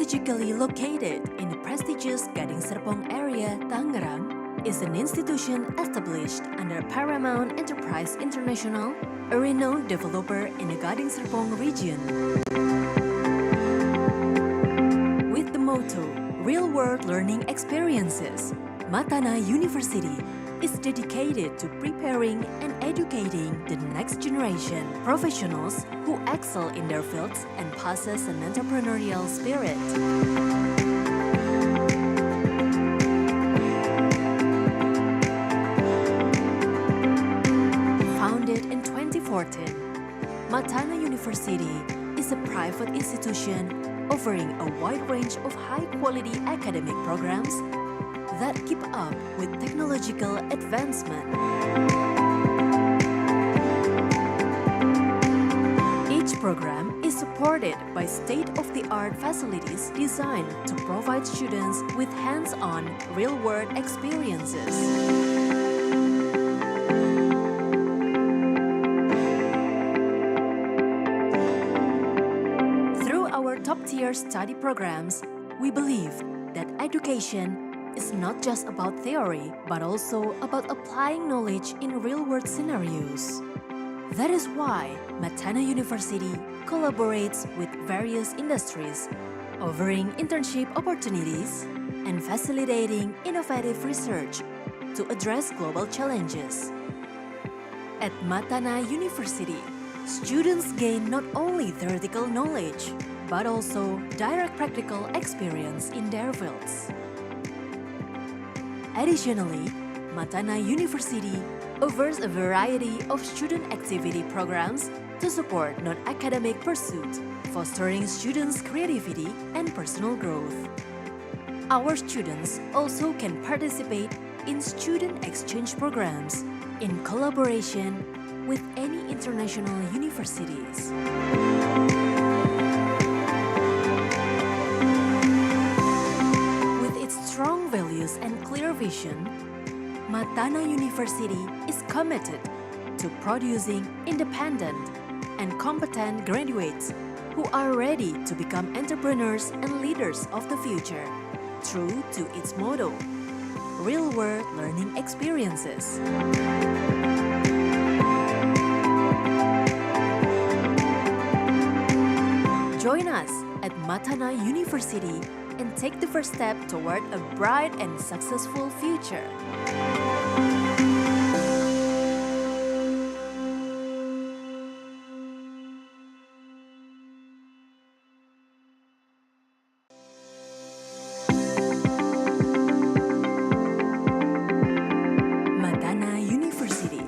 Strategically located in the prestigious Gading Serpong area, Tangerang, is an institution established under Paramount Enterprise International, a renowned developer in the Gading Serpong region. With the motto, Real-World Learning Experiences, Matana University is dedicated to preparing and educating the next generation professionals who excel in their fields and possess an entrepreneurial spirit. Founded in 2014, Matana University is a private institution offering a wide range of high-quality academic programs that keep up with technological advancement. Each program is supported by state-of-the-art facilities designed to provide students with hands-on, real-world experiences. Through our top-tier study programs, we believe that education is not just about theory, but also about applying knowledge in real-world scenarios. That is why Matana University collaborates with various industries, offering internship opportunities and facilitating innovative research to address global challenges. At Matana University, students gain not only theoretical knowledge, but also direct practical experience in their fields. Additionally, Matana University offers a variety of student activity programs to support non-academic pursuits, fostering students' creativity and personal growth. Our students also can participate in student exchange programs in collaboration with any international universities. Strong values and clear vision, Matana University is committed to producing independent and competent graduates who are ready to become entrepreneurs and leaders of the future, true to its motto, real-world learning experiences. Join us at Matana University and take the first step toward a bright and successful future. Matana University.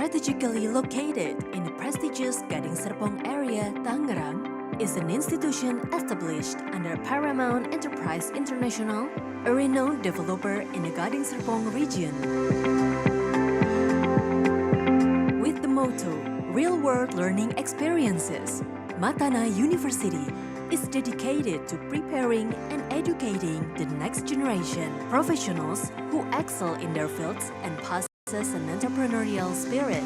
Strategically located in the prestigious Gading Serpong area, Tangerang, is an institution established under Paramount Enterprise International, a renowned developer in the Gading Serpong region. With the motto, Real-World Learning Experiences, Matana University is dedicated to preparing and educating the next generation professionals who excel in their fields and possess an entrepreneurial spirit.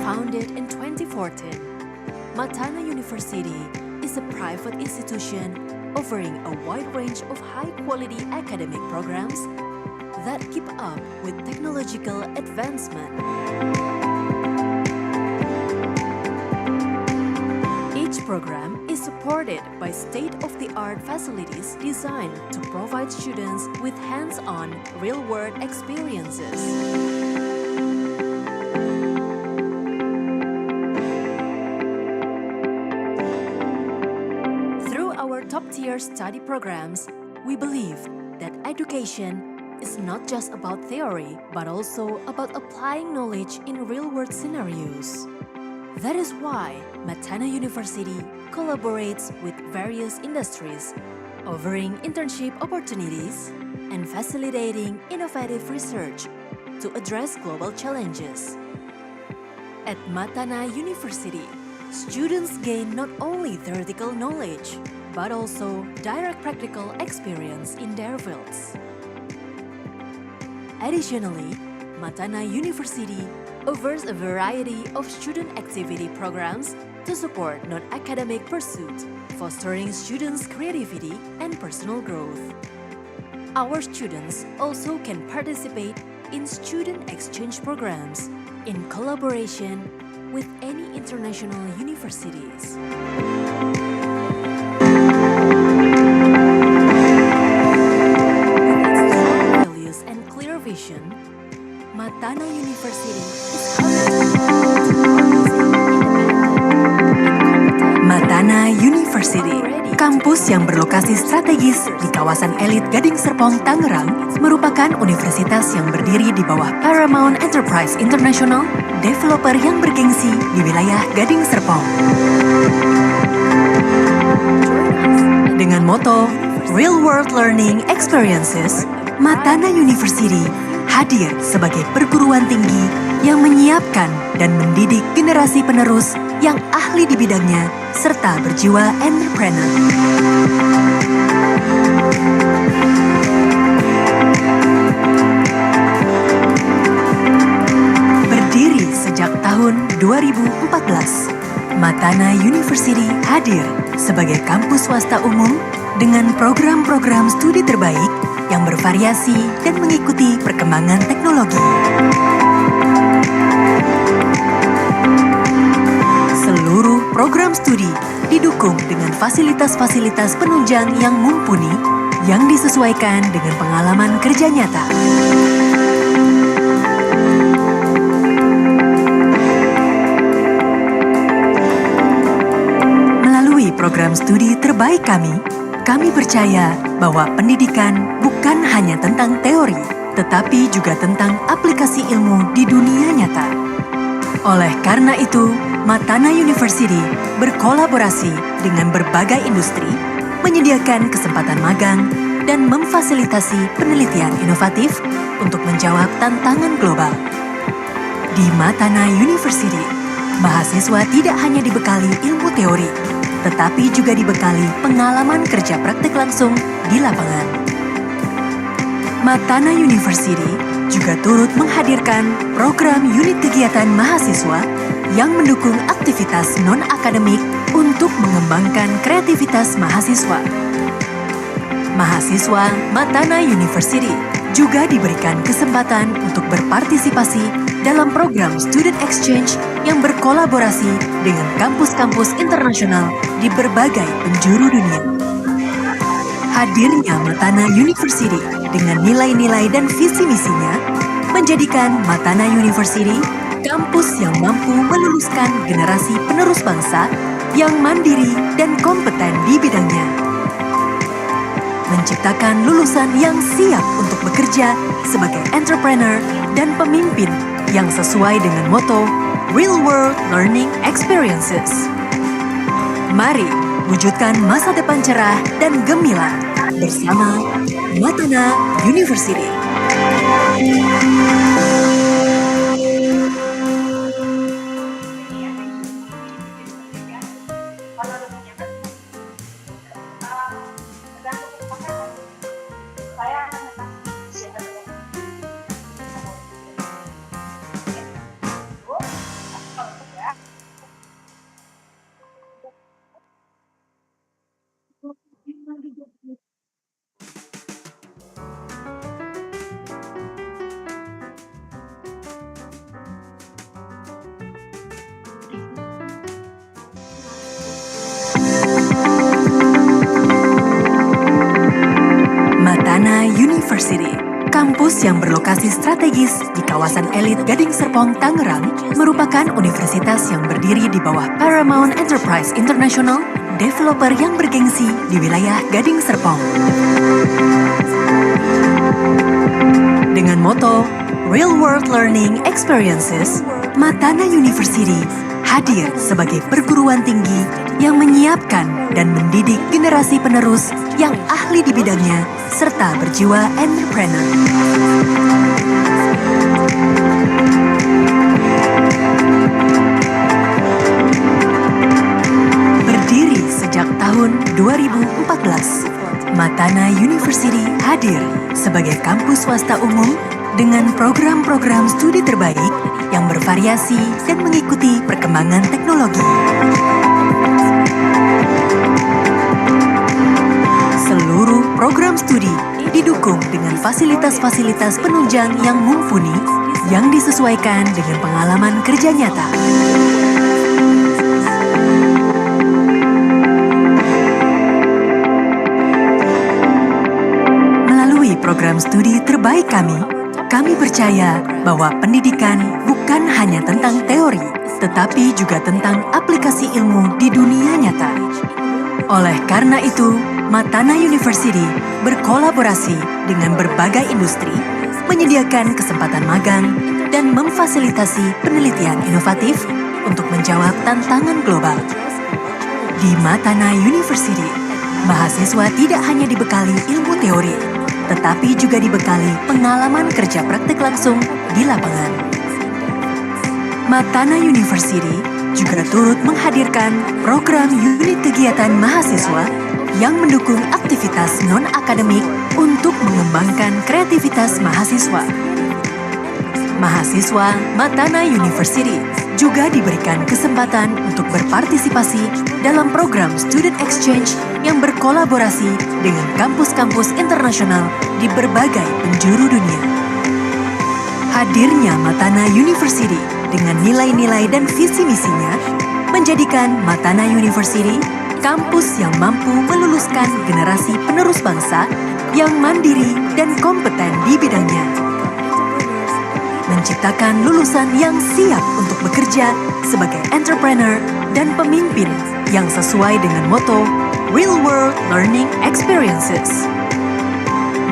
Founded in 2014, Matana University is a private institution offering a wide range of high-quality academic programs that keep up with technological advancement. Each program is supported by state-of-the-art facilities designed to provide students with hands-on, real-world experiences. Through our top-tier study programs, we believe that education is not just about theory, but also about applying knowledge in real-world scenarios. That is why Matana University collaborates with various industries, offering internship opportunities and facilitating innovative research to address global challenges. At Matana University, students gain not only theoretical knowledge, but also direct practical experience in their fields. Additionally, Matana University offers a variety of student activity programs to support non-academic pursuits, fostering students' creativity and personal growth. Our students also can participate in student exchange programs in collaboration with any international universities. Matana University is Matana University, kampus yang berlokasi strategis di kawasan elit Gading Serpong, Tangerang, merupakan universitas yang berdiri di bawah Paramount Enterprise International, developer yang bergengsi di wilayah Gading Serpong. Dengan moto Real World Learning Experiences, Matana University hadir sebagai perguruan tinggi yang menyiapkan dan mendidik generasi penerus yang ahli di bidangnya serta berjiwa entrepreneur. Berdiri sejak tahun 2014, Matana University hadir sebagai kampus swasta umum dengan program-program studi terbaik yang bervariasi dan mengikuti perkembangan teknologi. Seluruh program studi didukung dengan fasilitas-fasilitas penunjang yang mumpuni yang disesuaikan dengan pengalaman kerja nyata. Melalui program studi terbaik kami percaya bahwa pendidikan bukan hanya tentang teori, tetapi juga tentang aplikasi ilmu di dunia nyata. Oleh karena itu, Matana University berkolaborasi dengan berbagai industri, menyediakan kesempatan magang, dan memfasilitasi penelitian inovatif untuk menjawab tantangan global. Di Matana University, mahasiswa tidak hanya dibekali ilmu teori, tetapi juga dibekali pengalaman kerja praktik langsung di lapangan. Matana University juga turut menghadirkan program unit kegiatan mahasiswa yang mendukung aktivitas non-akademik untuk mengembangkan kreativitas mahasiswa. Mahasiswa Matana University juga diberikan kesempatan untuk berpartisipasi dalam program Student Exchange yang berkolaborasi dengan kampus-kampus internasional di berbagai penjuru dunia. Hadirnya Matana University dengan nilai-nilai dan visi misinya menjadikan Matana University kampus yang mampu meluluskan generasi penerus bangsa yang mandiri dan kompeten di bidangnya. menciptakan lulusan yang siap untuk bekerja sebagai entrepreneur dan pemimpin yang sesuai dengan moto Real World Learning Experiences. Mari wujudkan masa depan cerah dan gemilang bersama Matana University. Matana University, kampus yang berlokasi strategis di kawasan elit Gading Serpong, Tangerang, merupakan universitas yang berdiri di bawah Paramount Enterprise International, developer yang bergengsi di wilayah Gading Serpong. Dengan moto Real World Learning Experiences, Matana University hadir sebagai perguruan tinggi yang menyiapkan dan mendidik generasi penerus yang ahli di bidangnya serta berjiwa entrepreneur. Berdiri sejak tahun 2014, Matana University hadir sebagai kampus swasta umum dengan program-program studi terbaik yang bervariasi dan mengikuti perkembangan teknologi. Seluruh program studi didukung dengan fasilitas-fasilitas penunjang yang mumpuni yang disesuaikan dengan pengalaman kerja nyata. Melalui program studi terbaik kami percaya bahwa pendidikan bukan hanya tentang teori, tetapi juga tentang aplikasi ilmu di dunia nyata. Oleh karena itu, Matana University berkolaborasi dengan berbagai industri, menyediakan kesempatan magang, dan memfasilitasi penelitian inovatif untuk menjawab tantangan global. Di Matana University, mahasiswa tidak hanya dibekali ilmu teori, tetapi juga dibekali pengalaman kerja praktik langsung di lapangan. Matana University juga turut menghadirkan program unit kegiatan mahasiswa yang mendukung aktivitas non-akademik untuk mengembangkan kreativitas mahasiswa. Mahasiswa Matana University juga diberikan kesempatan untuk berpartisipasi dalam program Student Exchange yang berkolaborasi dengan kampus-kampus internasional di berbagai penjuru dunia. Hadirnya Matana University dengan nilai-nilai dan visi misinya menjadikan Matana University kampus yang mampu meluluskan generasi penerus bangsa yang mandiri dan kompeten di bidangnya. Menciptakan lulusan yang siap untuk bekerja sebagai entrepreneur dan pemimpin yang sesuai dengan moto Real World Learning Experiences.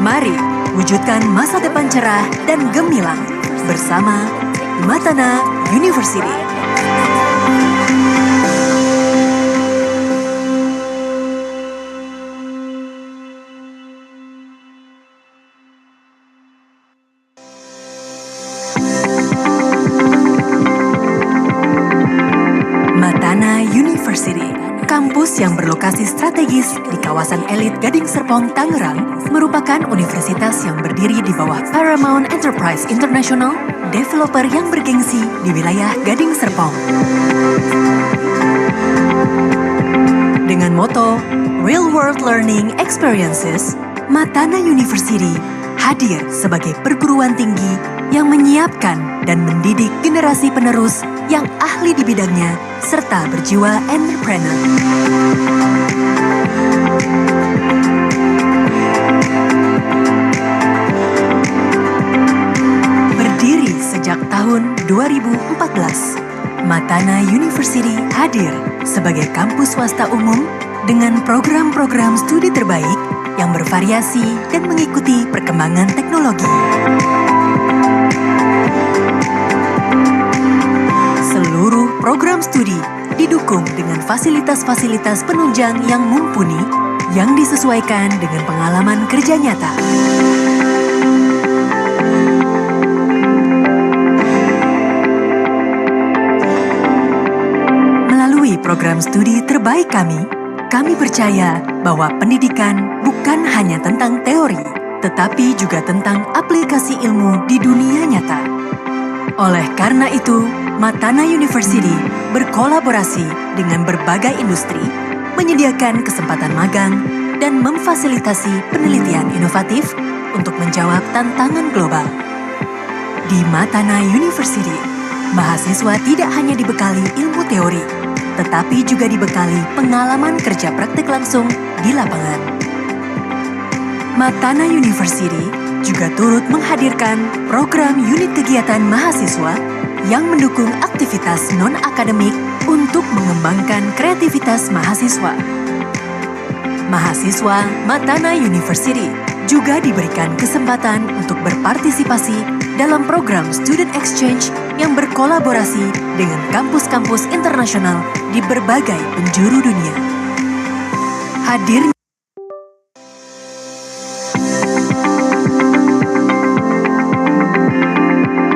Mari wujudkan masa depan cerah dan gemilang bersama Matana University. Matana University, kampus yang berlokasi strategis di kawasan elit Gading Serpong, Tangerang, merupakan universitas yang berdiri di bawah Paramount Enterprise International, developer yang bergengsi di wilayah Gading Serpong. Dengan moto Real World Learning Experiences, Matana University hadir sebagai perguruan tinggi yang menyiapkan dan mendidik generasi penerus yang ahli di bidangnya serta berjiwa entrepreneur. Berdiri sejak tahun 2014, Matana University hadir sebagai kampus swasta umum dengan program-program studi terbaik yang bervariasi dan mengikuti perkembangan teknologi. Seluruh program studi didukung dengan fasilitas-fasilitas penunjang yang mumpuni yang disesuaikan dengan pengalaman kerja nyata. Melalui program studi terbaik kami percaya bahwa pendidikan bukan hanya tentang teori, tetapi juga tentang aplikasi ilmu di dunia nyata. Oleh karena itu, Matana University berkolaborasi dengan berbagai industri, menyediakan kesempatan magang, dan memfasilitasi penelitian inovatif untuk menjawab tantangan global. Di Matana University, mahasiswa tidak hanya dibekali ilmu teori, tetapi juga dibekali pengalaman kerja praktik langsung di lapangan. Matana University juga turut menghadirkan program unit kegiatan mahasiswa yang mendukung aktivitas non-akademik untuk mengembangkan kreativitas mahasiswa. Mahasiswa Matana University juga diberikan kesempatan untuk berpartisipasi dalam program Student Exchange yang berkolaborasi dengan kampus-kampus internasional di berbagai penjuru dunia. Hadir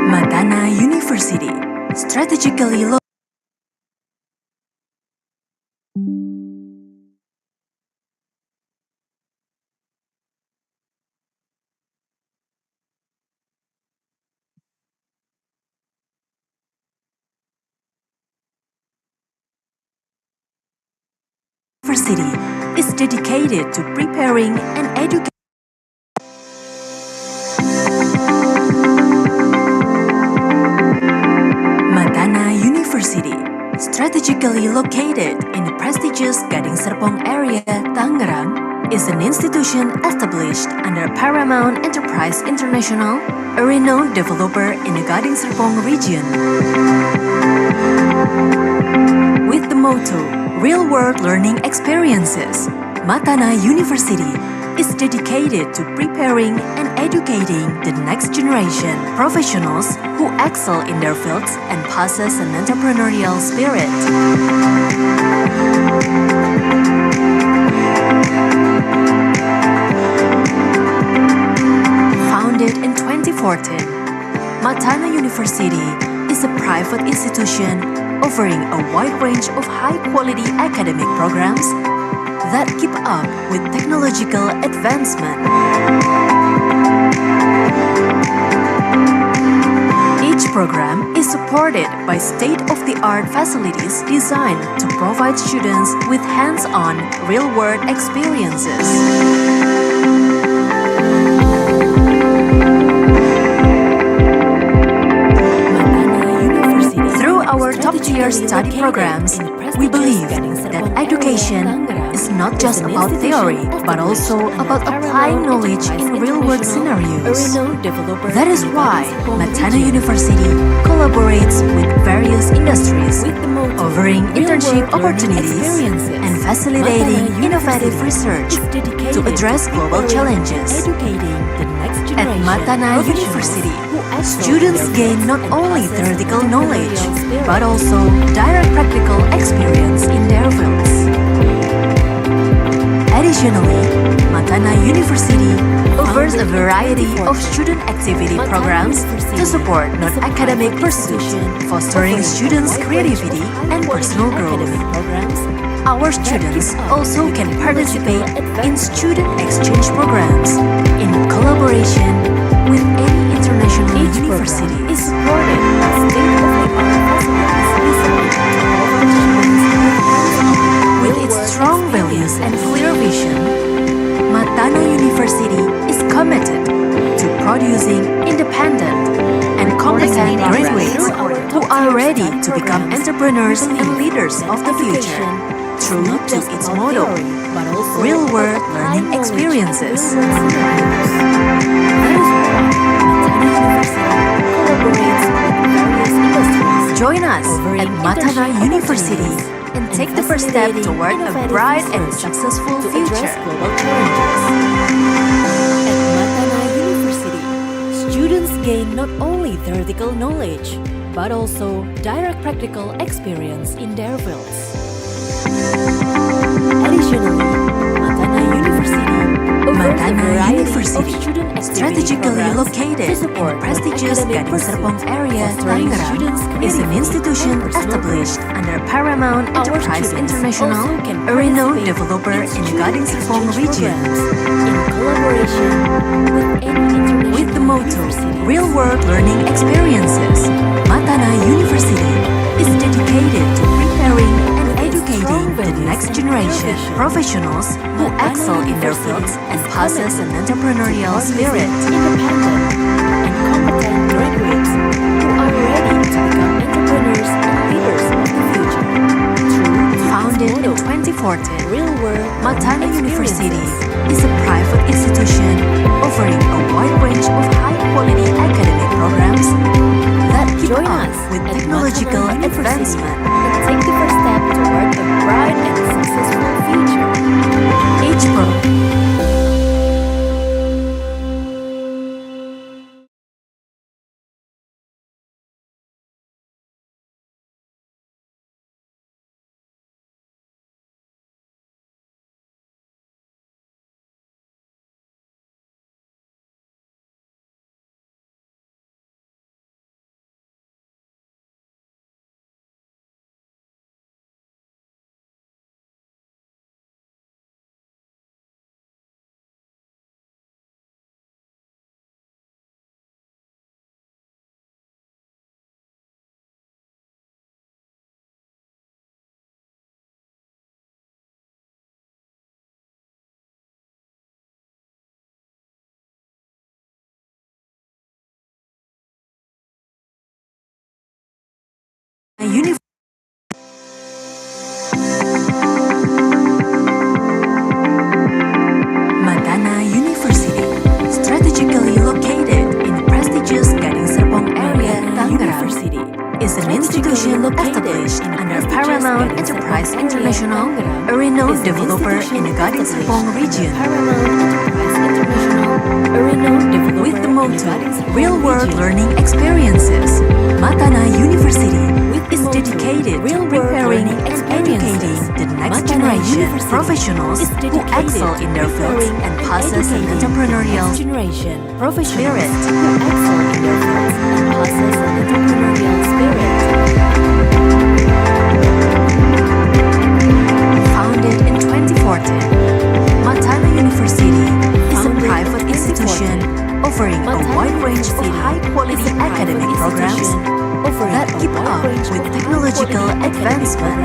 Matana University, strategically located University is dedicated to preparing and educating Matana University, strategically located in the prestigious Gading Serpong area, Tangerang, is an institution established under Paramount Enterprise International, a renowned developer in the Gading Serpong region. With the motto, Real-World Learning Experiences, Matana University is dedicated to preparing and educating the next generation professionals who excel in their fields and possess an entrepreneurial spirit. Founded in 2014, Matana University is a private institution offering a wide range of high-quality academic programs that keep up with technological advancement. Each program is supported by state-of-the-art facilities designed to provide students with hands-on, real-world experiences. Our top-tier study programs, we believe that education is not just about theory, but also about applying knowledge in real-world scenarios. That is why Matana University collaborates with various industries, offering internship opportunities and facilitating innovative research to address global challenges. At Matana University, students gain not only theoretical knowledge, but also direct practical experience in their fields. Additionally, Matana University offers a variety of student activity programs to support non-academic pursuits, fostering students' creativity and personal growth. Our students also can participate in student exchange programs in collaboration with any international university. Is supported by state-of-the-art facilities. With its strong values and clear vision, Matana University is committed to producing independent and competent graduates who are ready to become entrepreneurs and leaders of the future. True to its motto, real-world learning experiences. Join us at Matana University and take the first step toward a bright and successful future. Global challenges. At Matana University, students gain not only theoretical knowledge, but also direct practical experience in their fields. Additionally, Matana University, strategically located in prestigious Gading Serpong area, Tangerang, is an institution established under Paramount Enterprise International, a renowned developer in Gading Serpong region. In collaboration with the motto Real-World Learning Experiences, Matana University is dedicated to preparing and educating the next generation professionals who excel in their fields and possess an entrepreneurial spirit. Independent and competent graduates who are ready to become entrepreneurs and leaders of the future. Founded in 2014, Matana University is a private institution offering a wide range of high-quality academic programs that keep up with technological advancement and take the first step toward a bright and successful future. Each Matana University, strategically located in the prestigious Gading Serpong area, Tangerang, is an institution established under Paramount Enterprise International, a renowned developer in the Gading Serpong region. With the motto Real-World Learning Experiences, Matana University is dedicated to preparing and educating the next generation professionals who excel in their fields and possess an entrepreneurial spirit. Founded in 2014, Matana University is a private institution offering a wide range of high-quality academic programs that keep up with technological advancement.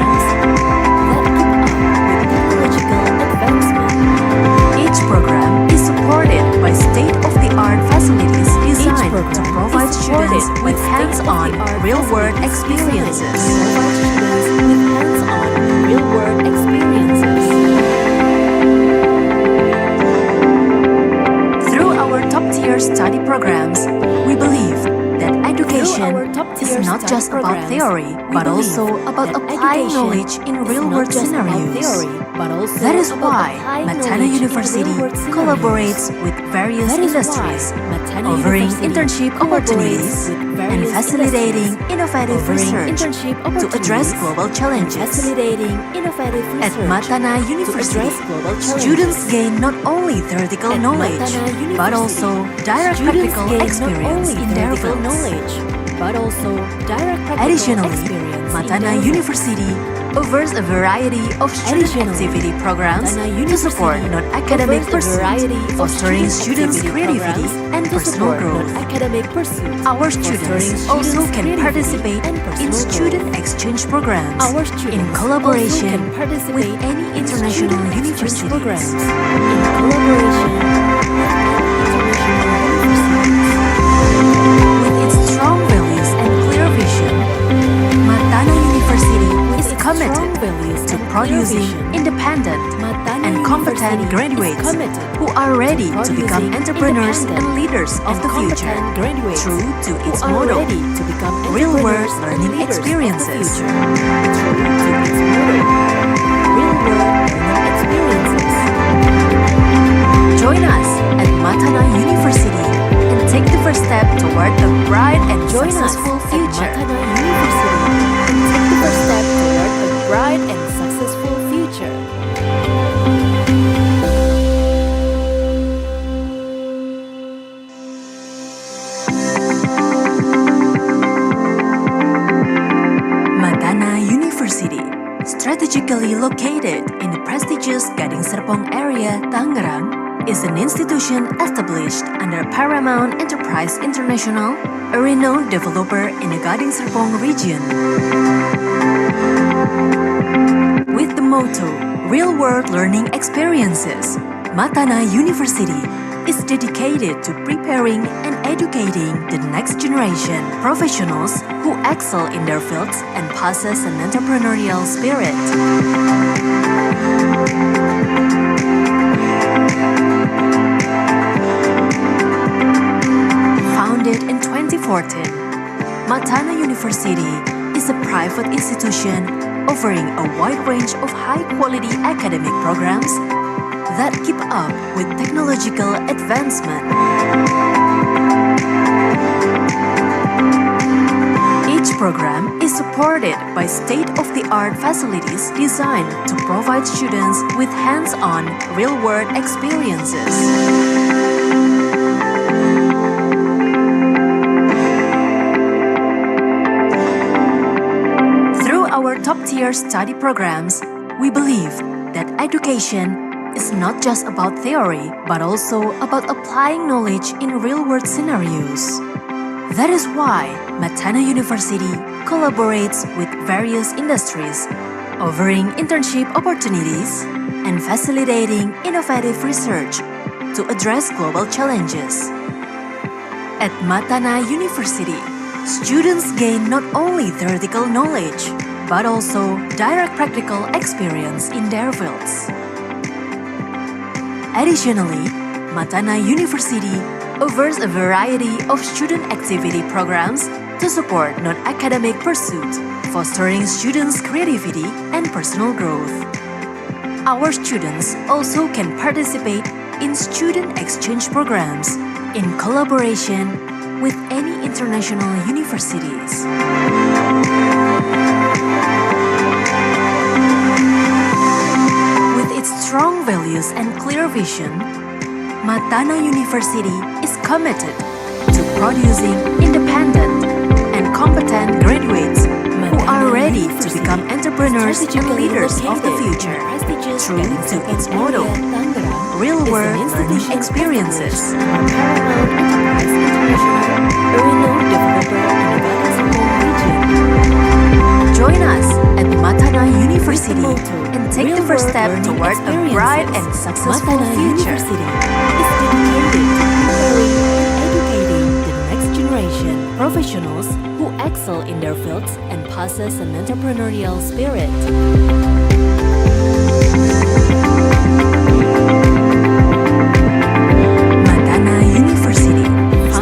Each program is supported by state-of-the-art facilities designed to provide students with hands-on, real-world experiences. Through our top-tier study programs, we believe that education is not just about theory, but also about applying knowledge in real-world scenarios. That is why Matana University collaborates with various industries, offering internship opportunities and facilitating innovative research to address global challenges. At Matana University, students gain not only theoretical knowledge, but also direct practical experience in their fields. Additionally, Matana University offers a variety of student activity programs to support non-academic pursuits, fostering students' creativity and personal growth. Our students also can participate in student exchange programs in collaboration with any international universities. With its strong values and clear vision, Matana University is committed to producing independent and competent graduates who are ready to become entrepreneurs and leaders of the future, true to its motto, real-world learning experiences. Strategically located in the prestigious Gading Serpong area, Tangerang, is an institution established under Paramount Enterprise International, a renowned developer in the Gading Serpong region. With the motto, Real-World Learning Experiences, Matana University is dedicated to preparing and educating the next generation professionals who excel in their fields and possess an entrepreneurial spirit. Founded in 2014, Matana University is a private institution offering a wide range of high-quality academic programs that keep up with technological advancement. Each program is supported by state-of-the-art facilities designed to provide students with hands-on, real-world experiences. Through our top-tier study programs, we believe that education is not just about theory, but also about applying knowledge in real-world scenarios. That is why Matana University collaborates with various industries, offering internship opportunities and facilitating innovative research to address global challenges. At Matana University, students gain not only theoretical knowledge, but also direct practical experience in their fields. Additionally, Matana University offers a variety of student activity programs to support non-academic pursuits, fostering students' creativity and personal growth. Our students also can participate in student exchange programs in collaboration with any international universities. Strong values and clear vision, Matana University is committed to producing independent and competent graduates who are ready to become entrepreneurs and leaders of the future. True to its motto, real-world learning experiences. Join us at Matana University and take the first step toward a bright and successful future. Is dedicated to preparing and educating the next generation professionals who excel in their fields and possess an entrepreneurial spirit. Matana University,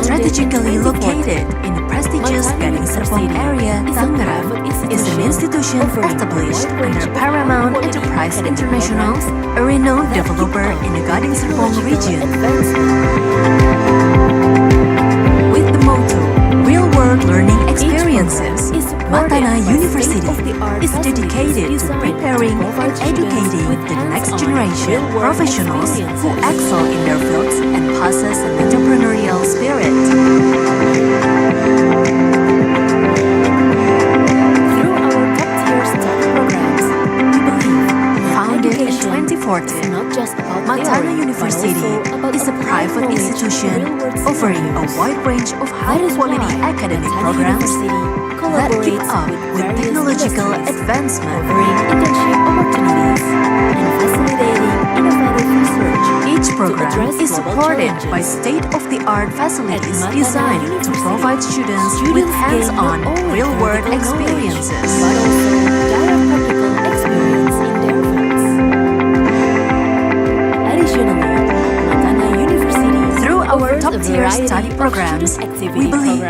strategically located in the prestigious Gading Serpong area, Tangerang, is an institution established under Paramount Enterprise International, a renowned developer in the Gading Serpong region. With the motto, Real-World Learning Experiences, Matana University is dedicated to preparing and educating the next generation professionals who excel in their fields and possess an entrepreneurial spirit. Matana University is a private institution offering a wide range of high-quality academic programs that keep up with technological advancement, internship opportunities, and facilitating innovative research. Each program is supported by state-of-the-art facilities designed to provide students with hands-on, real-world experiences. Our top-tier study programs, we believe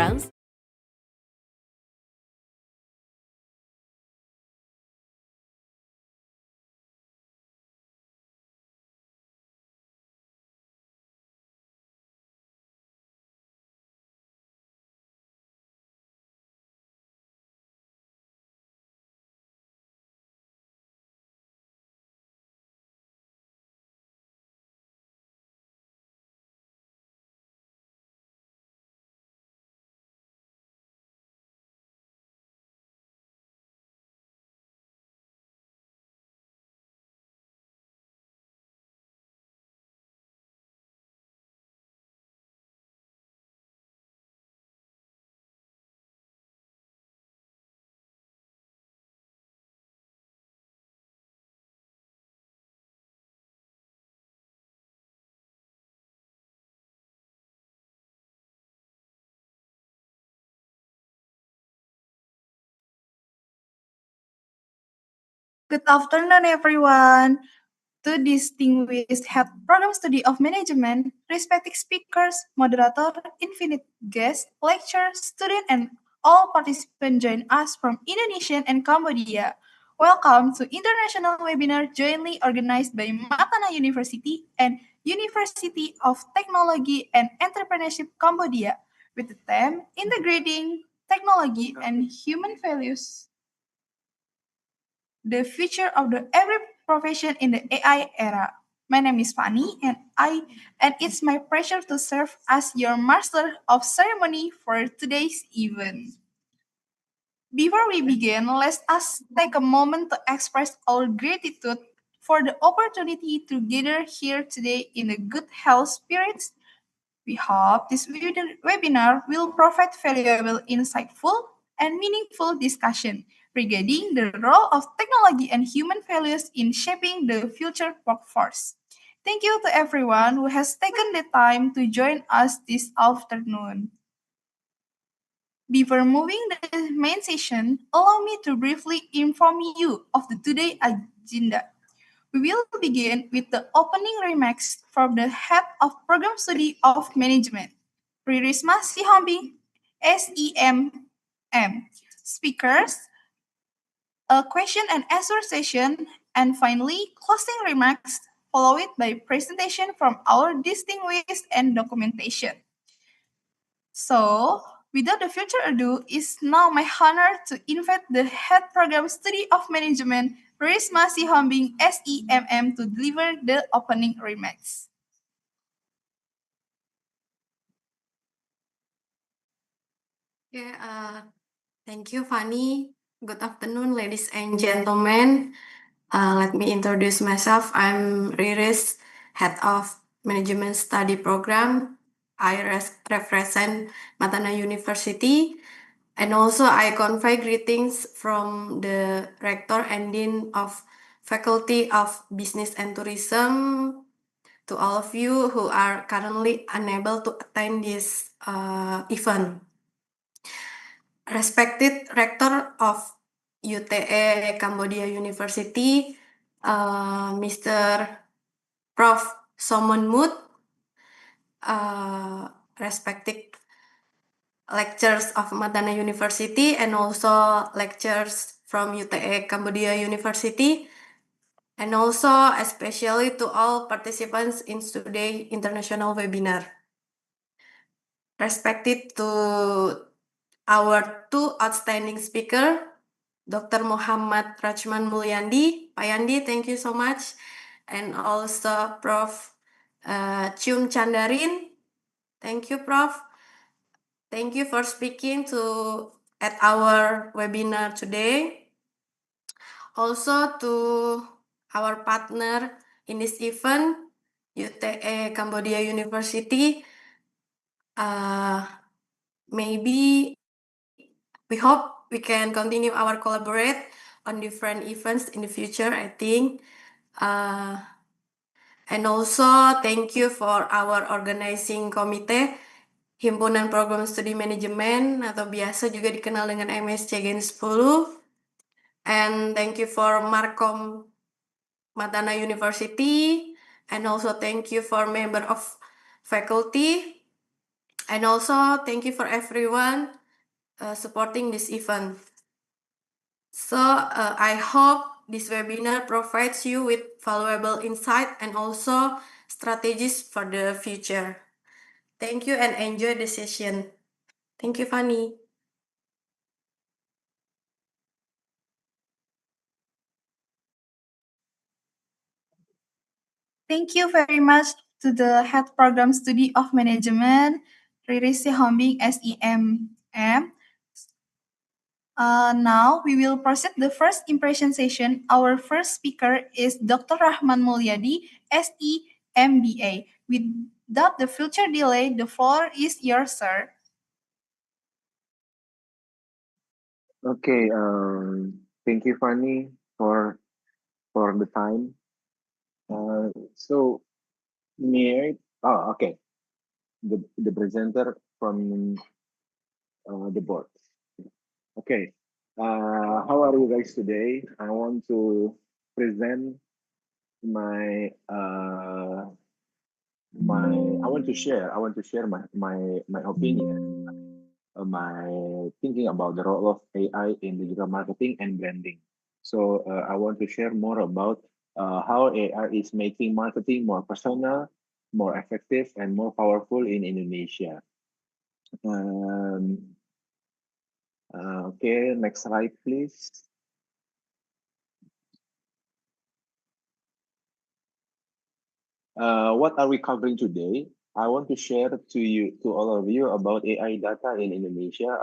Good afternoon, everyone. To distinguished head program study of management, respected speakers, moderator, infinite guests, lecturers, student, and all participants join us from Indonesia and Cambodia. Welcome to international webinar jointly organized by Matana University and University of Technology and Entrepreneurship Cambodia with the theme Integrating Technology and Human Values, the future of the every profession in the AI era. My name is Fanny, and it's my pleasure to serve as your master of ceremony for today's event. Before we begin, let us take a moment to express our gratitude for the opportunity to gather here today in a good health spirits. We hope this webinar will provide valuable, insightful, and meaningful discussion regarding the role of technology and human values in shaping the future workforce. Thank you to everyone who has taken the time to join us this afternoon. Before moving the main session, allow me to briefly inform you of the today agenda. We will begin with the opening remarks from the head of Program Study of Management, Ririsma Sihombing, SEMM. Speakers, a question and answer session, and finally, closing remarks, followed by presentation from our distinguished and documentation. So, without the further ado, it's now my honor to invite the Head Program Study of Management, Risma Sihombing, SEMM, to deliver the opening remarks. Okay, thank you, Fanny. Good afternoon, ladies and gentlemen. Let me introduce myself. I'm Riris, Head of Management Study Program. I represent Matana University. And also I convey greetings from the Rector and Dean of Faculty of Business and Tourism to all of you who are currently unable to attend this event. Respected Rector of UTE Cambodia University, Mr. Prof. Somon Mood, respected lectures of Madana University and also lectures from UTE Cambodia University, and also especially to all participants in today's international webinar. Respected to our two outstanding speakers, Dr. Muhammad Rachman Mulyandi. Payandi, thank you so much. And also Prof. Chum Chandarin. Thank you, Prof. Thank you for speaking at our webinar today. Also to our partner in this event, UTE Cambodia University. Maybe we hope we can continue our collaborate on different events in the future, I think. And also thank you for our organizing committee, Himpunan Program Studi Manajemen atau biasa juga dikenal dengan MSC Gen 10. And thank you for Markom Matana University. And also thank you for member of faculty. And also thank you for everyone supporting this event. So I hope this webinar provides you with valuable insight and also strategies for the future. Thank you and enjoy the session. Thank you, Fanny. Thank you very much to the Head Program Study of Management, Riris Sihombing, SEMM. Now we will proceed the first impression session. Our first speaker is Dr. Rahman Mulyadi, SE MBA. Without the future delay, the floor is yours, sir. Okay, thank you, Fanny, for the time. So, may I? Oh, okay. The presenter from the board. Okay. How are you guys today? I want to present my I want to share my opinion, my thinking about the role of AI in digital marketing and branding. So I want to share more about how AI is making marketing more personal, more effective, and more powerful in Indonesia. Um, okay, next slide, please. What are we covering today? I want to share to all of you about AI data in Indonesia.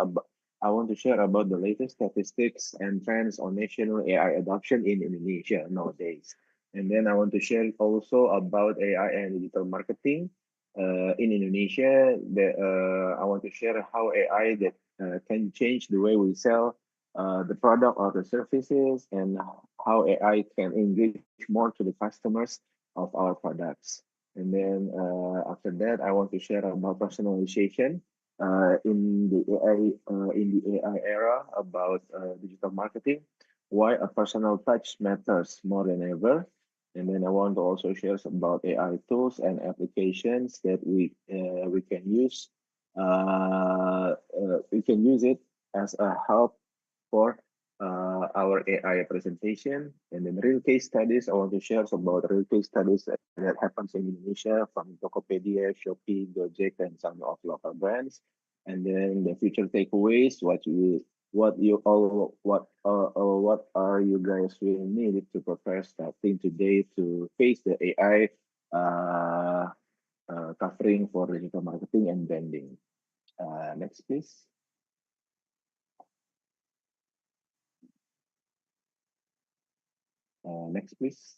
I want to share about the latest statistics and trends on national AI adoption in Indonesia nowadays. And then I want to share also about AI and digital marketing in Indonesia. I want to share how AI that can change the way we sell the product or the services, and how AI can engage more to the customers of our products. And then after that, I want to share about personalization in the AI era, about digital marketing, why a personal touch matters more than ever. And then I want to also share about AI tools and applications that we can use. We can use it as a help for our AI presentation. And then real case studies, I want to share about real case studies that happens in Indonesia from Tokopedia, Shopee, Gojek, and some of local brands. And then the future takeaways, what are you guys will need to prepare starting today to face the AI covering for digital marketing and branding. Next, please. Next, please.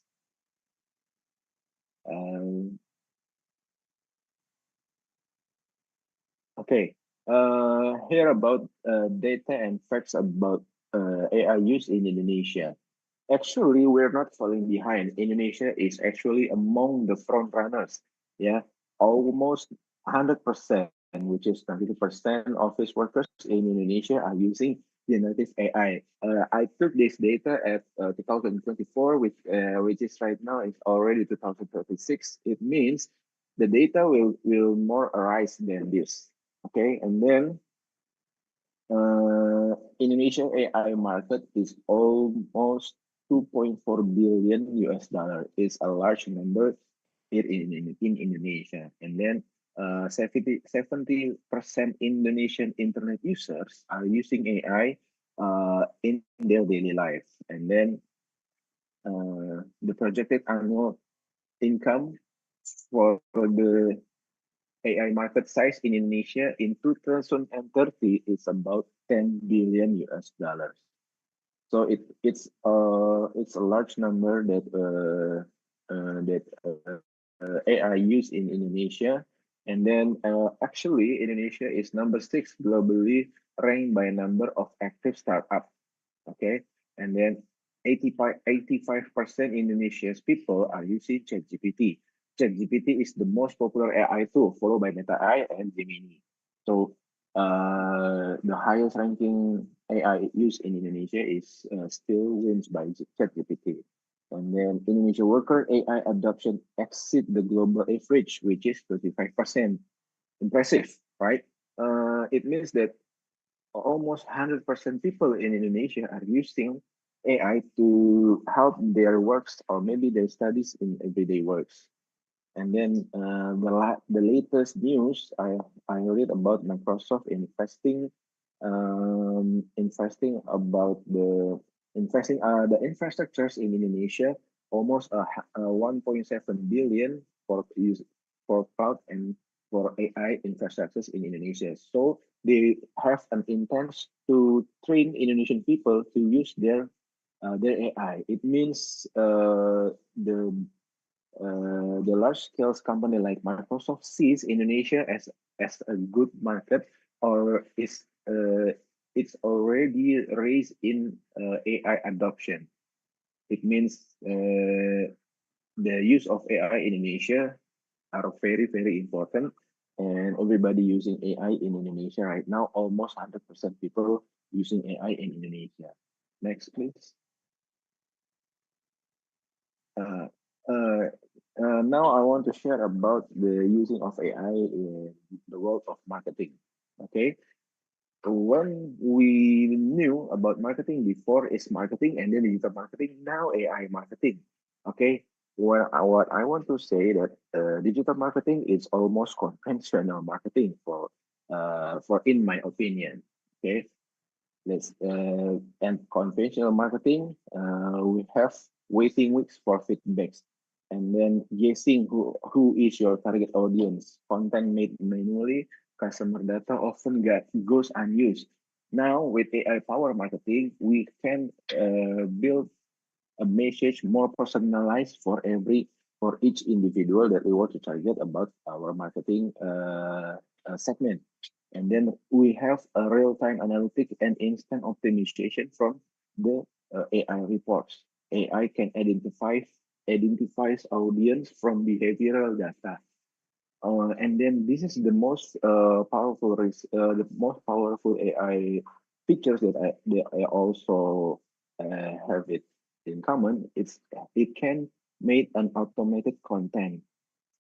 Um, okay. Here about data and facts about AI use in Indonesia. Actually, we're not falling behind. Indonesia is actually among the front runners. Yeah, almost 100%, which is 92% office workers in Indonesia are using generative AI. I took this data at 2024, which is right now is already 2036. It means the data will more arise than this. Okay, and then Indonesian AI market is almost 2.4 billion US dollar. It's a large number here in Indonesia. And then 70% Indonesian internet users are using AI in their daily life. And then the projected annual income for the AI market size in Indonesia in 2030 is about 10 billion US dollars. So it's a large number that AI use in Indonesia. And then actually Indonesia is number 6 globally, ranked by number of active startup. Okay, and then 85% Indonesia's people are using ChatGPT. ChatGPT is the most popular AI tool, followed by Meta AI and Gemini. So the highest ranking AI used in Indonesia is still wins by ChatGPT. And then Indonesia worker AI adoption exceed the global average, which is 35%. Impressive, right? It means that almost 100% people in Indonesia are using AI to help their works or maybe their studies in everyday works. And then the latest news I read about Microsoft investing about the infrastructures in Indonesia, almost 1.7 billion for use for cloud and for AI infrastructures in Indonesia. So they have an intent to train Indonesian people to use their AI. It means the large scale company like Microsoft sees Indonesia as a good market, or is it's already raised in AI adoption. It means the use of AI in Indonesia are very important, and everybody using AI in Indonesia right now. Almost 100% people using AI in Indonesia. Next, please. Uh, uh, Now I want to share about the using of AI in the world of marketing. Okay, when we knew about marketing before is marketing and then digital marketing, now AI marketing. Okay, what I want to say that digital marketing is almost conventional marketing for in my opinion. Okay, let's and conventional marketing, we have waiting weeks for feedbacks, and then guessing who is your target audience. Content made manually, customer data often goes unused. Now with AI power marketing, we can build a message more personalized for each individual that we want to target about our marketing segment. And then we have a real-time analytic and instant optimization from the AI reports. AI can identifies audience from behavioral data. And then this is the most powerful AI features that I also have it in common. It can make an automated content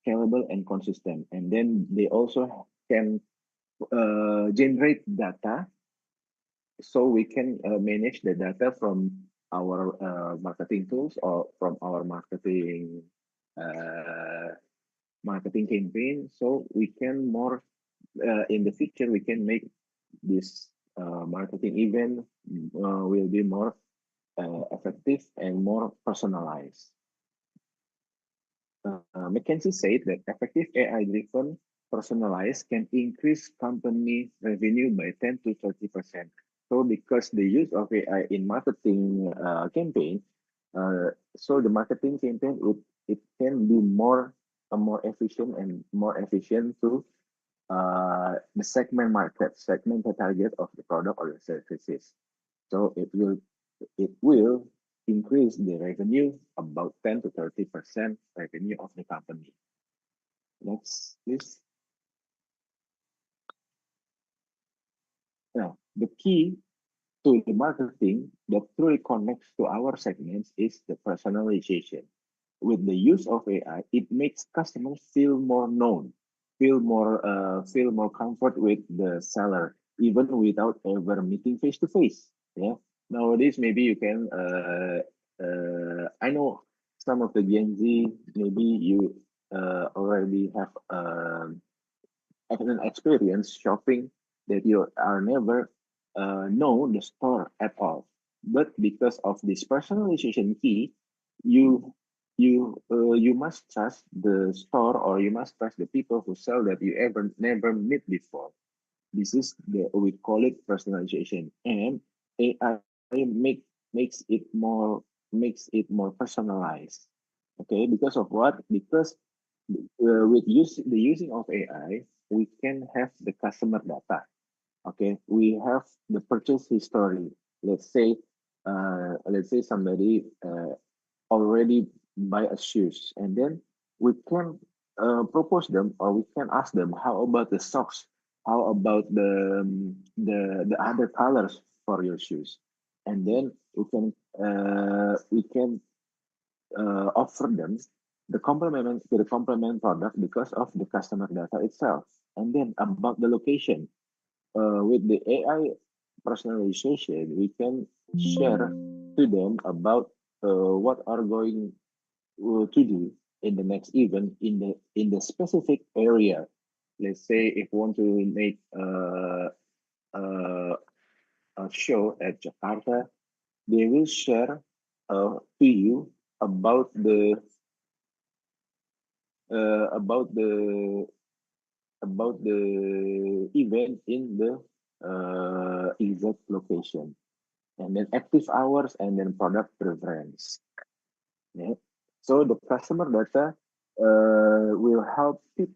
scalable and consistent, and then they also can generate data, so we can manage the data from our marketing tools or from our uh, marketing campaign, so we can more in the future we can make this marketing event will be more effective and more personalized. McKinsey said that effective AI driven personalized can increase company revenue by 10 to 30%. So because the use of AI in marketing campaign, so the marketing campaign it can be more efficient and more efficient to the segment the target of the product or the services. So it will increase the revenue about 10 to 30% revenue of the company. Next, please. Now, the key to the marketing that truly connects to our segments is the personalization. With the use of AI, it makes customers feel more known, feel more comfort with the seller, even without ever meeting face to face. Yeah. Nowadays, maybe you can. I know some of the Gen Z. Maybe you already have an experience shopping that you are never know the store at all. But because of this personalization key, you you must trust the store or you must trust the people who sell that you ever never meet before. This is the we call it personalization, and AI makes it more personalized. Okay, because of what? Because with the using of AI, we can have the customer data. Okay, we have the purchase history. Let's say somebody already buy a shoes, and then we can propose them or we can ask them how about the socks, how about the other colors for your shoes, and then we can offer them the complement product because of the customer data itself. And then about the location, with the AI personalization, we can share to them about what are going to do in the next event in the specific area. Let's say if we want to make a show at Jakarta, they will share to you about about the event in the exact location, and then active hours and then product preference. Yeah. So the customer data will help the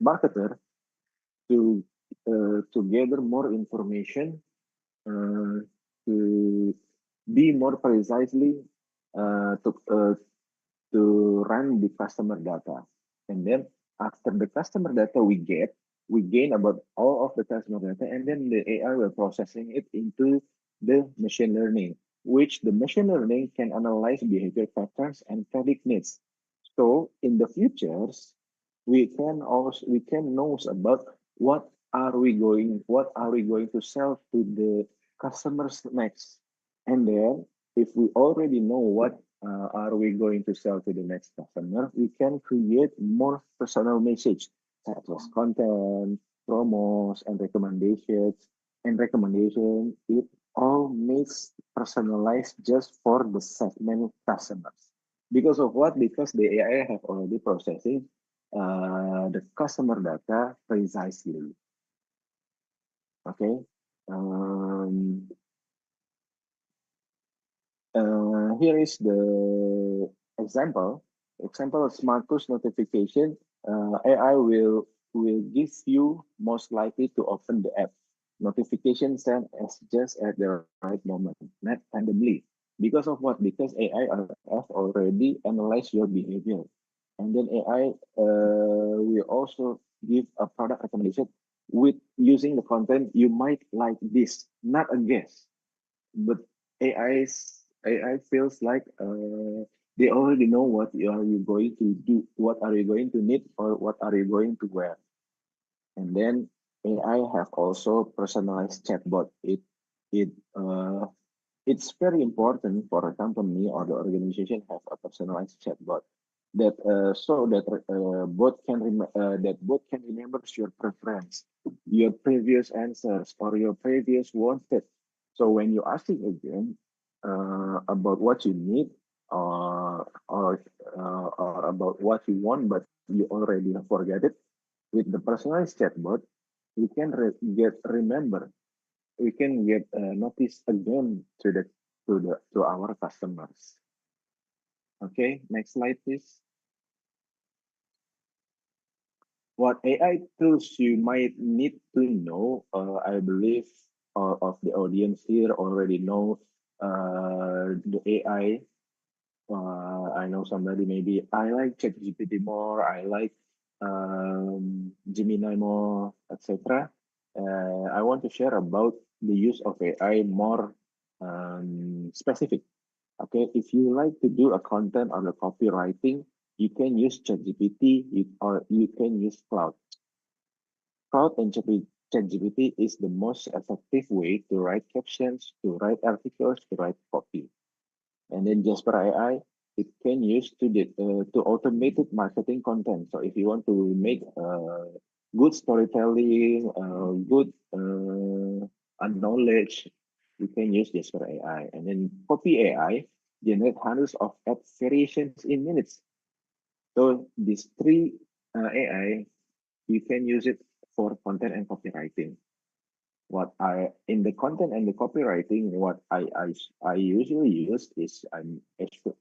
marketer to to gather more information, uh, to be more precisely uh, to uh, to run the customer data. And then after the customer data we get, we gain about all of the customer data, and then the AI will processing it into the machine learning, which the machine learning can analyze behavior patterns and predict needs. So in the futures, we can know about what are we going to sell to the customers next, and then if we already know what are we going to sell to the next customer, we can create more personal message such as content, promos, and recommendations. And recommendation, it all makes personalized just for the segment customers. Because of what? Because the AI have already processing the customer data precisely. Okay. Um, Here is the example. Example of smart push notification. AI will give you most likely to open the app. Notification sent as just at the right moment, not randomly. Because of what? Because AI have already analyzed your behavior, and then AI will also give a product recommendation with using the content you might like this, not a guess, but AI feels like they already know what are you going to do, what are you going to need, or what are you going to wear. And then AI have also personalized chatbot. It it's very important for a company or the organization have a personalized chatbot that so that that bot can remember your preference, your previous answers, or your previous wanted. So when you asking again about what you need or about what you want, but you already forget it, with the personalized chatbot, we can get remember, we can get notice again to our customers. Okay, next slide, please. What AI tools you might need to know, I believe all of the audience here already know the AI. I know somebody maybe I like ChatGPT more, I like Gemini more, etc. I want to share about the use of AI more specific. Okay, if you like to do a content or the copywriting, you can use ChatGPT or you can use Cloud. Cloud and ChatGPT is the most effective way to write captions, to write articles, to write copy. And then Jasper AI, it can use to automated marketing content. So if you want to make good storytelling, good knowledge, you can use Jasper AI. And then Copy AI generate hundreds of ad variations in minutes. So these three AI, you can use it for content and copywriting. What I in the content and the copywriting, what I usually use is I'm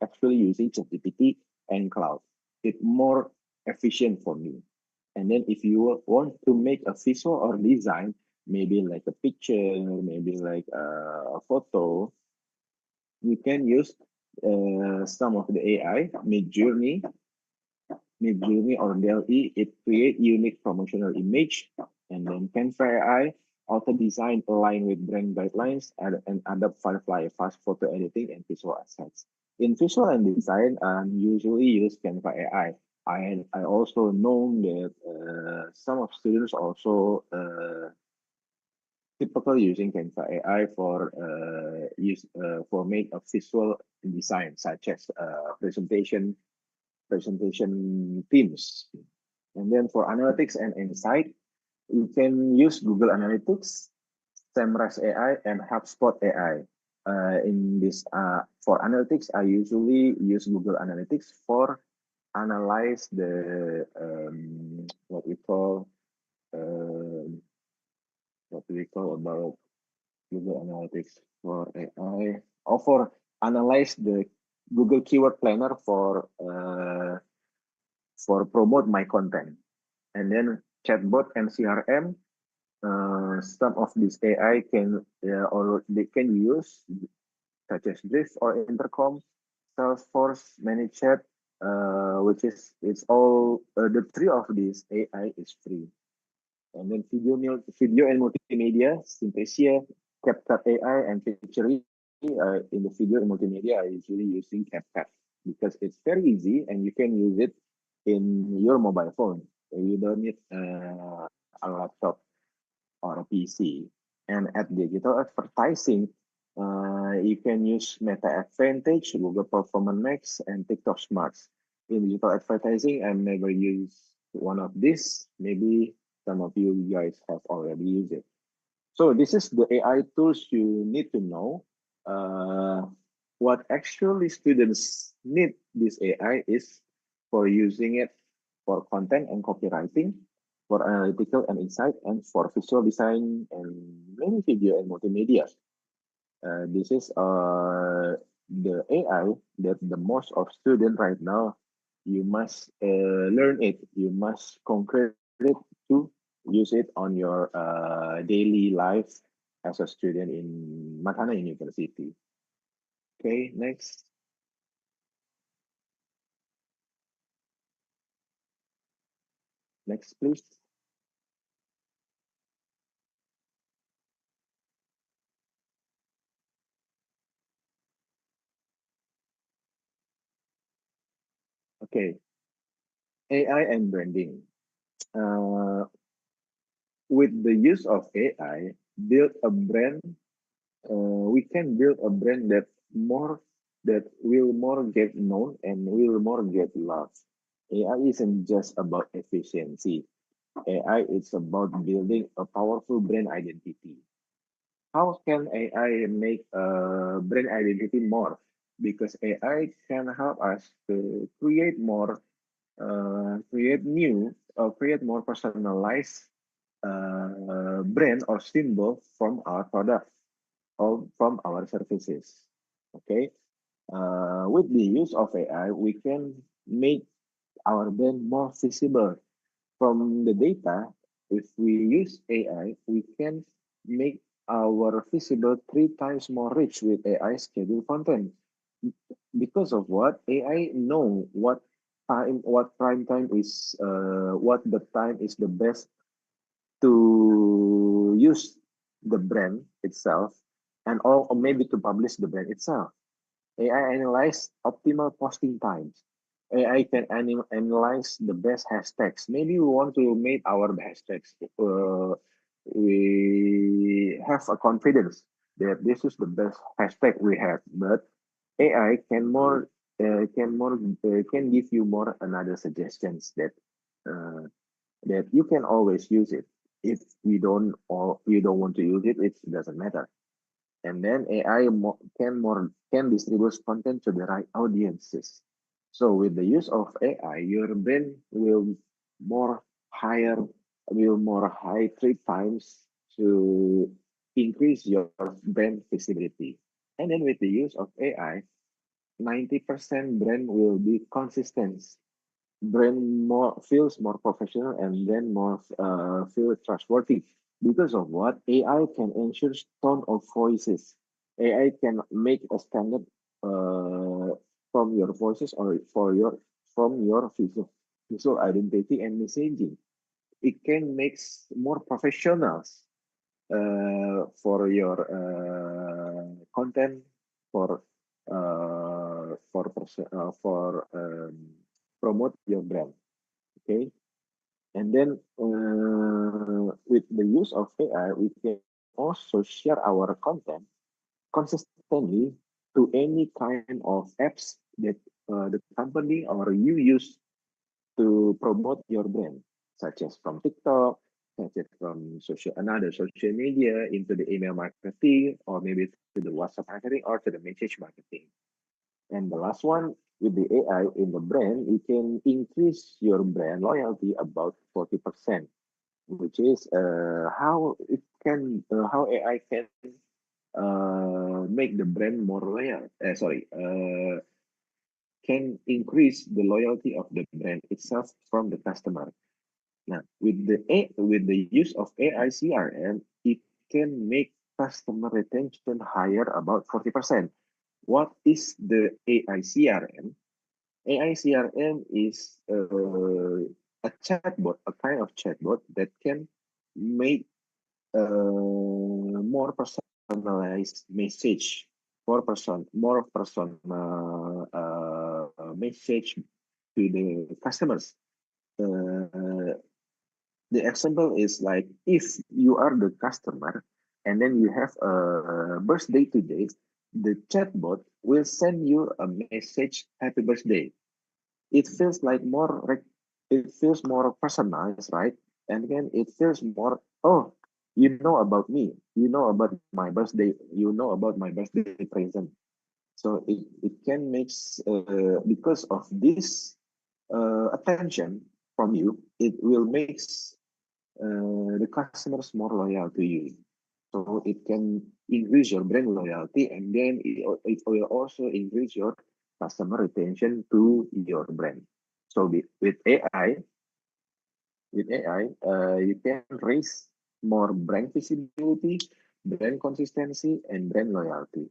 actually using ChatGPT and Cloud. It's more efficient for me. And then if you want to make a visual or design, maybe like a picture, maybe like a photo, you can use some of the AI, Midjourney or DALL-E, it create unique promotional image, and then Canva AI auto design align with brand guidelines and adopt Firefly fast photo editing and visual assets. In visual and design, usually use Canva AI. I also know that some of students also typically using Canva AI for use for make a visual design such as presentation themes. And then for analytics and insight, you can use Google Analytics, SEMrush AI, and HubSpot AI. In this, for analytics, I usually use Google Analytics for analyze the what we call what we call about Google Analytics for AI, or for analyze the Google Keyword Planner for promote my content. And then chatbot and CRM, some of these AI can or they can use such as Drift or Intercom, Salesforce, ManyChat, which is it's all the three of these AI is free. And then video and multimedia, Synthesia, CapCut AI, and Pictory. In the video and multimedia, I usually using CapCut because it's very easy and you can use it in your mobile phone. You don't need a laptop or a PC. And at digital advertising, you can use Meta Advantage, Google Performance Max, and TikTok Smarts. In digital advertising, I never use one of these. Maybe some of you guys have already used it. So this is the AI tools you need to know. Uh, what actually students need this AI is for using it for content and copywriting, for analytical and insight, and for visual design and many video and multimedia. This is the AI that the most of student right now. You must learn it. You must concrete it to use it on your daily life as a student in Makana University. Okay, next. Next, please. Okay, AI and branding. Uh, with the use of AI, build a brand. We can build a brand that will more get known and will more get loved. AI isn't just about efficiency. AI is about building a powerful brand identity. How can AI make a brand identity more? Because AI can help us to create more personalized brand or symbol from our product or from our services. Okay. With the use of AI, we can make our brand more visible from the data. If we use AI, we can make our visible 3 times more rich with AI scheduled content. Because of what? AI know what prime time is, what the time is the best to use the brand itself, and or maybe to publish the brand itself. AI analyze optimal posting times. AI can analyze the best hashtags. Maybe we want to make our hashtags. We have a confidence that this is the best hashtag we have, but AI can give you more another suggestions uh, that you can always use it. If you don't want to use it, it doesn't matter. And then AI can distribute content to the right audiences. So with the use of AI, your brain more higher will more high 3 times to increase your brand visibility. And then with the use of AI, 90% brand will be consistent. Brand more feels more professional and then more feel trustworthy. Because of what? AI can ensure tone of voices. AI can make a standard from your voices or from your visual identity and messaging. It can make more professionals for your content, for promote your brand. Okay. And then with the use of AI, we can also share our content consistently to any kind of apps that the company or you use to promote your brand, such as from TikTok, such as from another social media into the email marketing, or maybe to the WhatsApp marketing or to the message marketing. And the last one, with the AI in the brand, you can increase your brand loyalty about 40%, which is how AI can make the brand more loyal. Can increase the loyalty of the brand itself from the customer. Now, with the use of AI CRM, it can make customer retention higher about 40%. What is the AI CRM? AI CRM is a chatbot, a kind of chatbot that can make more personalized message, more personal message to the customers. Uh, the example is like if you are the customer and then you have a birthday today, the chatbot will send you a message, "Happy birthday." It feels like it feels more personalized, right? And then it feels more, oh, you know about me, you know about my birthday, you know about my birthday present. So it can make, because of this attention from you, it will make the customers more loyal to you. So it can increase your brand loyalty, and then it will also increase your customer retention to your brand. So with AI, you can raise more brand visibility, brand consistency, and brand loyalty.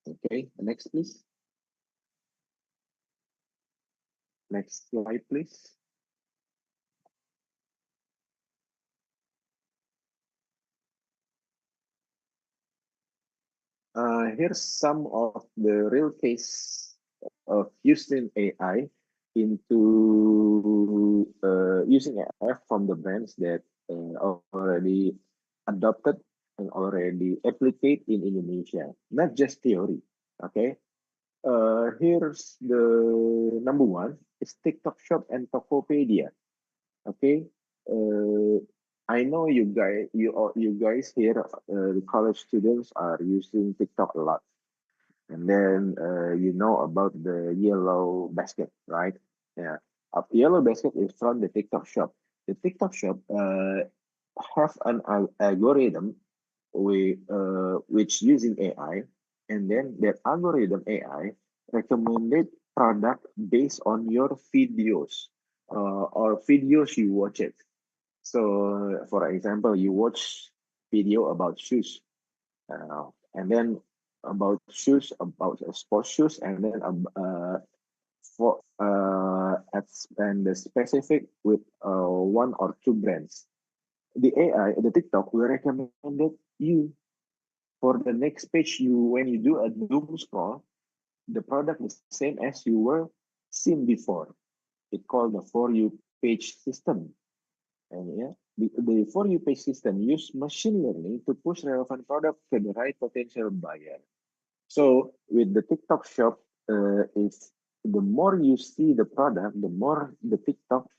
Okay, next please. Next slide, please. Here's some of the real case of using AI into using AI from the brands that already adopted and already applicate in Indonesia, not just theory. Okay, here's the number one is TikTok Shop and Tokopedia. Okay, uh, I know you guys here, the college students are using TikTok a lot, and then you know about the yellow basket, right? Yeah, yellow basket is from the TikTok Shop. The TikTok Shop have an algorithm which using AI, and then that algorithm AI recommended product based on your videos or videos you watch it. So, for example, you watch video about shoes, and then about shoes, about sports shoes, and then for and the specific with one or two brands. The AI, the TikTok will recommend you for the next page. You when you do a doom scroll, the product is the same as you were seen before. It called the for you page system. And yeah, the for you page system use machine learning to push relevant product to the right potential buyer. So with the TikTok shop, if the more you see the product, the more the TikTok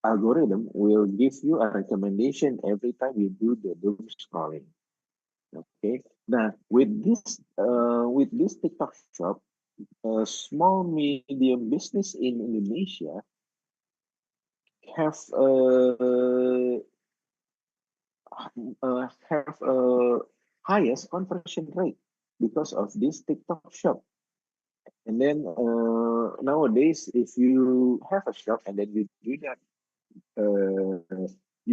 algorithm will give you a recommendation every time you do the doom scrolling. Okay. Now with this TikTok shop, a small medium business in Indonesia have highest conversion rate because of this TikTok shop. And then nowadays, if you have a shop and then you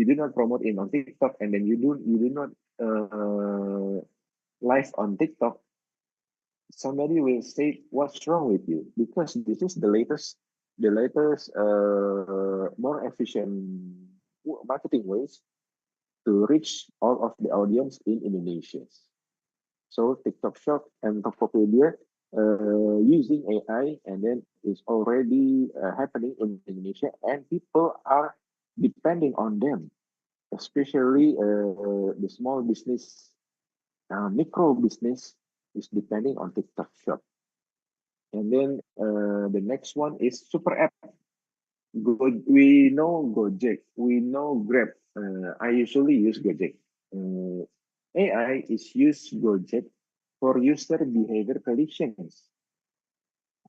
do not promote it on TikTok, and then you do not live on TikTok, somebody will say, "What's wrong with you?" Because this is the latest, more efficient marketing ways to reach all of the audience in Indonesia. So TikTok Shop and Tokopedia using AI, and then it's already happening in Indonesia, and people are depending on them, especially the small business, micro business is depending on TikTok Shop. And then the next one is super app. We know Gojek, we know Grab. I usually use Gojek. AI is used Gojek for user behavior predictions.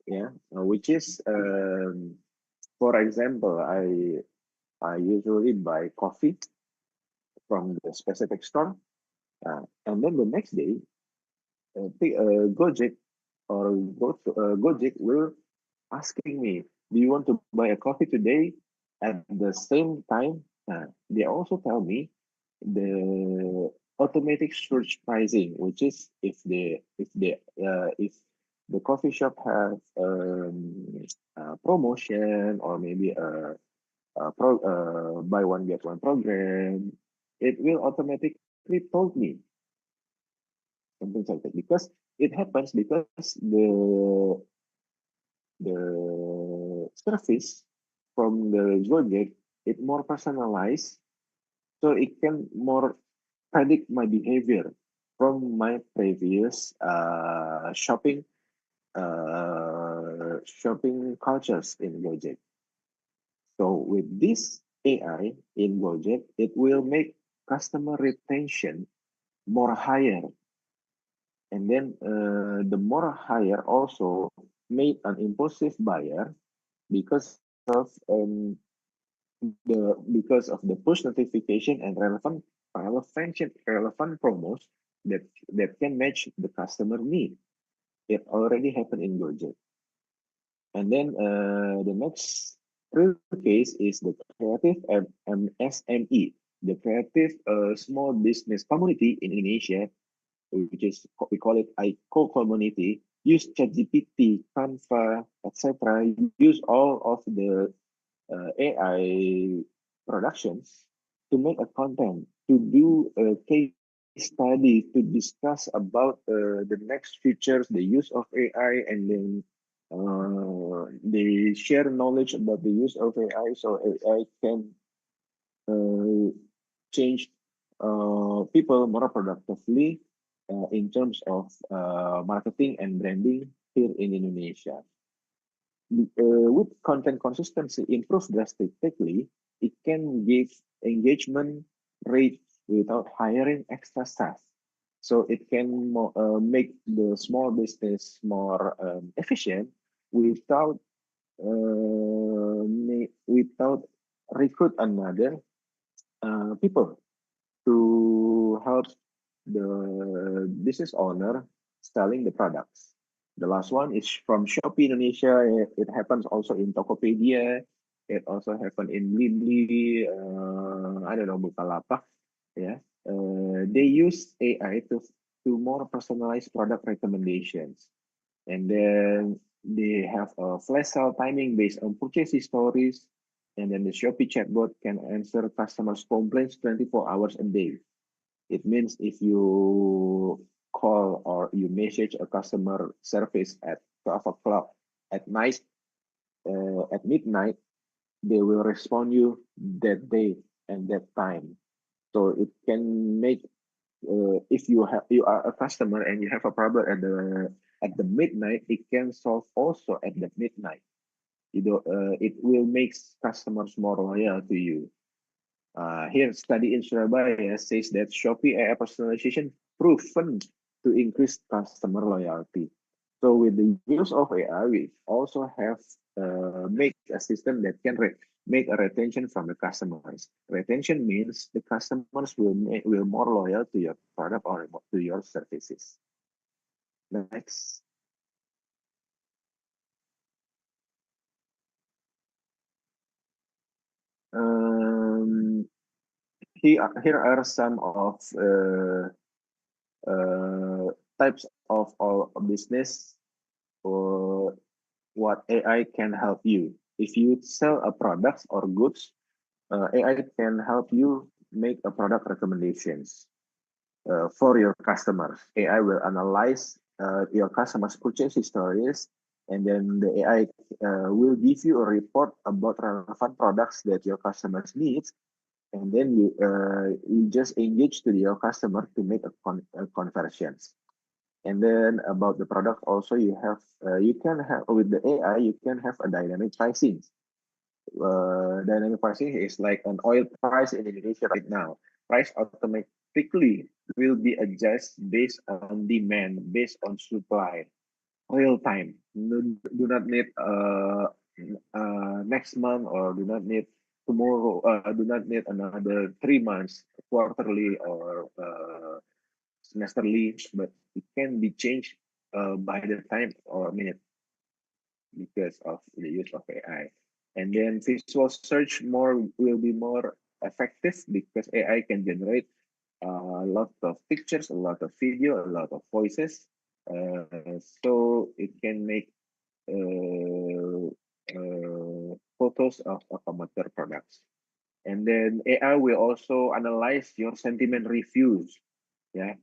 Yeah, which is, for example, I usually buy coffee from the specific store, and then the next day, Gojek Gojek will asking me, "Do you want to buy a coffee today?" At the same time, they also tell me the automatic search pricing, which is if the coffee shop have a promotion, or maybe a buy one get one program, it will automatically told me something like that, because it happens because the service from the Gojek it more personalized, so it can more predict my behavior from my previous shopping cultures in Gojek. So with this AI in Gojek, it will make customer retention more higher, and then the more higher also made an impulsive buyer because of the push notification and relevant promos that can match the customer need. It already happened in Gojek. And then the next real case is the creative SME, the creative small business community in Indonesia, which is we call it ICO community. Use ChatGPT, Canva, etc. Use all of the AI productions to make a content, to do a case study, to discuss about the next features, the use of AI, and then they share knowledge about the use of AI, so AI can uh, change people more productively in terms of marketing and branding here in Indonesia. With content consistency improve drastically, it can give engagement rate without hiring extra staff. So it can make the small business more efficient without without recruit another people to help the business owner selling the products. The last one is from Shopee Indonesia. It happens also in Tokopedia. It also happened in Blibli. I don't know, Bukalapak. Yeah. They use AI to more personalize product recommendations, and then they have a flash sale timing based on purchase histories, and then the Shopee chatbot can answer customers' complaints 24 hours a day. It means if you call or you message a customer service at 12 o'clock at night, at midnight, they will respond you that day and that time. So it can make if you are a customer and you have a problem at the midnight, it can solve also at the midnight. It will make customers more loyal to you. Here, study in Surabaya says that Shopee AI personalization proven to increase customer loyalty. So with the use of AI, we also have make a system that can make a retention from the customers. Retention means the customers will more loyal to your product or to your services. Next. Um, here are some of types of all business or what AI can help you. If you sell a product or goods, AI can help you make a product recommendations for your customers. AI will analyze your customers' purchase histories, and then the AI will give you a report about relevant products that your customers need, and then you just engage to your customer to make a conversions. And then about the product also, you can have with the AI you can have a dynamic pricing. Dynamic pricing is like an oil price in Indonesia right now. Price automatically will be adjusted based on demand, based on supply, real time. Do not need next month, or do not need tomorrow. Do not need another 3 months, quarterly or semesterly, but it can be changed by the time or minute because of the use of AI. And then visual search will be more effective because AI can generate a lot of pictures, a lot of video, a lot of voices. So it can make photos of automotive products. And then AI will also analyze your sentiment reviews. Yeah,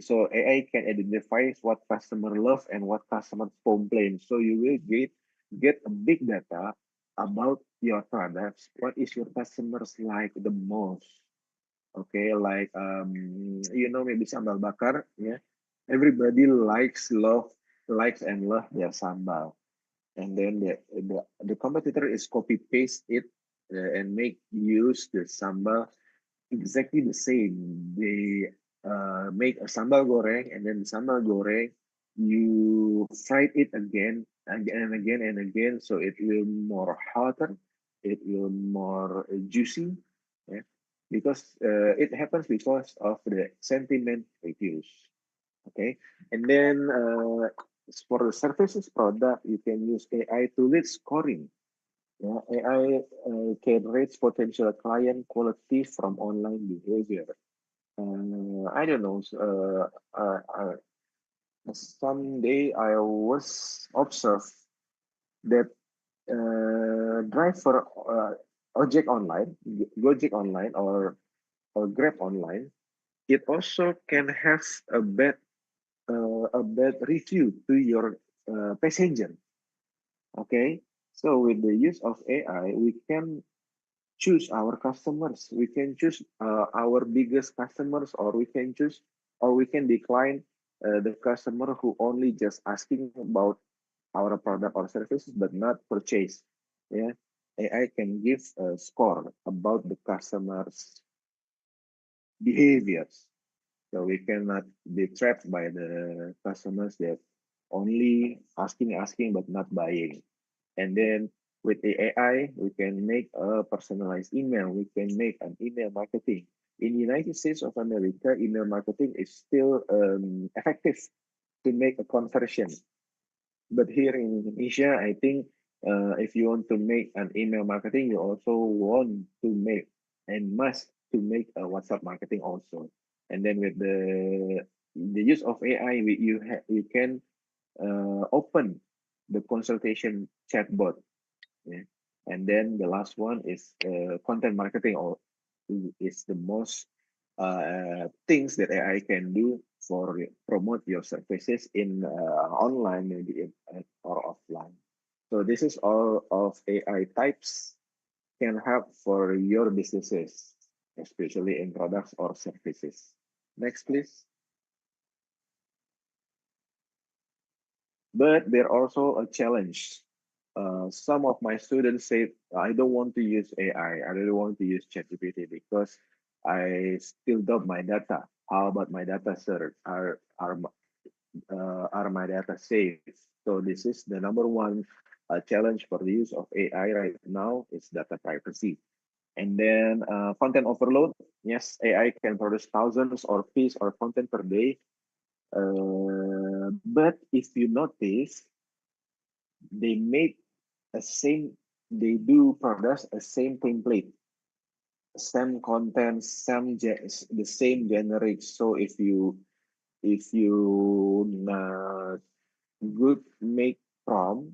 so AI can identify what customer love and what customer complain. So you will get a big data about your products. What is your customers like the most? Okay, like maybe sambal bakar. Yeah, everybody likes and love their sambal, and then the competitor is copy paste it and make use the sambal exactly the same. They make a sambal goreng, and then the sambal goreng, you fry it again and again and again, so it will more hotter, it will more juicy, yeah, because it happens because of the sentiment reviews. Okay, and then for the services product, you can use AI to lead scoring. Yeah, AI can rate potential client quality from online behavior. I don't know. Someday I was observed that driver Ojek online, Gojek online, or Grab online, it also can have a bad review to your passenger. Okay, so with the use of AI, we can choose our customers. We can choose our biggest customers, or we can decline the customer who only just asking about our product or services but not purchase. Yeah, AI can give a score about the customers' behaviors, so we cannot be trapped by the customers that only asking but not buying. And then with the AI, we can make a personalized email. We can make an email marketing. In United States of America, email marketing is still effective to make a conversion. But here in Indonesia, I think if you want to make an email marketing, you also want to make and must to make a WhatsApp marketing also. And then with the use of AI, you can open the consultation chatbot. Yeah. And then the last one is content marketing, or is the most things that AI can do for promote your services in online, maybe or offline. So this is all of AI types can help for your businesses, especially in products or services. Next, please. But there also a challenge. Some of my students say, I don't want to use AI. I don't want to use ChatGPT because I still doubt my data. How about my data, sir? Are my data safe? So this is the number one challenge for the use of AI right now is data privacy. And then content overload. Yes, AI can produce thousands or piece or content per day. But if you notice, they make a same they do produce a same template, same content, the same generic. So if you good make prompt,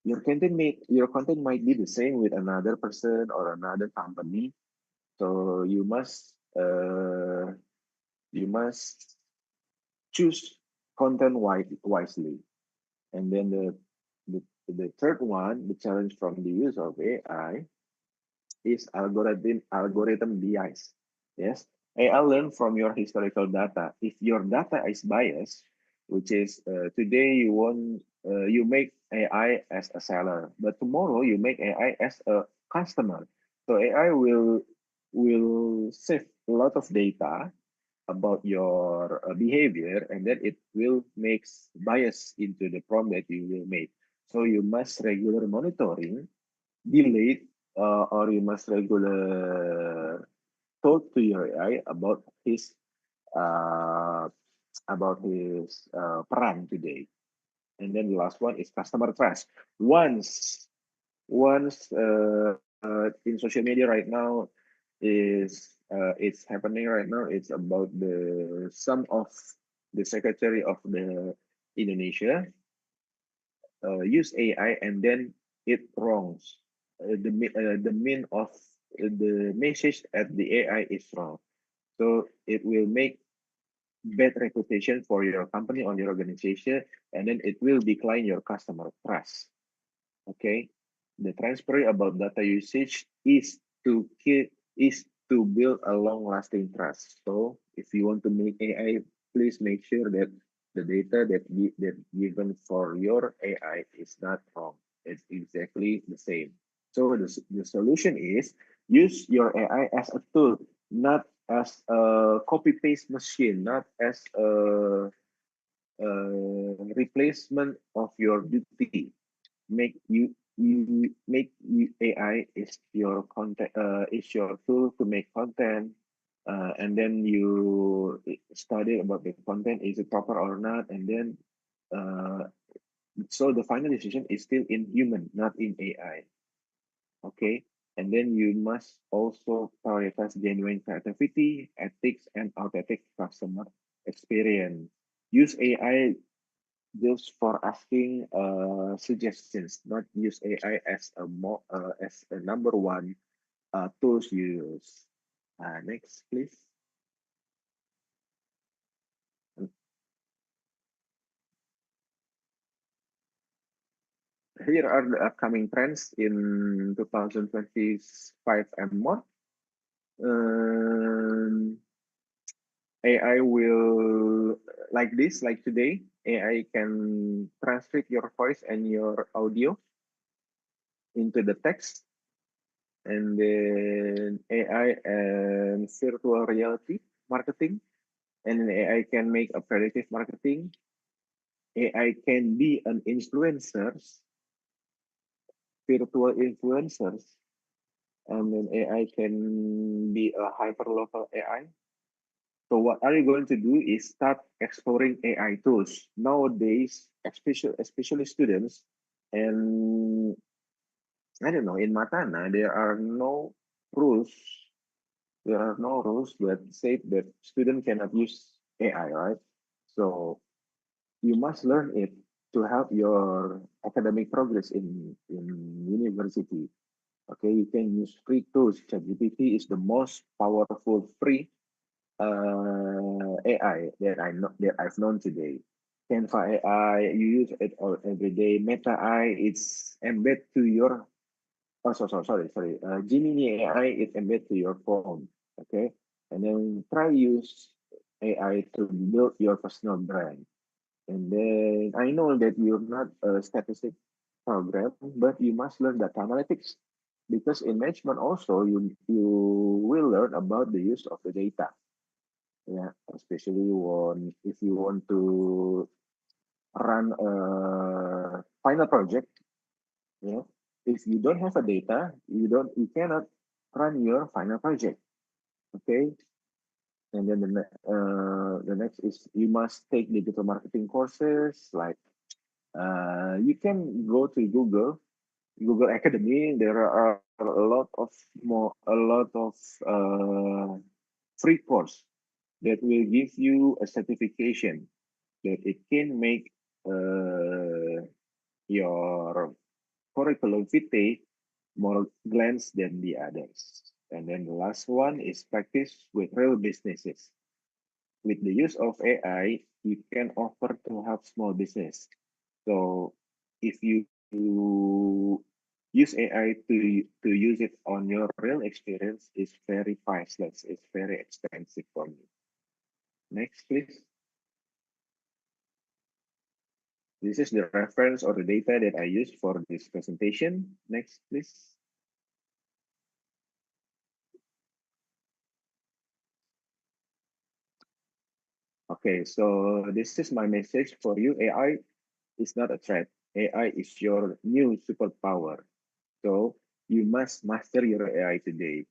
your content might be the same with another person or another company. So you must choose content wisely. And then the third one, the challenge from the use of AI is algorithm bias. Yes, AI learn from your historical data. If your data is biased, which is today you make AI as a seller, but tomorrow you make AI as a customer. So AI will save a lot of data about your behavior, and then it will makes bias into the prompt that you will make. So you must regular monitoring, delete, or you must regular talk to your AI uh, about his peran today. And then the last one is customer trust. Once in social media right now is it's happening right now. It's about the some of the secretary of the Indonesia use AI and then it wrongs. the mean of the message at the AI is wrong. So it will make bad reputation for your company or your organization, and then it will decline your customer trust. Okay, the transparency about data usage is to build a long-lasting trust. So if you want to make AI, please make sure that the data that given for your AI is not wrong. It's exactly the same. So the solution is use your AI as a tool, not as a copy paste machine, not as a replacement of your duty. Make AI is your content is your tool to make content, and then you study about the content, is it proper or not, and then uh, so the final decision is still in human, not in AI. Okay, and then you must also prioritize genuine creativity, ethics, and authentic customer experience. Use AI just for asking suggestions, not use AI as as a number one tools you use. Next, please. Here are the upcoming trends in 2025 and more. Um, AI will like this, like today. AI can translate your voice and your audio into the text, and then AI and virtual reality marketing, and then AI can make a predictive marketing. AI can be an influencers, virtual influencers, and then AI can be a hyperlocal AI. So what are you going to do is start exploring AI tools nowadays, especially students, and I don't know, in Matana rules there are no rules that say that student cannot use AI, right? So you must learn it to help your academic progress in university. Okay, you can use free tools. ChatGPT is the most powerful free AI that I've known today. Canva AI, you use it all every day. Meta AI, it's embed to your sorry. Gemini AI is embed to your phone. Okay, and then try use AI to build your personal brand. And then I know that you're not a statistic program, but you must learn data analytics because in management also you will learn about the use of the data. Yeah, especially if you want to run a final project. Yeah, if you don't have a data, you cannot run your final project. Okay, and then the next is you must take digital marketing courses like you can go to Google Academy. There are a lot of free course that will give you a certification that it can make your curriculum vitae more glance than the others. And then the last one is practice with real businesses. With the use of AI, you can offer to help small business. So if you use AI to use it on your real experience, it's very priceless. It's very expensive for me. Next, please. This is the reference or the data that I used for this presentation. Next, please. Okay, so this is my message for you. AI is not a threat. AI is your new superpower. So you must master your AI today,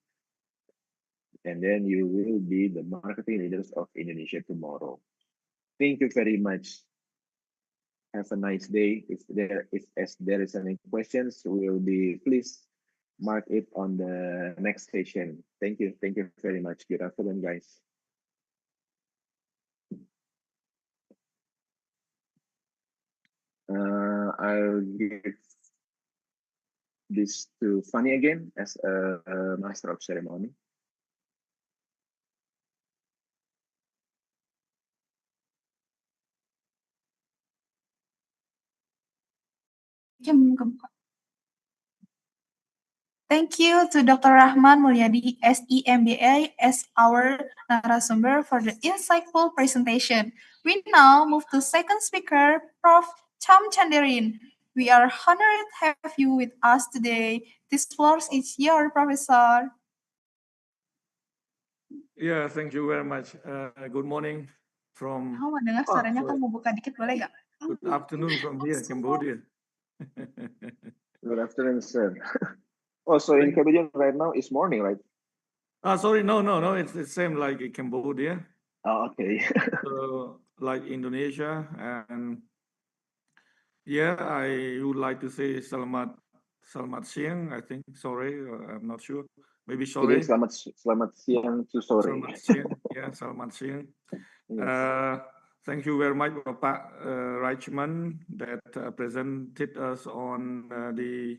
and then you will be the marketing leaders of Indonesia tomorrow. Thank you very much. Have a nice day. If there is any questions, will be please mark it on the next session. Thank you. Thank you very much. Good afternoon, guys. I'll give this to Fanny again as a master of ceremony. Thank you to Dr. Rahman Mulyadi, SEMBA, as our narasumber for the insightful presentation. We now move to second speaker, Prof. Cham Chanderin. We are honored to have you with us today. This floor is your Professor. Yeah, thank you very much. Good morning from. Aku mau dengar suaranya sorry. kamu buka dikit boleh nggak? Good afternoon from here, Cambodia. Good afternoon, sir. Also, in Cambodia right now, it's morning, right? Sorry, no, it's the same like in Cambodia. Oh, okay. So, like Indonesia, and yeah, I would like to say selamat siang. I think sorry, I'm not sure. Maybe Jadi sorry. selamat siang to sore. Selamat siang, yeah, selamat siang. Yes. Thank you very much, Bapak Reichman, that presented us on the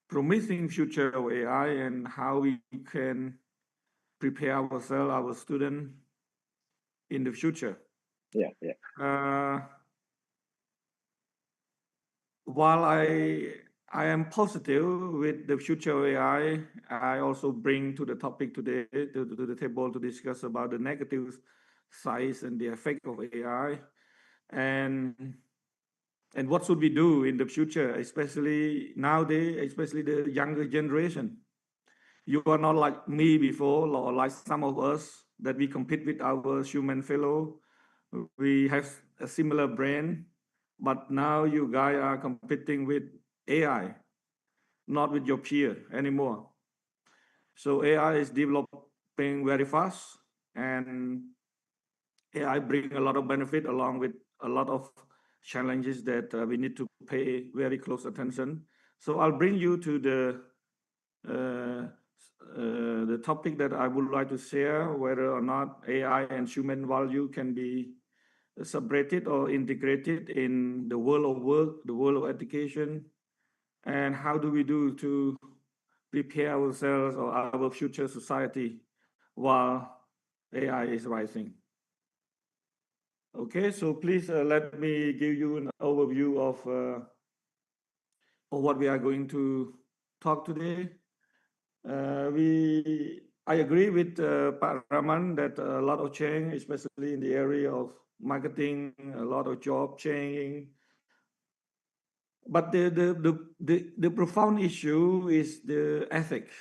promising future of AI and how we can prepare ourselves, our students, in the future. Yeah. While I am positive with the future of AI, I also bring to the topic today to the table to discuss about the negative sides and the effect of AI, and what should we do in the future, especially nowadays, especially the younger generation. You are not like me before, or like some of us that we compete with our human fellow. We have a similar brain, but now you guys are competing with AI, not with your peer anymore. So AI is developing very fast, and AI bring a lot of benefit along with a lot of challenges that we need to pay very close attention. So I'll bring you to the topic that I would like to share, whether or not AI and human value can be separated or integrated in the world of work, the world of education, and how do we do to prepare ourselves or our future society while AI is rising. Okay, so please let me give you an overview of what we are going to talk today. I agree with Pak Raman that a lot of change, especially in the area of marketing, a lot of job changing. But the profound issue is the ethics.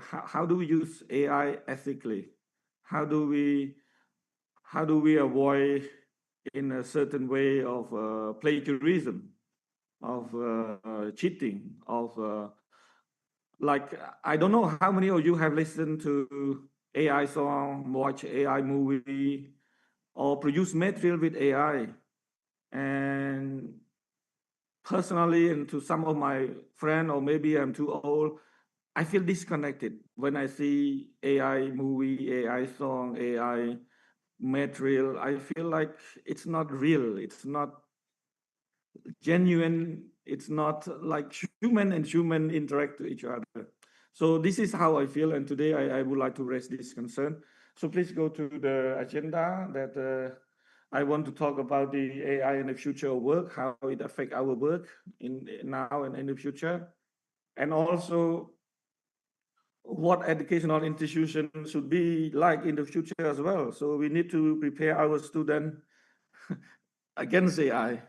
How do we use AI ethically? How do we avoid in a certain way of plagiarism, of cheating, of like I don't know how many of you have listened to AI song, watch AI movie, or produce material with AI. And personally, and to some of my friends, or maybe I'm too old, I feel disconnected when I see AI movie, AI song, AI material. I feel like it's not real. It's not genuine. It's not like human and human interact to each other. So this is how I feel, and today I would like to raise this concern. So please go to the agenda that I want to talk about the AI in the future of work, how it affect our work in now and in the future, and also what educational institution should be like in the future as well. So we need to prepare our student against AI.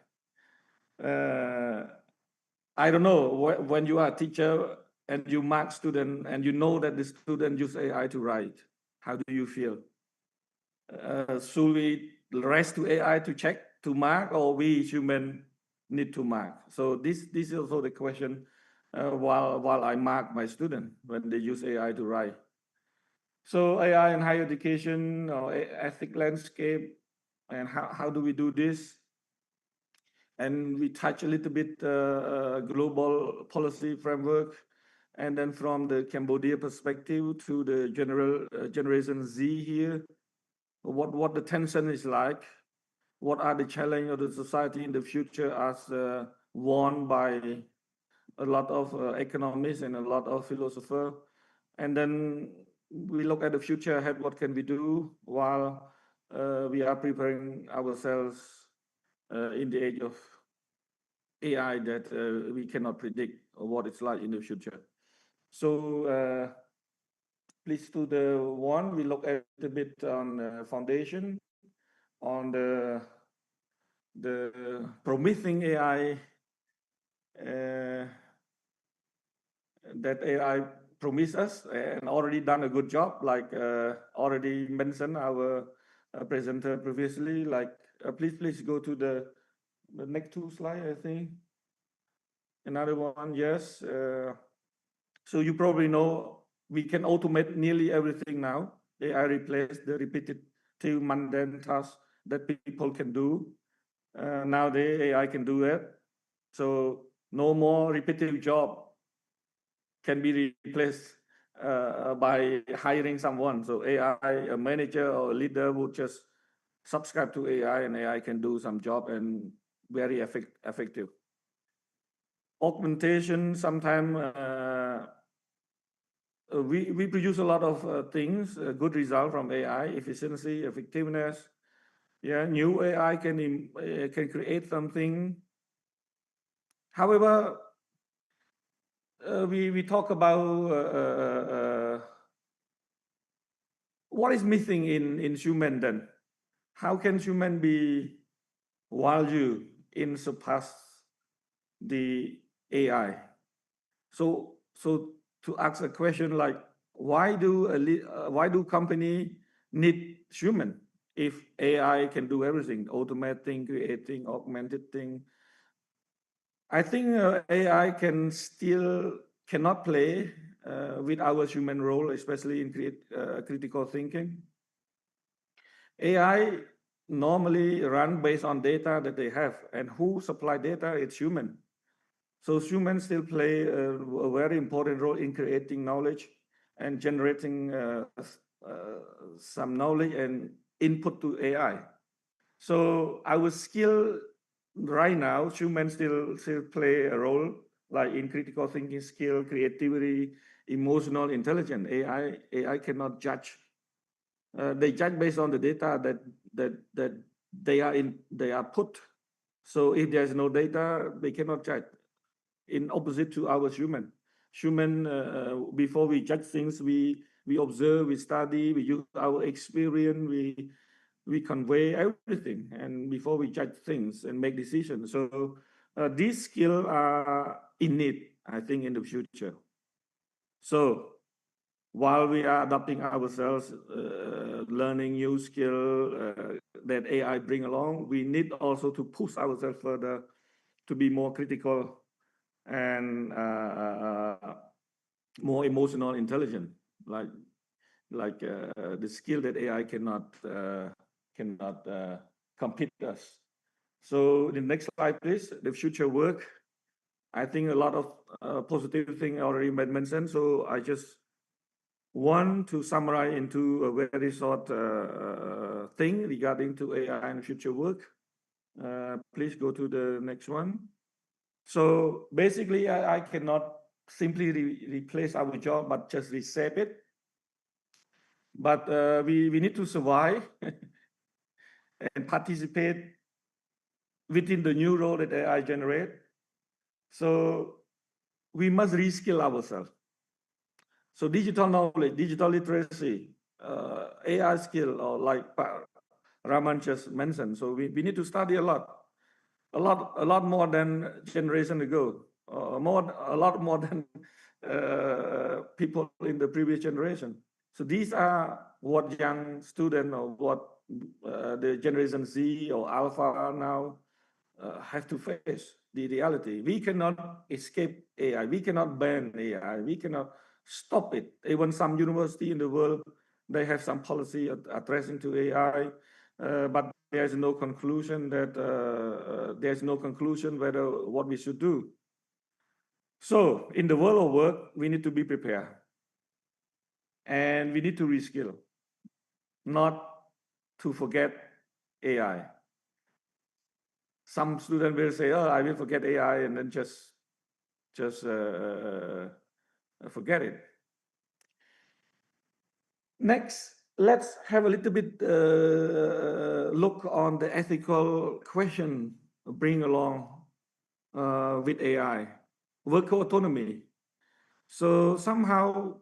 I don't know, when you are a teacher and you mark student and you know that the student use AI to write, how do you feel? Should we rest to AI to check, to mark, or we human need to mark? So this is also the question while I mark my student when they use AI to write. So AI in higher education or ethic landscape, and how do we do this? And we touch a little bit global policy framework, and then from the Cambodia perspective to the generation Z here, what the tension is like, what are the challenges of the society in the future as won by a lot of economists and a lot of philosophers. And then we look at the future ahead, what can we do while we are preparing ourselves in the age of AI that we cannot predict what it's like in the future. So please to the one, we look a little bit on foundation, on the promising AI that AI promised us and already done a good job, like already mentioned our presenter previously. Like, please go to the next two slides, I think. Another one, yes. So you probably know we can automate nearly everything now. AI replace the repetitive mundane tasks that people can do. Nowadays, AI can do it. So no more repetitive job can be replaced by hiring someone. So AI, a manager or a leader would just subscribe to AI and AI can do some job and very effective. Augmentation, sometimes we produce a lot of things, good result from AI, efficiency, effectiveness. Yeah, new AI can create something. However, we talk about what is missing in human then? How can human be value in surpass the AI? So to ask a question like, why do company need human if AI can do everything, automating, creating, augmented thing? I think AI cannot play with our human role, especially in critical thinking. AI normally run based on data that they have, and who supply data? It's human. So humans still play a very important role in creating knowledge and generating some knowledge and input to AI. So our skill right now, humans still play a role like in critical thinking skill, creativity, emotional intelligence. AI cannot judge. They judge based on the data that they are put. So if there's no data, they cannot judge. In opposite to our human, before we judge things, we observe, we study, we use our experience, we convey everything, and before we judge things and make decisions. So these skills are in need, I think, in the future. So while we are adapting ourselves, learning new skill that AI bring along, we need also to push ourselves further to be more critical and more emotional intelligent, like the skill that AI cannot compete us. So the next slide, please. The future work. I think a lot of positive thing already mentioned. So I just want to summarize into a very short thing regarding to AI and future work. Please go to the next one. So basically, I cannot simply replace our job, but just reshape it. But we need to survive and participate within the new role that AI generate. So we must reskill ourselves. So digital knowledge, digital literacy, AI skill, or like Raman just mentioned. So we need to study a lot more than generation ago, a lot more than people in the previous generation. So these are what young students or what the Generation Z or Alpha now have to face the reality. We cannot escape AI. We cannot ban AI. We cannot stop it. Even some university in the world, they have some policy addressing to AI, but there's no conclusion that there's no conclusion whether what we should do. So in the world of work, we need to be prepared, and we need to reskill, not to forget AI. Some students will say, "Oh, I will forget AI," and then just just forget it. Next, let's have a little bit look on the ethical question bring along with AI, worker autonomy. So somehow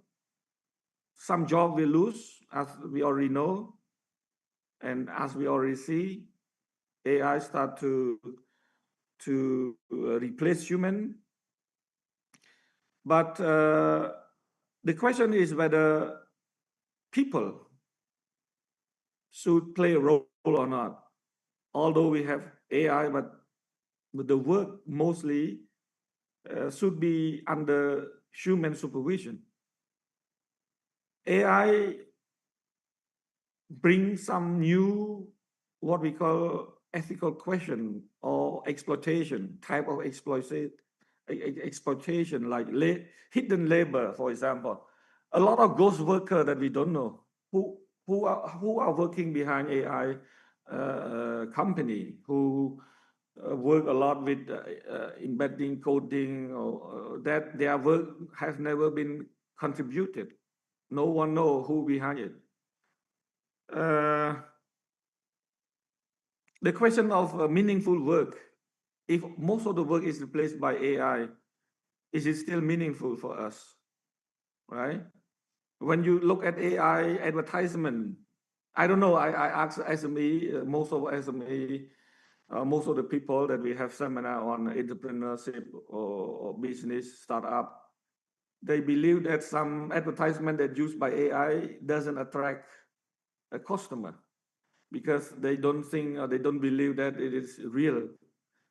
some job will lose, as we already know, and as we already see, AI start to replace human. But the question is whether people should play a role or not. Although we have AI, but the work mostly should be under human supervision. AI brings some new, what we call ethical question or exploitation, type of exploitation, like hidden labor, for example. A lot of ghost worker that we don't know who are working behind AI company, who work a lot with embedding coding, or that their work has never been contributed. No one know who behind it. The question of meaningful work, if most of the work is replaced by AI, is it still meaningful for us, right? When you look at AI advertisement, I don't know, I asked SME, most of SME, most of the people that we have seminar on entrepreneurship or business startup, they believe that some advertisement that used by AI doesn't attract a customer because they don't think or they don't believe that it is real.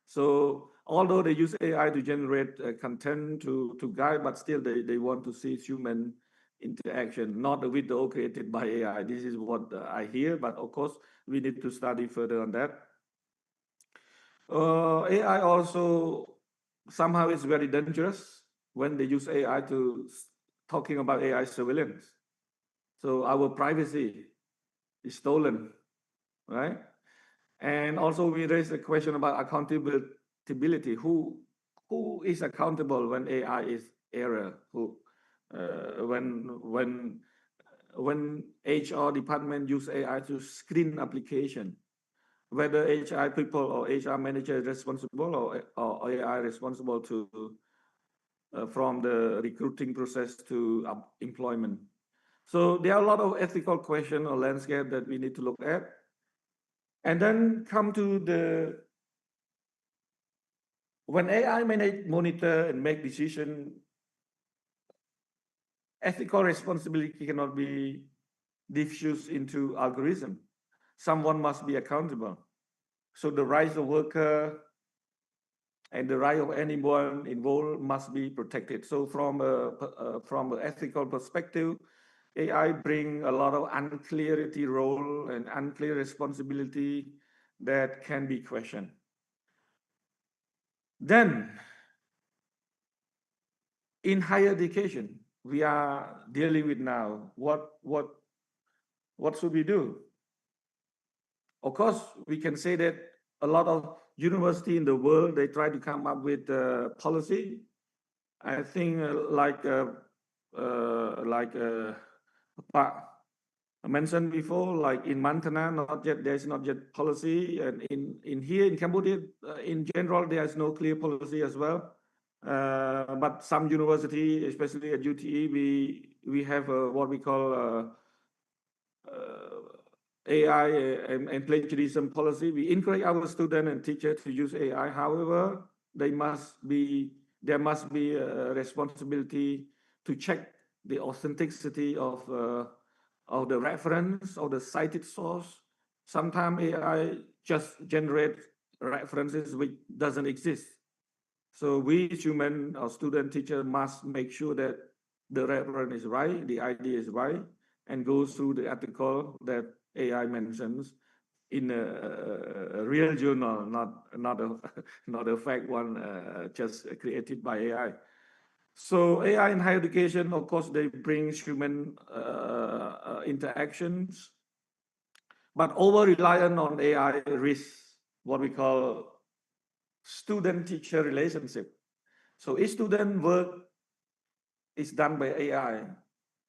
So although they use AI to generate content to guide, but still they want to see human interaction, not a video created by AI. This is what I hear, but of course we need to study further on that. AI also somehow is very dangerous when they use AI to talking about AI surveillance. So our privacy is stolen, right? And also we raise a question about accountability. Who is accountable when AI is error? Who when HR department use AI to screen application, whether HR people or HR manager is responsible or AI responsible to from the recruiting process to employment. So there are a lot of ethical questions or landscape that we need to look at. And then come to the, when AI monitor and make decision, ethical responsibility cannot be diffused into algorithm. Someone must be accountable. So the rights of worker and the right of anyone involved must be protected. So from an ethical perspective, AI bring a lot of unclarity role and unclear responsibility that can be questioned. Then, in higher education, we are dealing with now, what should we do? Of course, we can say that a lot of university in the world, they try to come up with a policy. I think like I mentioned before, like in Montana, there's not yet policy, and in here in Cambodia, in general, there is no clear policy as well. But some university, especially at UTE, we have what we call AI and plagiarism policy. We encourage our students and teachers to use AI. However, there must be a responsibility to check the authenticity of the reference or the cited source. Sometimes AI just generate references which doesn't exist. So we human or student teacher must make sure that the reference is right, the idea is right, and goes through the article that AI mentions in a real journal, not a fake one just created by AI. So AI in higher education, of course, they bring human interactions, but over reliant on AI risks what we call student-teacher relationship. So each student work is done by AI,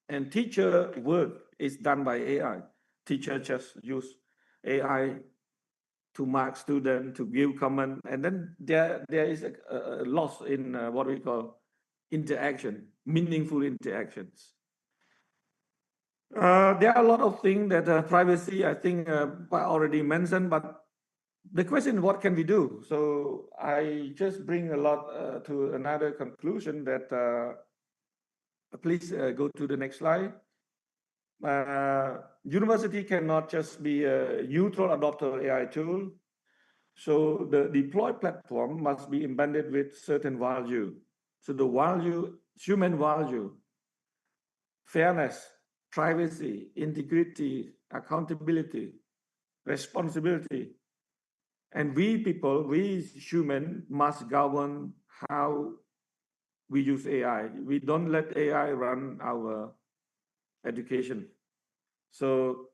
and teacher work is done by AI. Teacher just use AI to mark student, to give comment, and then there is a loss in what we call interaction, meaningful interactions. There are a lot of things that privacy, I think, I already mentioned, but the question, what can we do? So I just bring a lot to another conclusion that, please go to the next slide. University cannot just be a neutral adopter of AI tool. So the deployed platform must be embedded with certain value. So the value, human value, fairness, privacy, integrity, accountability, responsibility. And we people, we human must govern how we use AI. We don't let AI run our education. So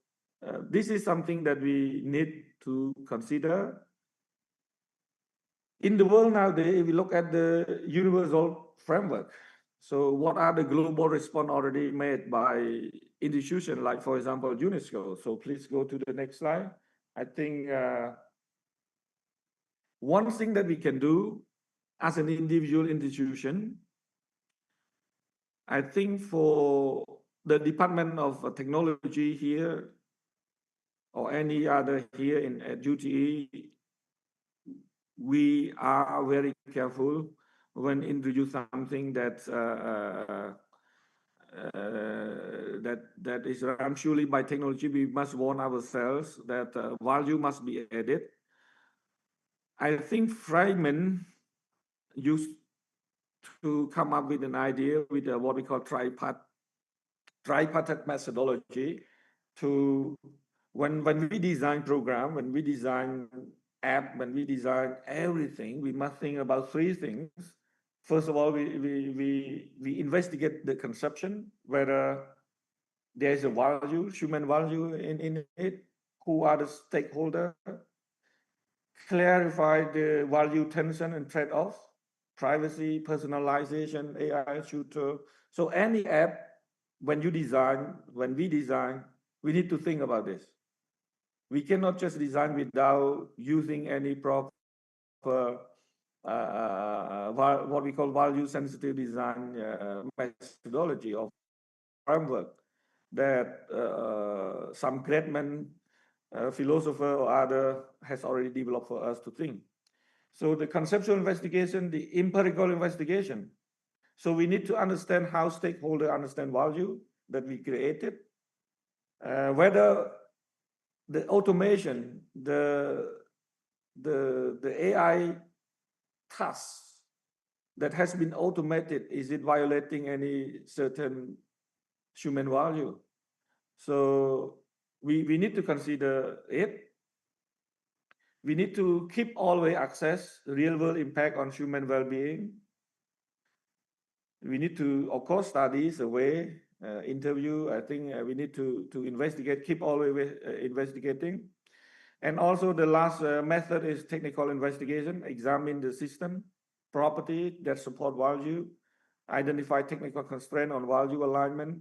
this is something that we need to consider. In the world nowadays, if we look at the universal framework, so what are the global response already made by institutions like, for example, UNESCO? So please go to the next slide. I think one thing that we can do as an individual institution, I think for the Department of Technology here or any other here in at UTE, we are very careful when introduce something that that is run surely by technology. We must warn ourselves that value must be added. I think Feynman used to come up with an idea with what we call tripartite methodology to when we design program, when we design app, when we design everything, we must think about three things. First of all, we investigate the conception, whether there is a value, human value in it, who are the stakeholder, clarify the value tension and trade-off, privacy, personalization, AI shooter. So any app, when you design, when we design, we need to think about this. We cannot just design without using any proper what we call value sensitive design methodology or framework that some great man, philosopher or other has already developed for us to think. So the conceptual investigation, the empirical investigation. So we need to understand how stakeholder understand value that we created, whether the automation, the AI tasks that has been automated, is it violating any certain human value? So we need to consider it. We need to keep always access real world impact on human well-being. We need to, of course, study survey, interview. I think we need to investigate, keep always investigating. And also the last method is technical investigation, examine the system, property that support value, identify technical constraint on value alignment,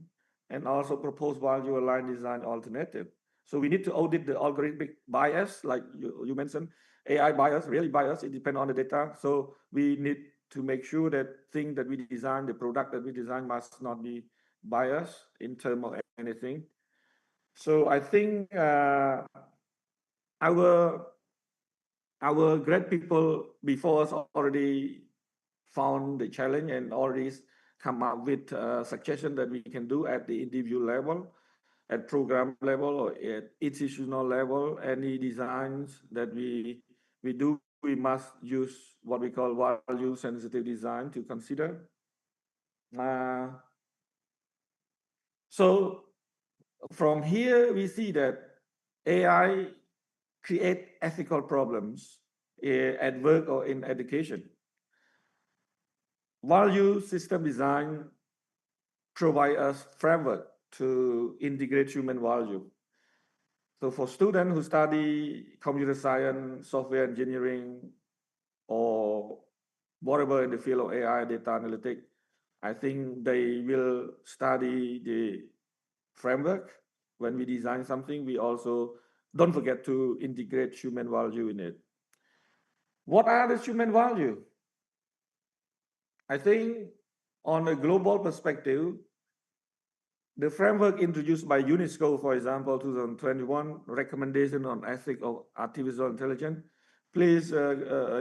and also propose value aligned design alternative. So we need to audit the algorithmic bias, like you mentioned, AI bias, really bias, it depends on the data. So we need to make sure that thing that we design, the product that we design must not be biased in terms of anything. So I think our great people before us already found the challenge and already come up with suggestions that we can do at the individual level, at program level, or at institutional level. Any designs that we do, we must use what we call value sensitive design to consider. So from here, we see that AI create ethical problems at work or in education. Value system design provide us framework to integrate human value. So for students who study computer science, software engineering, or whatever in the field of AI, data analytics, I think they will study the framework. When we design something, we also don't forget to integrate human value in it. What are the human value? I think on a global perspective, the framework introduced by UNESCO, for example, 2021 recommendation on ethics of artificial intelligence. Please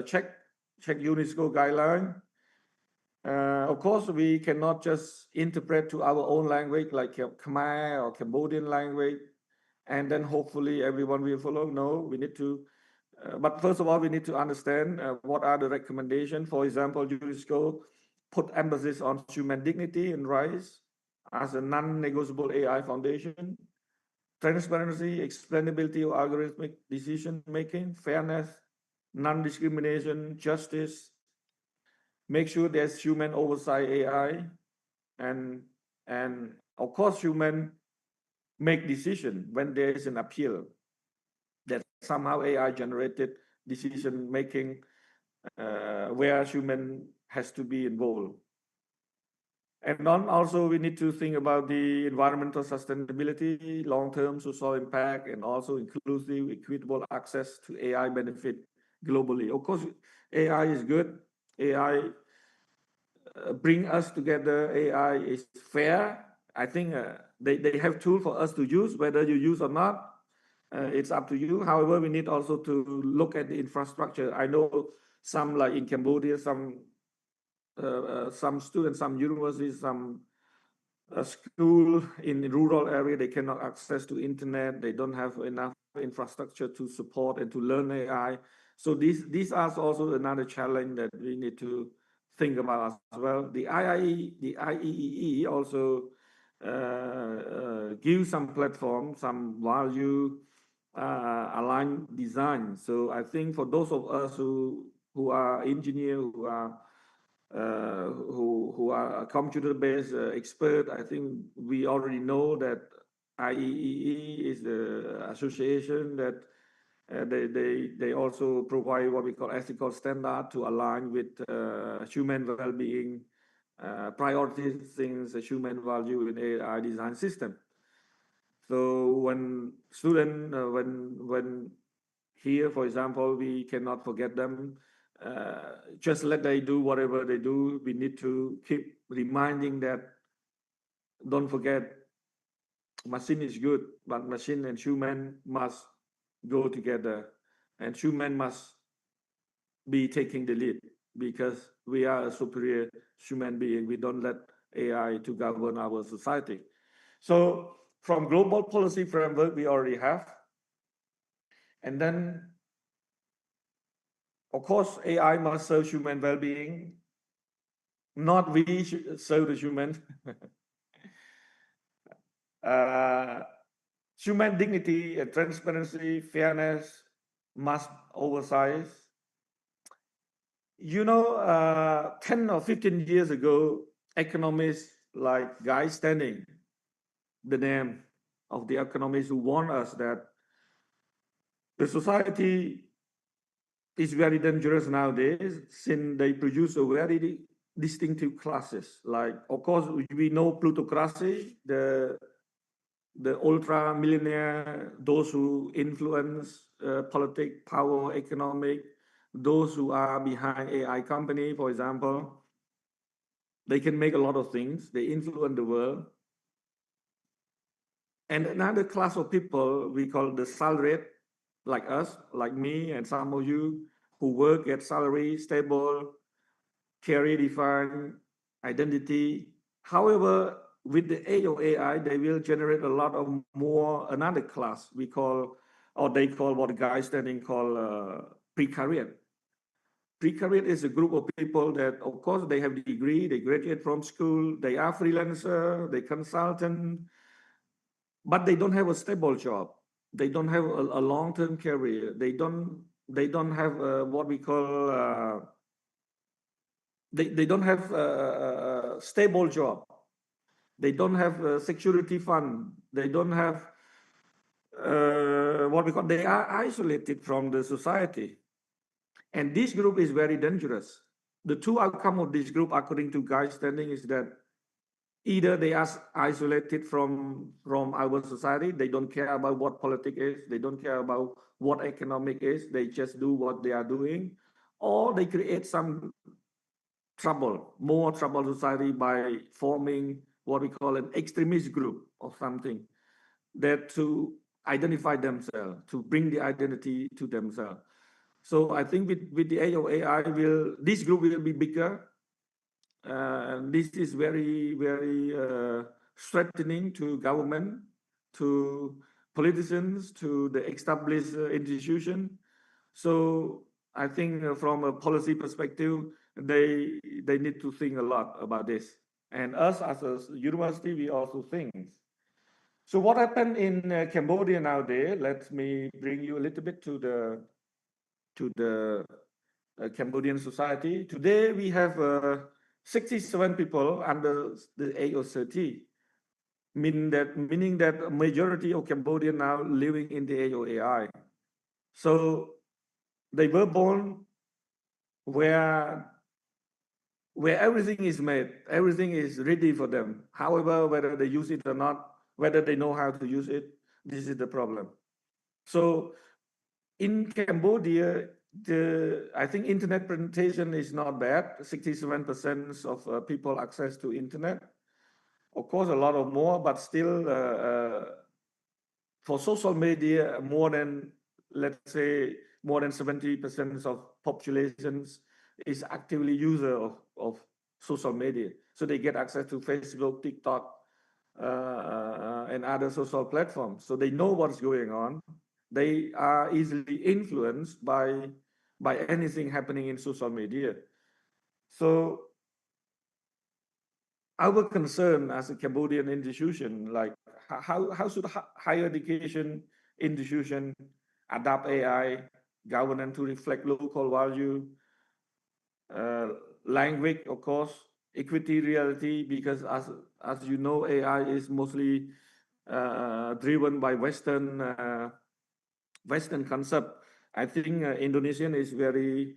check UNESCO guideline. Of course, we cannot just interpret to our own language like Khmer or Cambodian language, and then hopefully everyone will follow. No, we need to. But first of all, we need to understand what are the recommendations. For example, UNESCO put emphasis on human dignity and rights as a non-negotiable AI foundation, transparency, explainability of algorithmic decision making, fairness, non-discrimination, justice, make sure there's human oversight AI, and and of course human make decision when there is an appeal that somehow AI generated decision making where human has to be involved. And also we need to think about the environmental sustainability, long-term social impact, and also inclusive, equitable access to AI benefit globally. Of course, AI is good. AI bring us together. AI is fair. I think they have tools for us to use, whether you use or not. It's up to you. However, we need also to look at the infrastructure. I know some, like in Cambodia, some students, some universities, some school in rural area, they cannot access to internet. They don't have enough infrastructure to support and to learn AI. So these are also another challenge that we need to think about as well. The IEEE also gives some platform, some value aligned design. So I think for those of us who are engineers, who are computer-based expert, I think we already know that IEEE is the association that they also provide what we call ethical standard to align with human well-being, prioritizing the human value in AI design system. So when student, when here, for example, we cannot forget them. Just let they do whatever they do. We need to keep reminding that, don't forget, machine is good, but machine and human must go together, and human must be taking the lead, because we are a superior human being. We don't let AI to govern our society. So from global policy framework, we already have. And then, of course, AI must serve human well-being, not we should serve the human. Human dignity and transparency, fairness must oversize. You know, 10 or 15 years ago, economists like Guy Standing, the name of the economists who warned us that the society is very dangerous nowadays, since they produce a very distinctive classes. Like, of course, we know plutocracy, the ultra millionaire, those who influence politics, power, economic, those who are behind AI company, for example. They can make a lot of things. They influence the world. And another class of people we call the salaried, like us, like me and some of you, who work, get salary, stable, career defined, identity. However, with the age of AI, they will generate a lot of more, another class we call, or they call, what the Guy Standing call precariat. Precariat is a group of people that, of course, they have degree, they graduate from school, they are freelancer, they consultant, but they don't have a stable job. They don't have a long-term career. They don't have what we call they don't have a stable job. They don't have a security fund. They don't have what we call, they are isolated from the society. And this group is very dangerous. the two outcome of this group, according to Guy's standing, is that either they are isolated from our society, they don't care about what politics is, they don't care about what economic is, they just do what they are doing, or they create some trouble, more trouble society by forming what we call an extremist group or something that to identify themselves, to bring the identity to themselves. So I think with the age of AI, this group will be bigger. This is very threatening to government, to politicians, to the established institution. So I think from a policy perspective, they need to think a lot about this. And us as a university, we also think. So what happened in Cambodia nowadays? Let me bring you a little bit to the Cambodian society. Today we have 67 people under the age of 30, meaning that a majority of Cambodian now living in the age of AI. So they were born where everything is made, everything is ready for them. However, whether they use it or not, whether they know how to use it, this is the problem. So in Cambodia, I think internet penetration is not bad. 67% of people access to internet. Of course, a lot of more, but still, for social media, let's say, more than 70% of populations is actively user of social media. So they get access to Facebook, TikTok, and other social platforms. So they know what's going on. They are easily influenced by anything happening in social media. So our concern as a Cambodian institution, like how should higher education institution adapt AI governance to reflect local value, language, of course, equity, reality, because as you know, AI is mostly driven by Western concept. I think Indonesian is very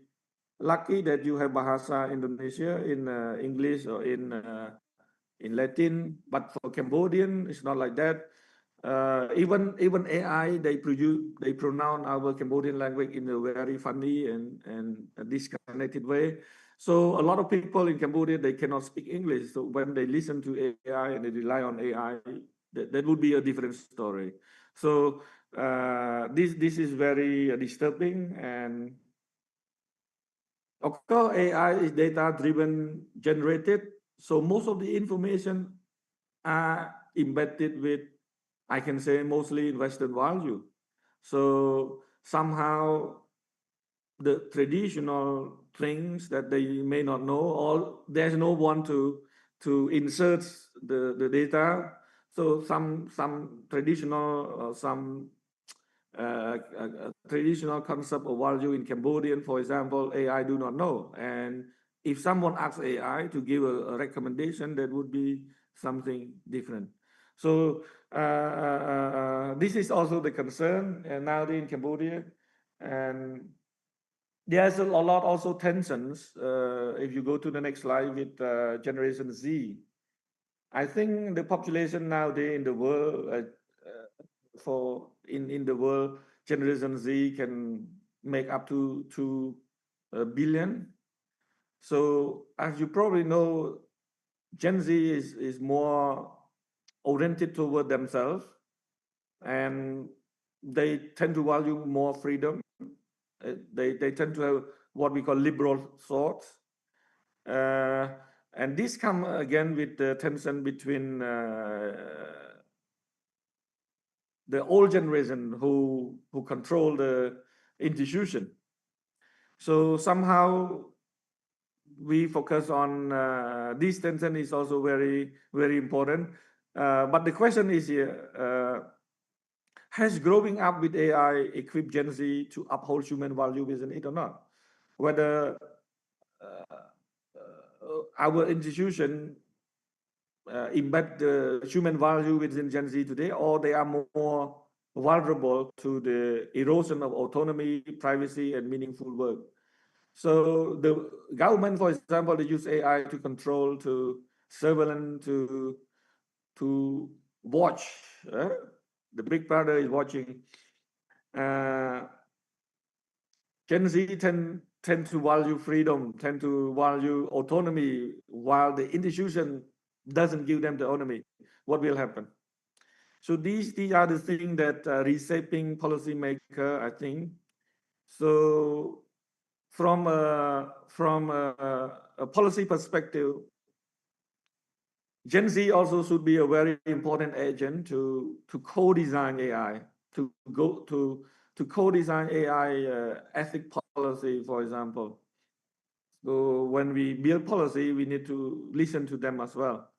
lucky that you have Bahasa Indonesia in English or in Latin, but for Cambodian, it's not like that. Even AI, they pronounce our Cambodian language in a very funny and disconnected way. So a lot of people in Cambodia, they cannot speak English. So when they listen to AI and they rely on AI, that would be a different story. So this is very disturbing. And of course, AI is data driven generated. So most of the information are embedded with, I can say, mostly in Western value. So somehow the traditional things that they may not know, or there's no one to insert the data. So some traditional some traditional concept of value in Cambodian, for example, AI do not know. And if someone asks AI to give a recommendation, that would be something different. So this is also the concern nowadays in Cambodia. And there's a lot also tensions. If you go to the next slide with Generation Z, I think the population nowadays in the world, in the world, Generation Z can make up to 2 billion. So as you probably know, Gen Z is more oriented toward themselves, and they tend to value more freedom. They tend to have what we call liberal thoughts. And this come again with the tension between the old generation who control the institution. So somehow we focus on this tension is also very important. But the question is here, has growing up with AI equipped Gen Z to uphold human value within it or not? Whether our institution embed the human value within Gen Z today, or they are more vulnerable to the erosion of autonomy, privacy, and meaningful work. So the government, for example, they use AI to control, to surveillance, to watch. The big brother is watching. Gen Z tend to value freedom, tend to value autonomy, while the institution doesn't give them the autonomy. What will happen? So these are the things that reshaping policymaker, I think. So from a policy perspective, Gen Z also should be a very important agent to co-design AI, to co-design AI ethic policy, for example. So when we build policy, we need to listen to them as well.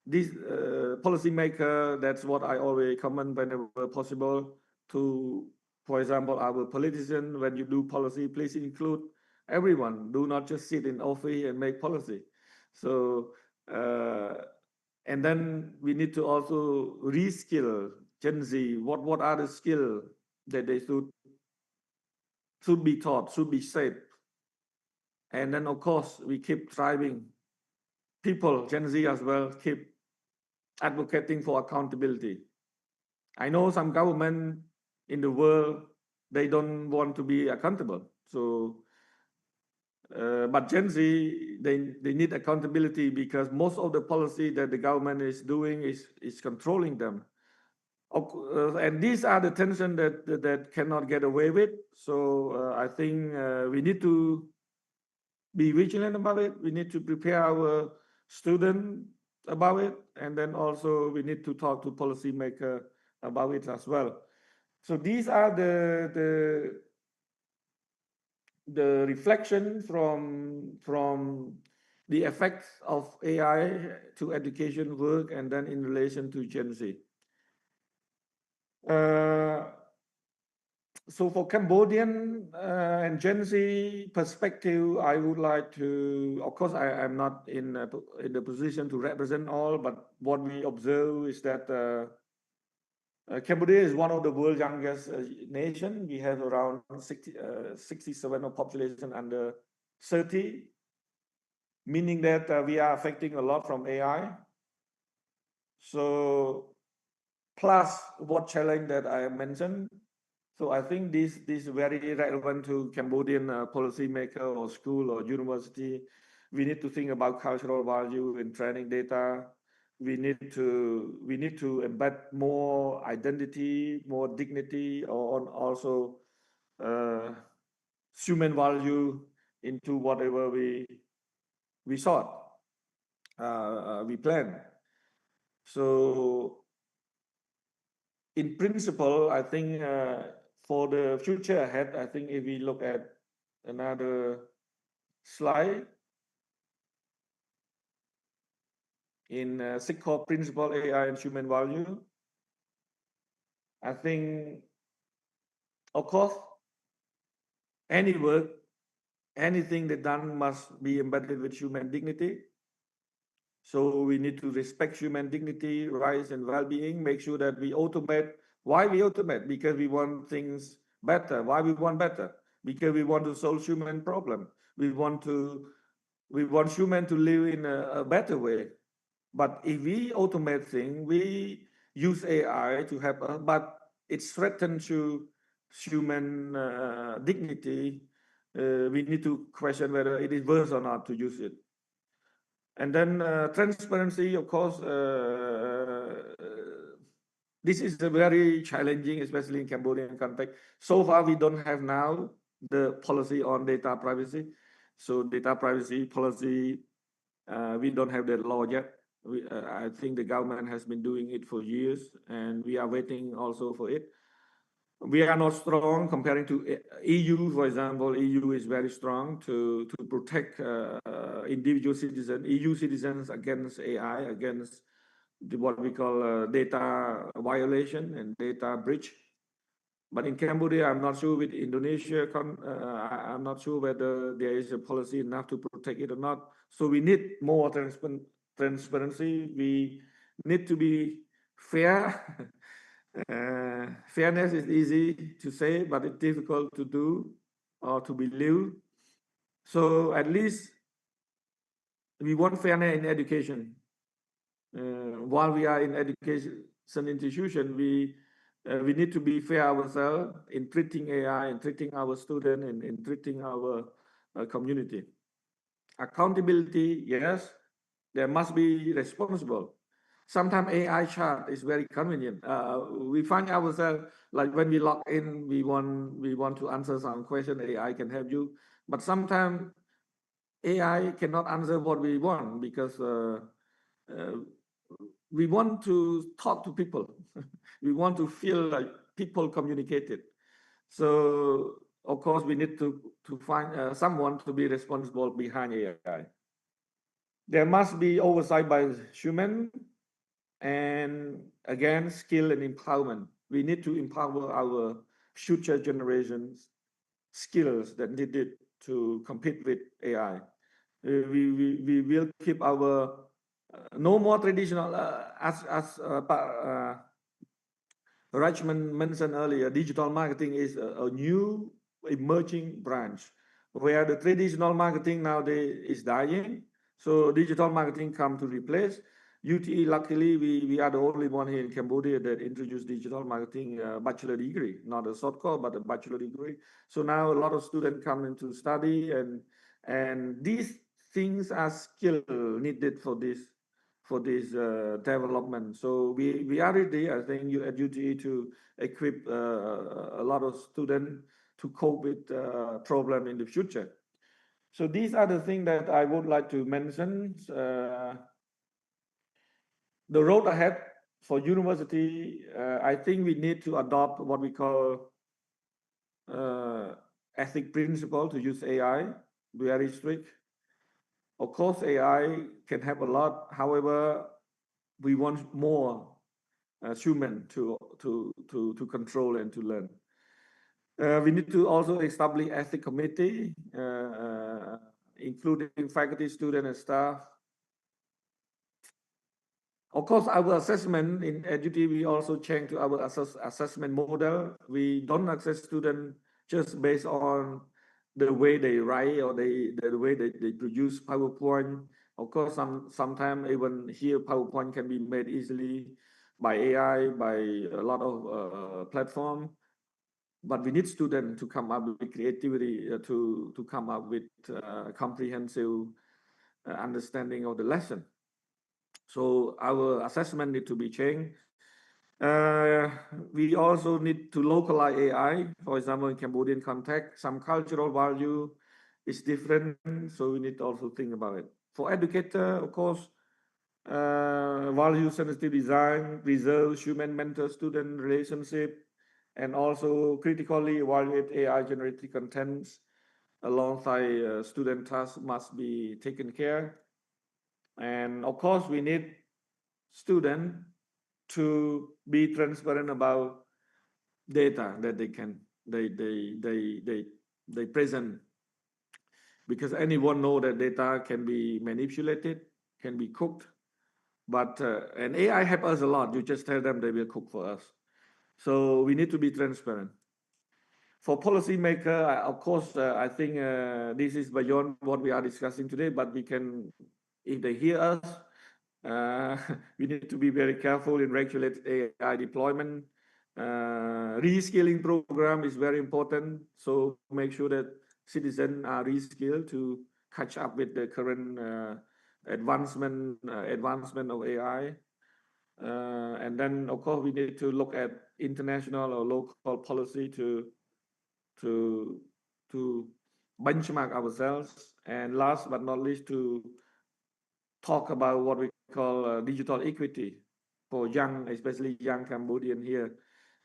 This policymaker, that's what I always comment whenever possible to, for example, our politician, when you do policy, please include everyone. Do not just sit in office and make policy. So, and then we need to also reskill Gen Z. What are the skills that they should be taught, should be said? And then, of course, we keep driving people, Gen Z as well, keep advocating for accountability. I know some government in the world, they don't want to be accountable. So, but Gen Z, they need accountability because most of the policy that the government is doing is controlling them. And these are the tension that cannot get away with. So I think we need to be vigilant about it. We need to prepare our students about it, and then also we need to talk to policymaker about it as well. So these are the reflection from the effects of AI to education work, and then in relation to Gen Z. So for Cambodian and Gen Z perspective, I would like to, of course, I'm not in the position to represent all, but what we observe is that Cambodia is one of the world's youngest nation. We have around 67 of population under 30, meaning that we are affecting a lot from AI. So plus what challenge that I mentioned. So I think this is very relevant to Cambodian policymaker or school or university. We need to think about cultural value in training data. We need to embed more identity, more dignity, or also human value into whatever we sought, we plan. So in principle, I think for the future ahead, I think if we look at another slide in SIGCORP principle, AI and human value, I think, of course, any work, anything that done must be embedded with human dignity. So we need to respect human dignity, rights, and well-being, make sure that we automate. Why we automate? Because we want things better. Why we want better? Because we want to solve human problem. We want human to live in a better way. But if we automate things, we use AI to help us, but it's threatened to human dignity. We need to question whether it is worth or not to use it. And then transparency, of course, this is a very challenging, especially in Cambodian context. So far, we don't have now the policy on data privacy. So data privacy policy, we don't have that law yet. I think the government has been doing it for years, and we are waiting also for it. We are not strong comparing to EU, for example. EU is very strong to protect individual citizens, EU citizens against AI, against what we call data violation and data breach. But in Cambodia, I'm not sure with Indonesia, I'm not sure whether there is a policy enough to protect it or not. So we need more transparency. We need to be fair. Fairness is easy to say, but it's difficult to do or to believe. So at least we want fairness in education. While we are in education institution, we need to be fair ourselves in treating AI and treating our student and in treating our community. Accountability, yes, there must be responsible. Sometimes AI chat is very convenient. We find ourselves like when we log in, we want to answer some question. AI can help you, but sometimes AI cannot answer what we want because uh, we want to talk to people. We want to feel like people communicated. So of course we need to find someone to be responsible behind AI. There must be oversight by human and again skill and empowerment. We need to empower our future generations skills that needed to compete with AI. We will keep our no more traditional as Rachman mentioned earlier, digital marketing is a new emerging branch where the traditional marketing nowadays is dying. So digital marketing come to replace. UTE, luckily, we are the only one here in Cambodia that introduced digital marketing bachelor degree, not a short course, but a bachelor degree. So now a lot of students come into study and these things are skill needed for this development. So we are ready, I think, you at UTE to equip a lot of students to cope with problem in the future. So these are the things that I would like to mention. The road ahead for university, I think we need to adopt what we call ethic principle to use AI, very strict. Of course, AI can help a lot. However, we want more human to control and to learn. We need to also establish ethics committee, including faculty, student, and staff. Of course, our assessment in EduT, we also change to our assessment model. We don't assess students just based on the way they write or the way they produce PowerPoint. Of course, sometimes even here PowerPoint can be made easily by AI, by a lot of platform. But we need students to come up with creativity, to come up with comprehensive understanding of the lesson. So our assessment need to be changed. We also need to localize AI. For example, in Cambodian context, some cultural value is different, so we need to also think about it. For educator, of course, value sensitive design, preserve human mentor-student relationship, and also critically evaluate AI generated contents alongside student tasks must be taken care. And of course, we need students to be transparent about data that they present, because anyone know that data can be manipulated, can be cooked, but and AI help us a lot. You just tell them they will cook for us. So we need to be transparent. For policymaker, of course, I think this is beyond what we are discussing today, but we can, if they hear us, we need to be very careful in regulate AI deployment. Reskilling program is very important. So make sure that citizens are reskilled to catch up with the current advancement of AI. And then, of course, we need to look at international or local policy to to benchmark ourselves. And last but not least, to talk about what we call digital equity for young, especially young Cambodian here.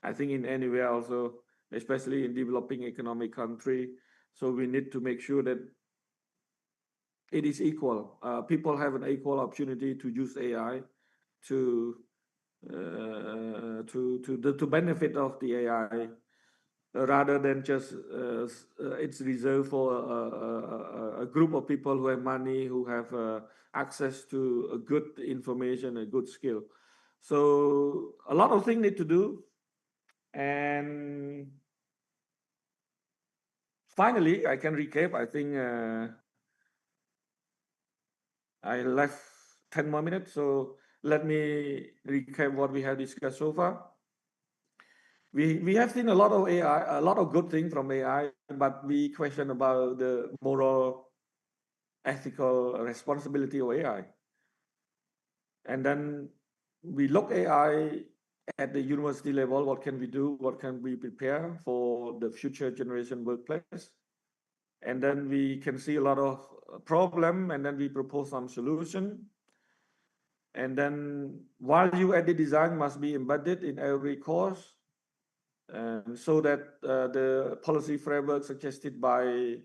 I think in anywhere also, especially in developing economic country. So we need to make sure that it is equal. People have an equal opportunity to use AI to to benefit of the AI, rather than just it's reserved for a group of people who have money, who have access to a good information, a good skill. So a lot of things need to do, and finally, I can recap. I think I left 10 more minutes, so let me recap what we have discussed so far. We have seen a lot of AI, a lot of good things from AI, but we question about the moral, ethical responsibility of AI. And then we look AI at the university level. What can we do? What can we prepare for the future generation workplace? And then we can see a lot of problem, and then we propose some solution. And then value-added design must be embedded in every course, so that the policy framework suggested by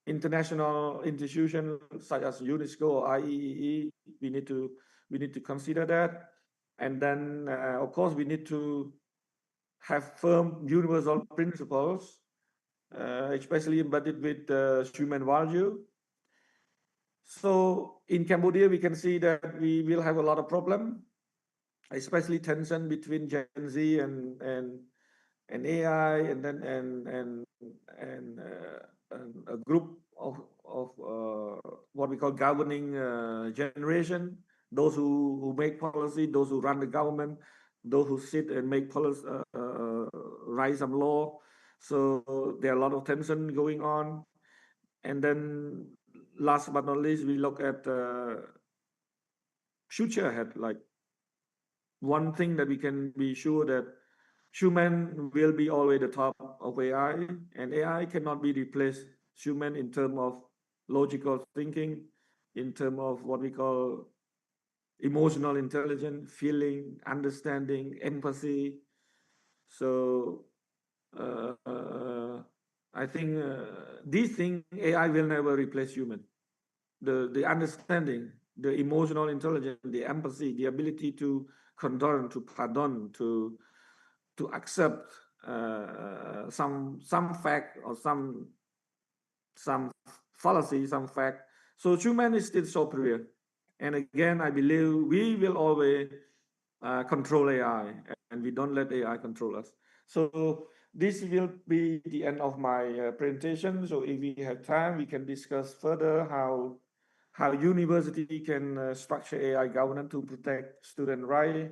international institutions such as UNESCO or IEEE, we need to consider that. And then, of course, we need to have firm universal principles, especially embedded with human value. So in Cambodia, we can see that we will have a lot of problem, especially tension between Gen Z and AI, and then and a group of what we call governing generation, those who make policy, those who run the government, those who sit and make policy, write some law. So there are a lot of tension going on. And then last but not least, we look at future ahead. Like, one thing that we can be sure that human will be always the top of AI, and AI cannot be replaced human in terms of logical thinking, in terms of what we call emotional intelligence, feeling, understanding, empathy. So I think these things AI will never replace human. The understanding, the emotional intelligence, the empathy, the ability to condone, to pardon, to accept some fact or some fallacy, some fact. So human is still superior. And again, I believe we will always control AI, and we don't let AI control us. So this will be the end of my presentation. So if we have time, we can discuss further how university can structure AI governance to protect student right,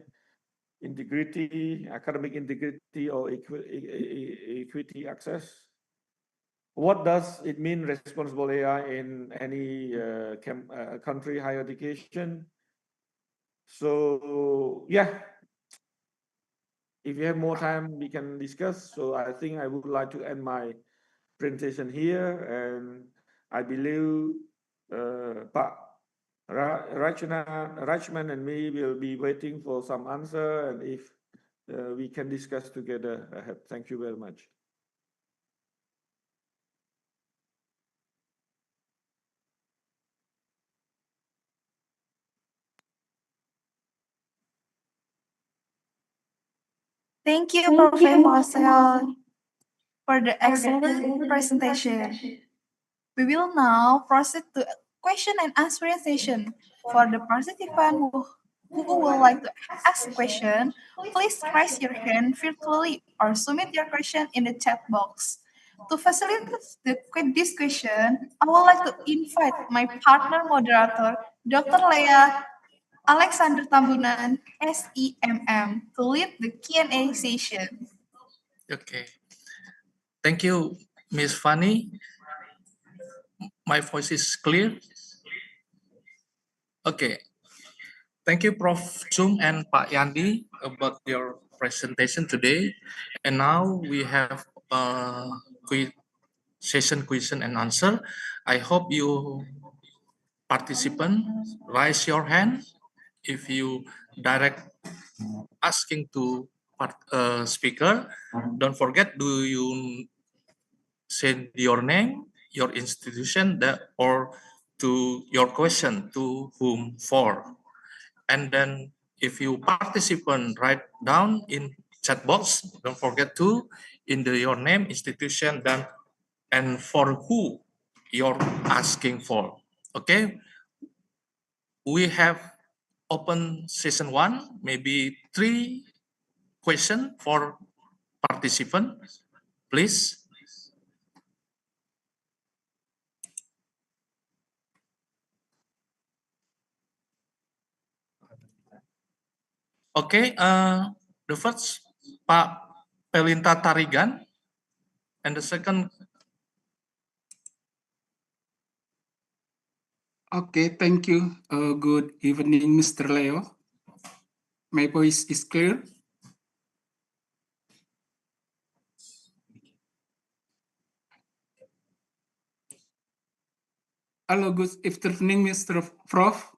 integrity, academic integrity, or equity access. What does it mean responsible AI in any country higher education? So yeah, if you have more time, we can discuss. So I think I would like to end my presentation here, and I believe Pak Rachman and me will be waiting for some answer, and if we can discuss together ahead. Thank you very much. Thank you, Professor Marcel, for the excellent presentation. We will now proceed to question and answer session. For the participant who would like to ask a question, please raise your hand virtually or submit your question in the chat box. To facilitate this question, I would like to invite my partner moderator, Dr. Leah Alexander Tambunan, SEMM, to lead the Q&A session. Okay. Thank you, Miss Fanny. My voice is clear. Okay. Thank you, Prof. Chung and Pak Yandi, about your presentation today. And now we have a session question and answer. I hope you participants raise your hand if you direct asking to speaker. Don't forget, do you send your name, your institution, or to your question to whom for. And then if you participant write down in chat box, don't forget to in your name, institution, then and for who you're asking for. Okay, we have open session 1, maybe 3 questions for participant, please. Okay, the first Pak Pelinta Tarigan, and the second. Okay, thank you. Good evening, Mr. Leo. My voice is clear. Hello, good afternoon, Mr. Prof.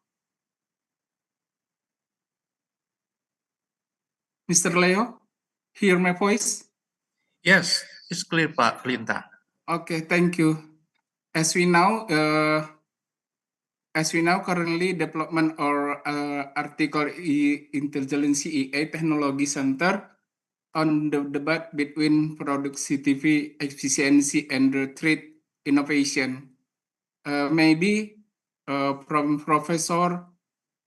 Mr. Leo, hear my voice? Yes, it's clear, Pak Pelinta. Okay, thank you. As we know, currently development or article intelligence AI technology center on the debate between productivity, efficiency, and the trade innovation. Maybe from professor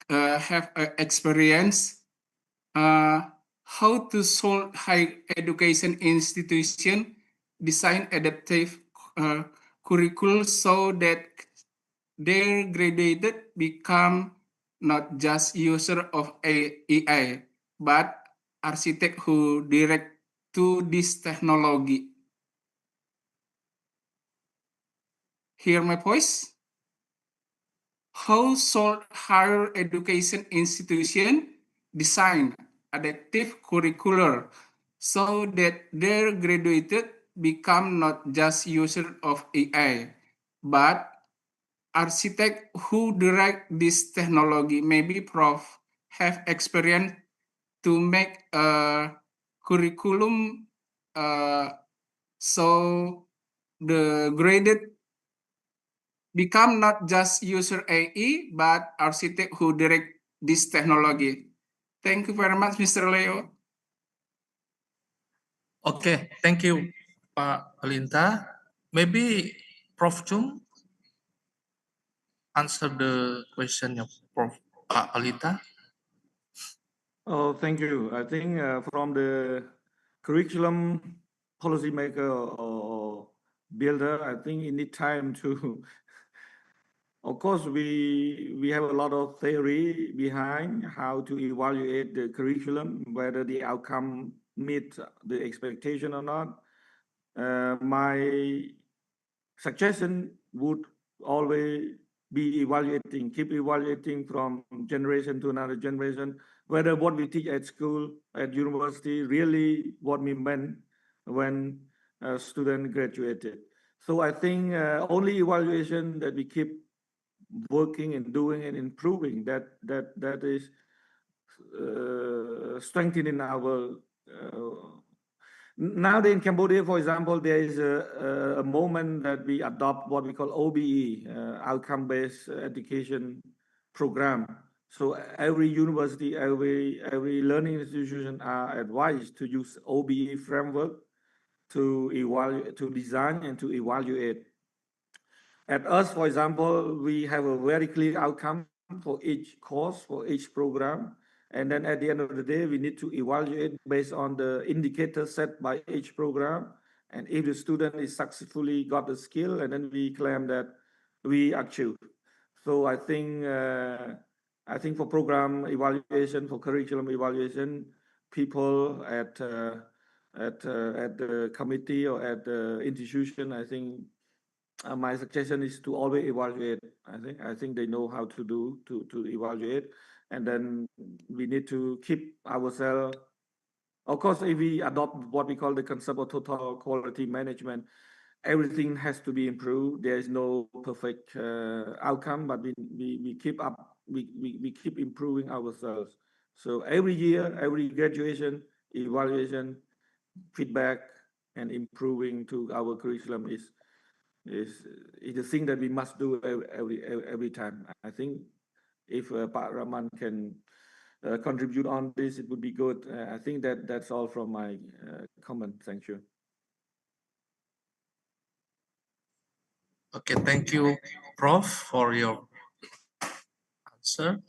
have experience how to solve higher education institution design adaptive curriculum so that their graduated become not just user of AI, but architect who direct to this technology. Hear my voice? How should higher education institution design adaptive curricular so that their graduated become not just user of AI, but architect who direct this technology? Maybe Prof have experience to make a curriculum so the graded become not just user AE, but architect who direct this technology. Thank you very much, Mr. Leo. Okay, thank you, Pak Pelinta. Maybe Prof. Chung answer the question of Prof. Pak Pelinta. Oh, thank you. I think from the curriculum policymaker or builder, I think you need time to. Of course, we have a lot of theory behind how to evaluate the curriculum, whether the outcome meet the expectation or not. My suggestion would always be evaluating, keep evaluating from generation to another generation, whether what we teach at school, at university, really what we meant when a student graduated. So I think only evaluation that we keep working and doing and improving, that is strengthening our now in Cambodia, for example, there is a moment that we adopt what we call OBE, outcome-based education program. So every university, every learning institution are advised to use OBE framework to evaluate, to design and to evaluate. At us, for example, we have a very clear outcome for each course, for each program. And then at the end of the day, we need to evaluate based on the indicators set by each program. And if the student is successfully got the skill, and then we claim that we achieve. So I think for program evaluation, for curriculum evaluation, people at the committee or at the institution, I think my suggestion is to always evaluate. I think they know how to do to evaluate, and then we need to keep ourselves. Of course, if we adopt what we call the concept of total quality management, everything has to be improved. There is no perfect outcome, but we keep up. We keep improving ourselves. So every year, every graduation, evaluation, feedback, and improving to our curriculum is the thing that we must do every time. I think if Pak Rahman can contribute on this, it would be good. I think that's all from my comment. Thank you. Okay, thank you, Prof, for your answer.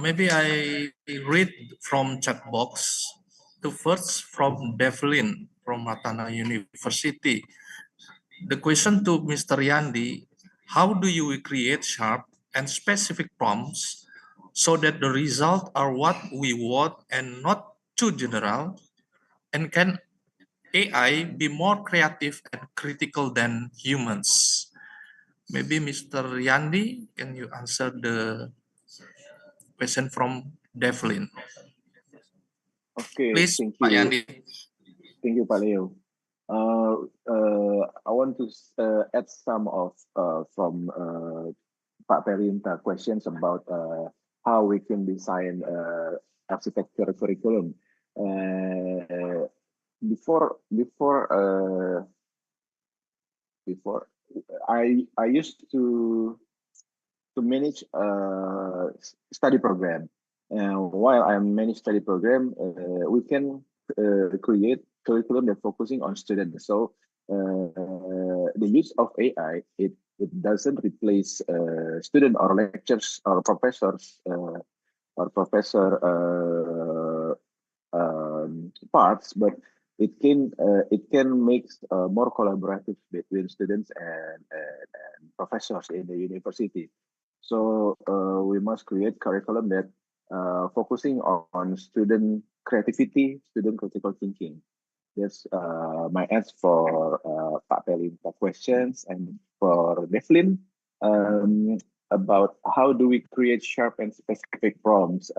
Maybe I read from chat box. The first from Devlin from Matana University. The question to Mr. Yandi: how do you create sharp and specific prompts so that the results are what we want and not too general? And can AI be more creative and critical than humans? Maybe Mr. Yandi, can you answer the question from Devlin? Okay, Please, Pak Yandi. thank you, Pak Leo. I want to add some of from Pak Perinta questions about how we can design architecture curriculum. Before I used to manage a study program. While I'm manage study program, we can create curriculum that focusing on students. So the use of AI, it doesn't replace student or lectures or professors or professor parts, but it can make more collaborative between students and professors in the university. So we must create curriculum that focusing on student creativity, student critical thinking. That's my answer for Pak Pelinta questions, and for Devlin about how do we create sharp and specific prompts.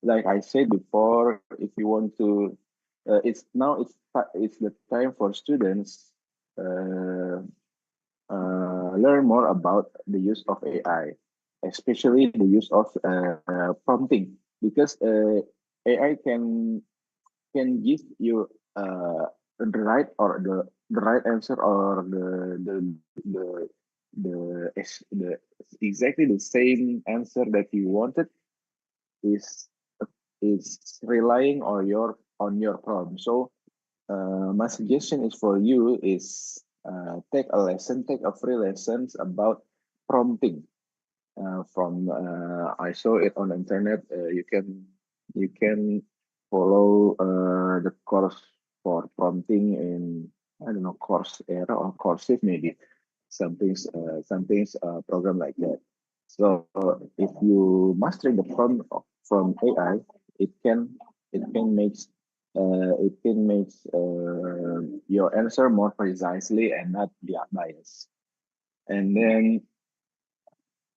Like I said before, if you want to, it's the time for students learn more about the use of AI, especially the use of prompting, because AI can give you the right or the right answer, or the exactly the same answer that you wanted is relying on your prompt. So my suggestion is for you is take a free lessons about prompting from I saw it on the internet. You can follow the course for prompting in, I don't know, Coursera or Coursif, maybe something's program like that. So if you mastering the prompt from AI, it can make your answer more precisely and not be biased. And then,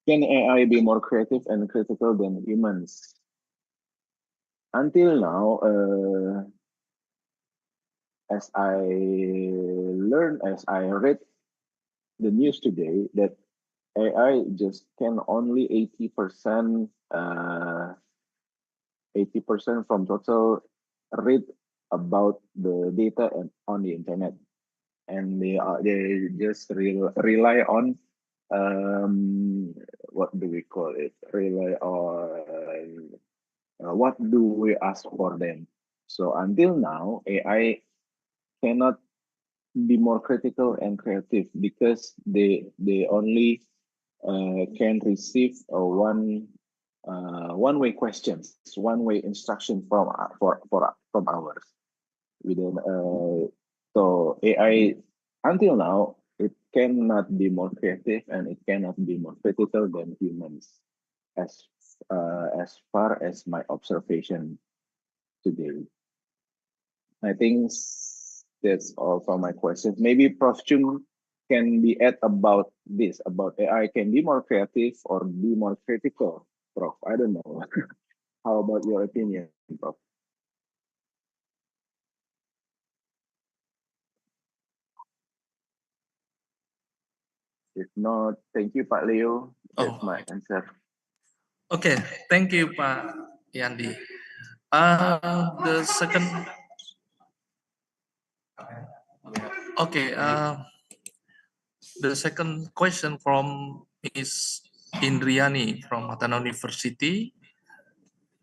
can AI be more creative and critical than humans? Until now, as I read the news today, that AI just can only 80% 80% from total read about the data on the internet, and they just rely on what do we call it? Rely on what do we ask for them. So until now, AI cannot be more critical and creative because they only can receive a one-way questions, one-way instruction from ours. We don't so AI until now, it cannot be more creative and it cannot be more critical than humans, as far as my observation today. I think that's all for my questions. Maybe Prof. Chung can be add about this, about AI can be more creative or be more critical, Prof. I don't know. How about your opinion, Prof? If not, thank you, Pak Leo. That's my answer. Okay, thank you, Pak Yandi. The second, okay, the second question from Ms. Indriani from Matana University.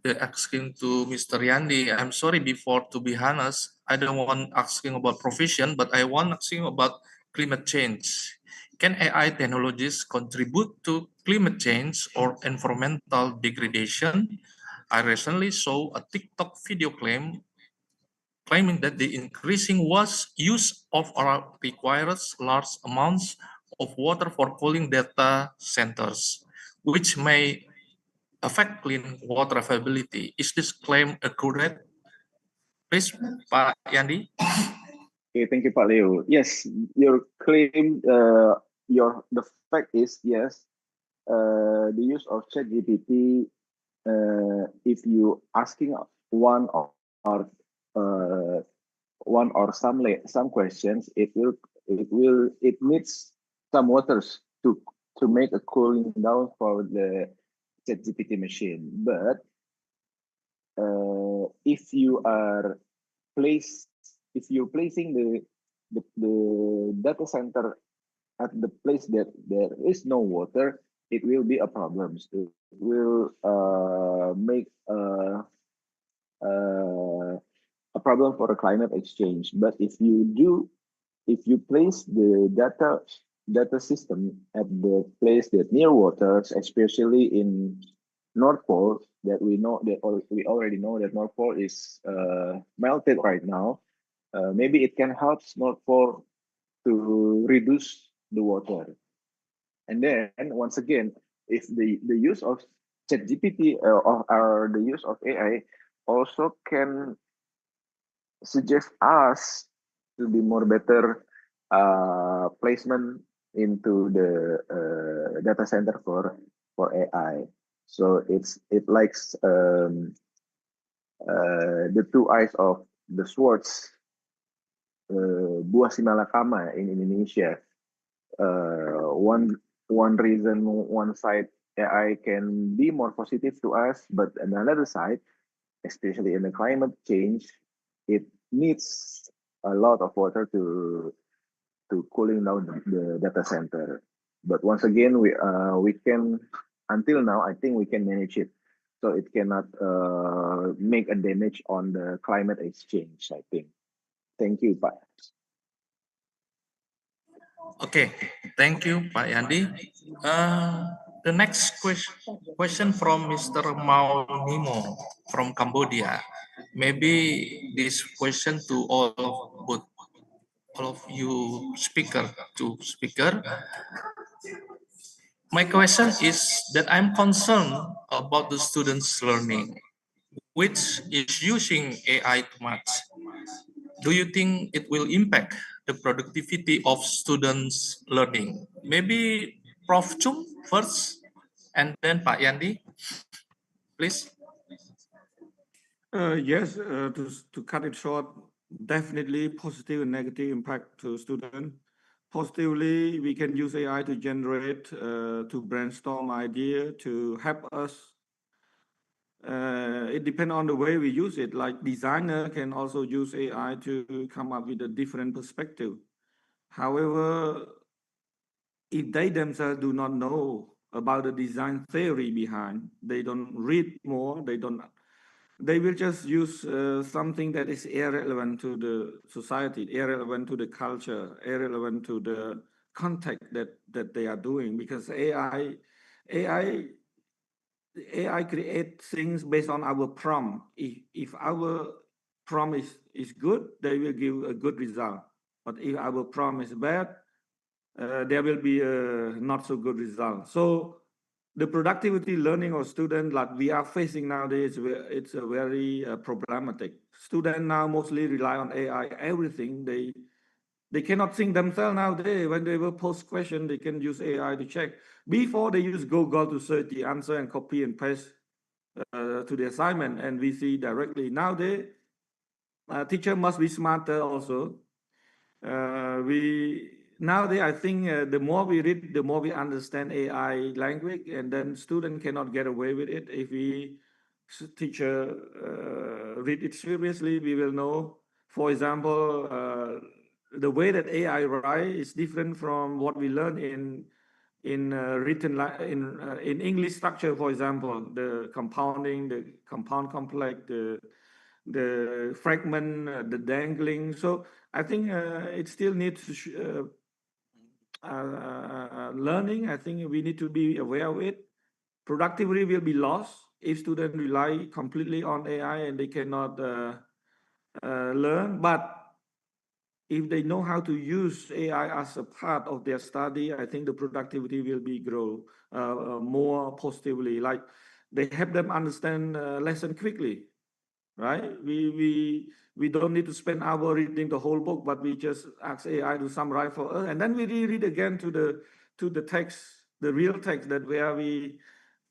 They're asking to Mr. Yandi. I'm sorry, before, to be honest, I don't want asking about profession, but I want asking about climate change. Can AI technologies contribute to climate change or environmental degradation? I recently saw a TikTok video claiming that the increasing use of oil requires large amounts of water for cooling data centers, which may affect clean water availability. Is this claim accurate? Please, Pak Yandi. Okay, thank you, Pak Leo. Yes, your claim, the fact is yes. The use of ChatGPT, if you asking one or uh, one or some questions, it needs some waters to make a cooling down for the ChatGPT machine. But if you are place if you're placing the data center at the place that there is no water, it will be a problem. It will make a problem for a climate exchange. But if you place the data system at the place that near waters, especially in North Pole, that we already know that North Pole is melted right now. Maybe it can help North Pole to reduce the water. And then once again, if the use of ChatGPT or the use of AI also can suggest us to be more better placement into the data center for AI. So it likes the two eyes of the swords, buah simalakama in Indonesia. One reason, one side AI can be more positive to us, but another side, especially in the climate change, it needs a lot of water to cooling down the data center. But once again, we can, until now, I think we can manage it, so it cannot make a damage on the climate exchange, I think. Thank you, Pak. Okay, thank you, Pak Yandi. The next question from Mr. Mao Nimo from Cambodia. Maybe this question to all of you speaker. My question is that I'm concerned about the students' learning, which is using AI too much. Do you think it will impact the productivity of students' learning? Maybe Prof. Chung first, and then Pak Yandi, please. Yes, to cut it short, definitely positive and negative impact to students. Positively, we can use AI to generate, to brainstorm idea, to help us. It depends on the way we use it. Like designer can also use AI to come up with a different perspective. However, if they themselves do not know about the design theory behind, they don't read more, they will just use something that is irrelevant to the society, irrelevant to the culture, irrelevant to the context that they are doing, because AI create things based on our prompt. If our prompt is good, they will give a good result. But if our prompt is bad, there will be a not so good result. So the productivity learning of students like we are facing nowadays, it's a very problematic. Students now mostly rely on AI, everything. They cannot think themselves nowadays. When they will post question, they can use AI to check. Before they use Google to search the answer and copy and paste to the assignment, and we see directly. Nowadays, teacher must be smarter also. Nowadays, I think the more we read, the more we understand AI language, and then student cannot get away with it. If we teacher read it seriously, we will know. For example, the way that AI write is different from what we learn in written in English structure. For example, the compounding, the compound complex, the fragment, the dangling. So I think it still needs learning. I think we need to be aware of it. Productivity will be lost if students rely completely on AI and they cannot learn. But if they know how to use AI as a part of their study, I think the productivity will be grow more positively. Like they help them understand lesson quickly, right? We don't need to spend hour reading the whole book, but we just ask AI to summarize for us, and then we reread again to the text, the real text that where we,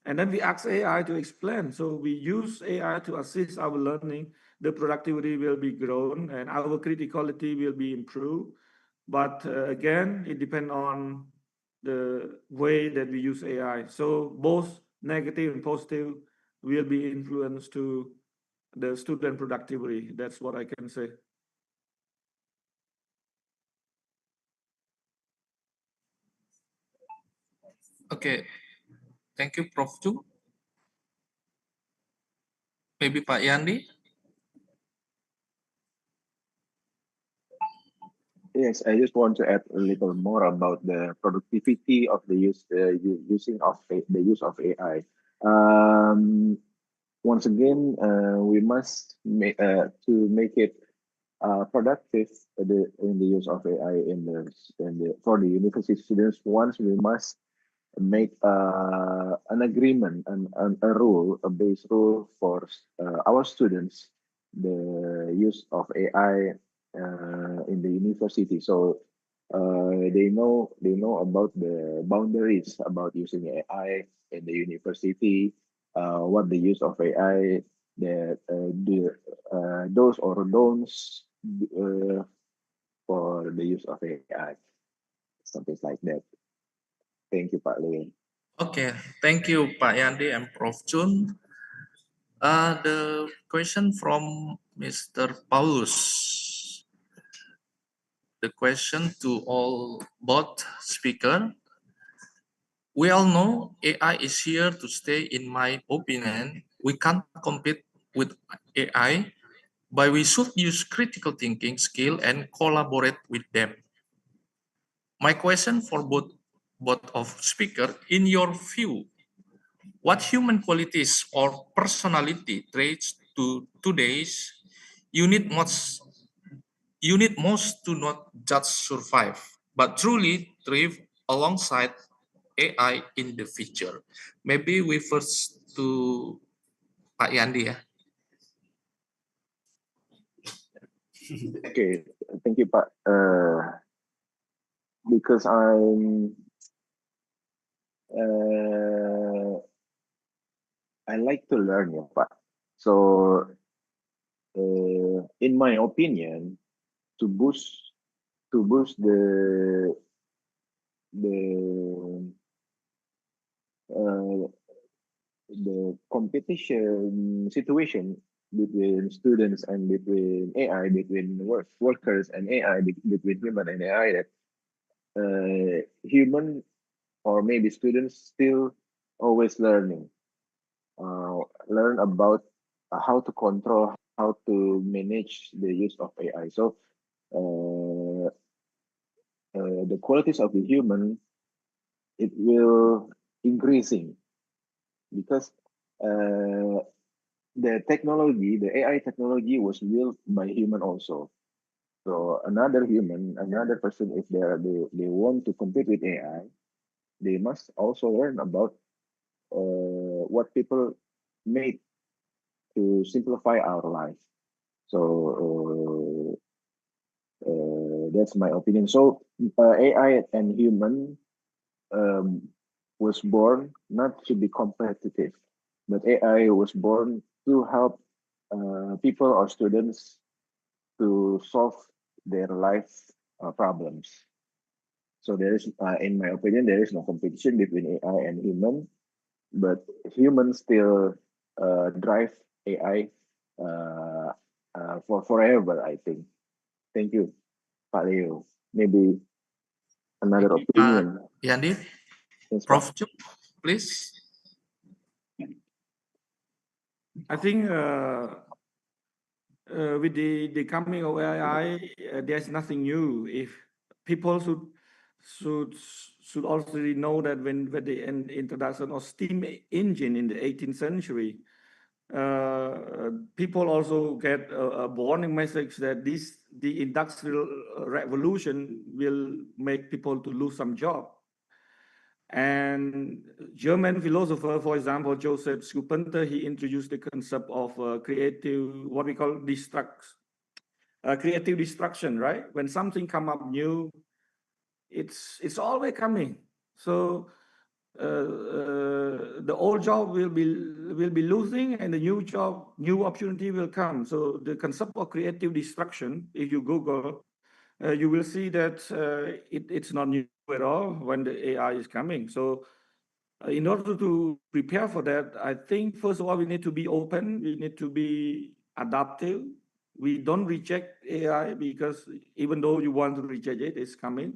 and then we ask AI to explain. So we use AI to assist our learning. The productivity will be grown and our criticality will be improved. But again, it depends on the way that we use AI. So both negative and positive will be influenced to the student productivity. That's what I can say. Okay, thank you, Prof. Chu. Maybe Pak Yandi? Yes, I just want to add a little more about the productivity of the the use of AI. Once again, we must make to make it productive in the use of AI for the university students. Once we must make an agreement and a rule, a base rule for our students, the use of AI in the university. So they know about the boundaries about using AI in the university, what the use of AI, the those or don'ts for the use of AI, something like that. Thank you, Pak Leo. Okay, thank you, Pak Yandi and Prof. Chun. The question from Mr. Paulus. The question to all both speaker. We all know AI is here to stay. In my opinion, we can't compete with AI, but we should use critical thinking skill and collaborate with them. My question for both of speaker, in your view, what human qualities or personality traits to today's you need most to not just survive, but truly thrive alongside AI in the future? Maybe we first to Pak Yandi ya. Okay, thank you, Pak. Because I like to learn, ya, Pak. So, in my opinion, to boost the uh, the competition situation between students and between AI, between workers and AI, between human and AI, that human or maybe students still always learn about how to control, how to manage the use of AI. So uh, the qualities of the human, it will increasing because uh, the AI technology was built by human also. So another person, if they want to compete with AI, they must also learn about what people made to simplify our life. So that's my opinion. So AI and human um, was born not to be competitive, but AI was born to help people or students to solve their life problems. So there is, in my opinion, there is no competition between AI and human, but humans still drive AI for forever, I think. Thank you, Pak Leo. Maybe another Thank you, Pak opinion. Yandi. Yes, Pak. Prof. Chu, please. I think with the coming of AI, there's nothing new. If people should should already know that when the introduction of steam engine in the 18th century, people also get a warning message that the industrial revolution will make people to lose some job. And German philosopher, for example, Joseph Schumpeter, he introduced the concept of creative, what we call creative destruction, right? When something come up new, it's always coming. So the old job will be losing, and the new job, new opportunity will come. So the concept of creative destruction, if you Google, you will see that it's not new at all when the AI is coming. So in order to prepare for that, I think first of all, we need to be open. We need to be adaptive. We don't reject AI because even though you want to reject it, it's coming.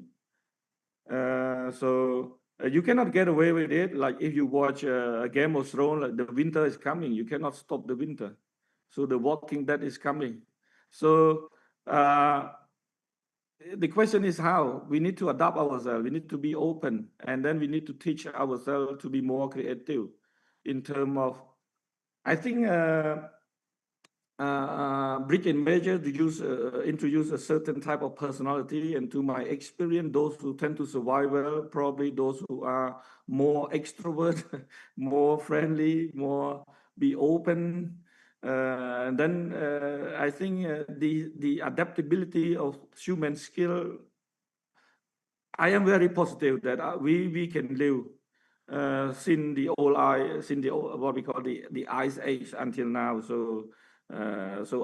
So you cannot get away with it. Like if you watch a Game of Thrones, like the winter is coming. You cannot stop the winter. So the Walking Dead is coming. So the question is how we need to adapt ourselves. We need to be open, and then we need to teach ourselves to be more creative in terms of, I think Bridge and Major introduce a certain type of personality, and to my experience, those who tend to survive well, probably those who are more extrovert, more friendly, more be open. And then I think the adaptability of human skill, I am very positive that we can live since the what we call the ice age until now. So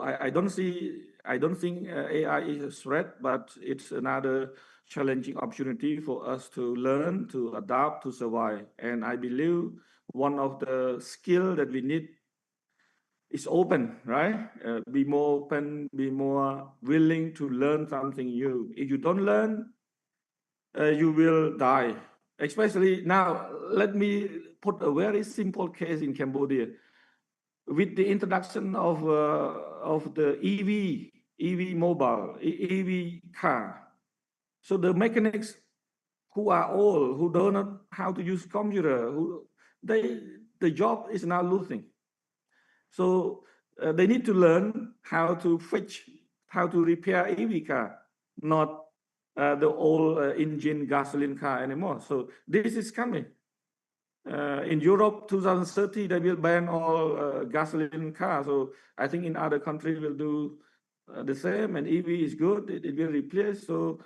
I don't think AI is a threat, but it's another challenging opportunity for us to learn, to adapt, to survive. And I believe one of the skill that we need is open, right? Be more open, be more willing to learn something new. If you don't learn, you will die. Especially now, let me put a very simple case in Cambodia. With the introduction of the EV mobile, EV car, so the mechanics who are old, who don't know how to use computer, the job is now losing. So they need to learn how to fix, how to repair EV car, not the old engine gasoline car anymore. So this is coming. In Europe, 2030, they will ban all gasoline cars. So I think in other countries will do the same. And EV is good; it will replace. So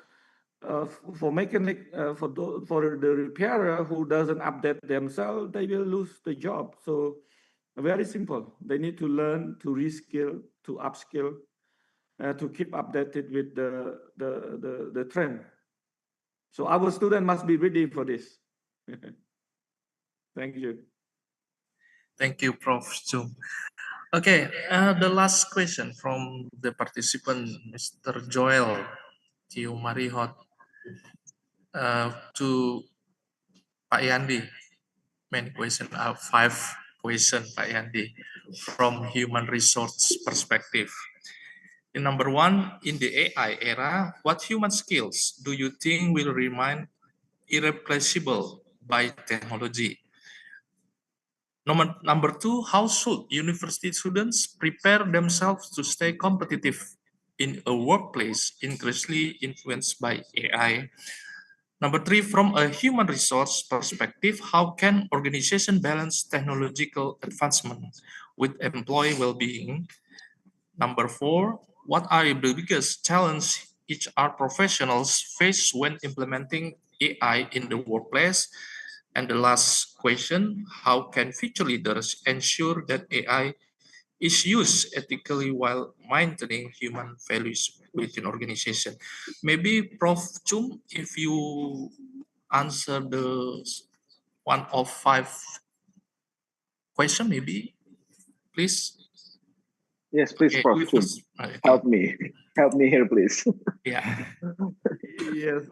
for mechanic, for the repairer who doesn't update themselves, they will lose the job. So very simple. They need to learn to reskill, to upskill, to keep updated with the trend. So our student must be ready for this. Thank you. Thank you, Prof. Chung. Okay, the last question from the participant, Mr. Joel Tiu Marihot, to Pak Yandi. Many questions, 5 questions, Pak Yandi, from human resource perspective. In number 1, in the AI era, what human skills do you think will remain irreplaceable by technology? Number 2, how should university students prepare themselves to stay competitive in a workplace increasingly influenced by AI? Number 3, from a human resource perspective, how can organization balance technological advancement with employee well-being? Number 4, what are the biggest challenges HR professionals face when implementing AI in the workplace? And the last question, how can future leaders ensure that AI is used ethically while maintaining human values within organization? Maybe Prof. Chung, if you answer the one of 5 question, maybe, please. Yes, please, Okay, Prof. we Chum. first, okay. Help me. Help me here, please. Yeah. Yes,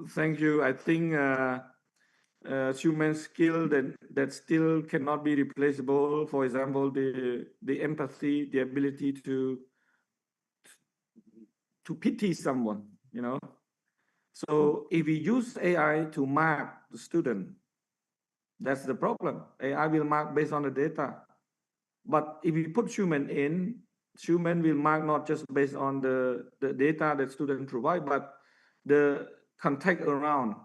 thank you. I think human skill that still cannot be replaceable. For example, the empathy, the ability to pity someone. You know. So if we use AI to mark the student, that's the problem. AI will mark based on the data. But if we put human in, human will mark not just based on the data that student provide, but the context around.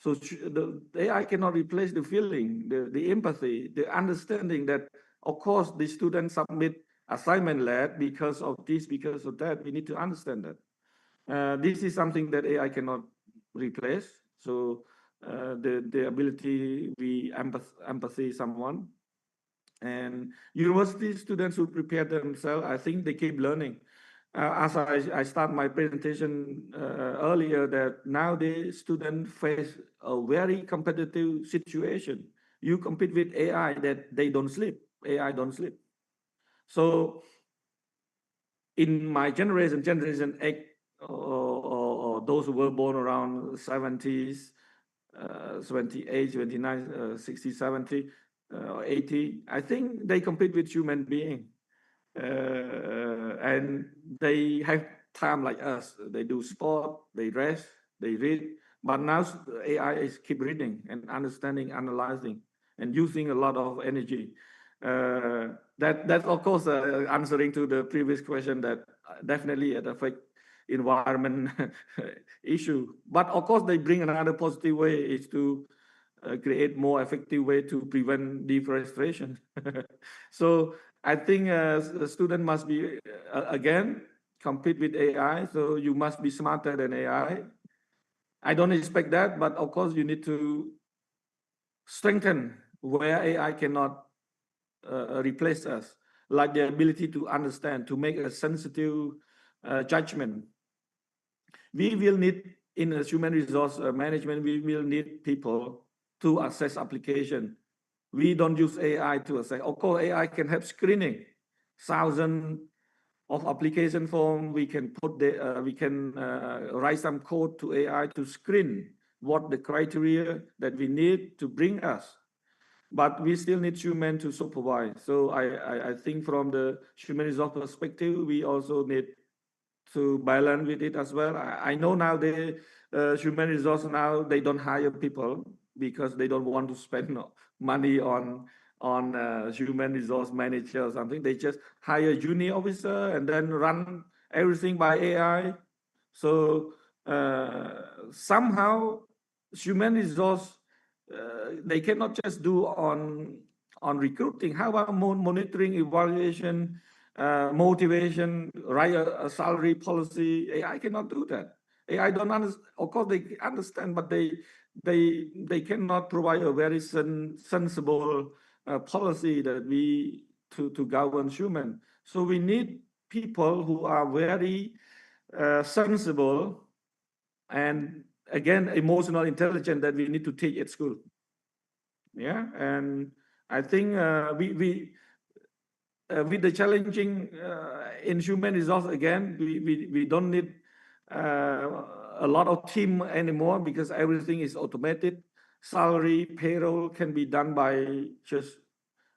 So the AI cannot replace the feeling, the empathy, the understanding that, of course, the students submit assignment late because of this, because of that. We need to understand that. This is something that AI cannot replace. So the ability we empathy someone, and university students who prepare themselves, I think they keep learning. As I start my presentation earlier, that nowadays students face a very competitive situation. You compete with AI that they don't sleep. AI don't sleep. So in my generation X, or those who were born around 70s, 78, 79, 60, 70, 80, I think they compete with human being. And they have time like us. They do sport, they rest, they read. But now AI is keep reading and understanding, analyzing, and using a lot of energy. That's of course answering to the previous question, that definitely it affect environment issue. But of course, they bring another positive way is to create more effective way to prevent deforestation. So I think a student must be again compete with AI. So you must be smarter than AI. I don't expect that, but of course you need to strengthen where AI cannot replace us, like the ability to understand, to make a sensitive judgment. We will need in a human resource management. We will need people to assess application. We don't use AI to assess. Of course, AI can help screening thousands of application form. We can write some code to AI to screen what the criteria that we need to bring us. But we still need human to supervise. So I think from the human resource perspective, we also need to balance with it as well. I know now the human resource now they don't hire people because they don't want to spend money on human resource manager or something. They just hire junior officer and then run everything by AI. So somehow human resource they cannot just do on recruiting. How about monitoring, evaluation, motivation, write a salary policy? AI cannot do that. AI don't understand. Of course, they understand, but they cannot provide a very sensible policy that we to govern human. So we need people who are very sensible and again emotional intelligence that we need to teach at school. Yeah, and I think we with the challenging in human resource again, we don't need a lot of team anymore because everything is automated. Salary, payroll can be done by just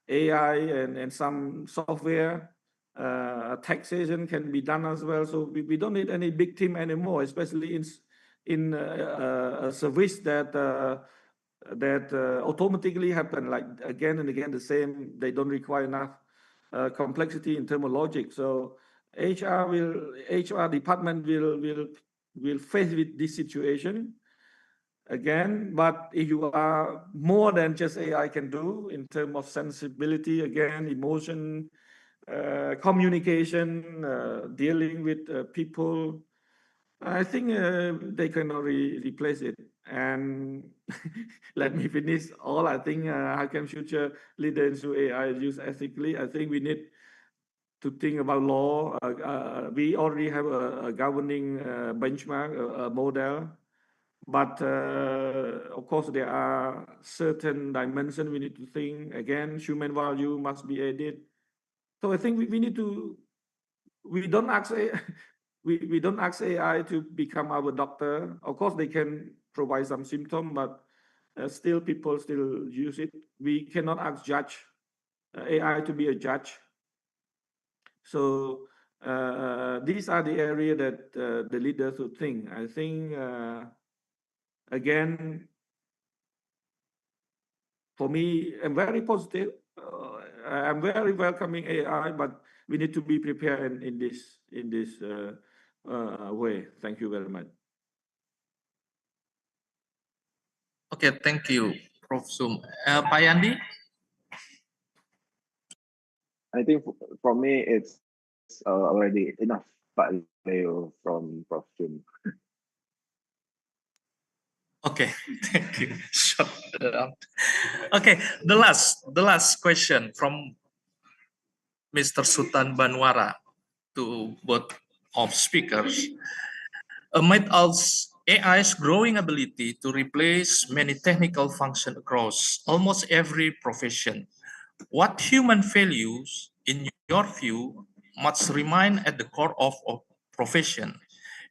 AI and some software. Taxation can be done as well. So we don't need any big team anymore, especially in a service that automatically happen like again and again the same. They don't require enough complexity in terms of logic. So HR department will face with this situation again. But if you are more than just AI can do in terms of sensibility, again, emotion, communication, dealing with people, I think they cannot replace it. And let me finish all. I think how can future leaders into AI use ethically? I think we need to think about law. We already have a governing benchmark, a model. But of course, there are certain dimensions we need to think. Again, human value must be added. So I think we need to, we don't ask we don't ask AI to become our doctor. Of course, they can provide some symptom, but still people still use it. We cannot ask judge AI to be a judge. So these are the area that the leaders should think. I think again, for me, I'm very positive. I'm very welcoming AI, but we need to be prepared in this way. Thank you very much. Okay, thank you, Prof. Sum. Pak Yandi? I think for me, it's already enough, Pak Leo from Prof. Jun. Okay, thank you. Shut down. Okay, the last question from Mr. Sultan Banwara to both of speakers. Amid AI's growing ability to replace many technical functions across almost every profession, what human values, in your view, must remain at the core of a profession?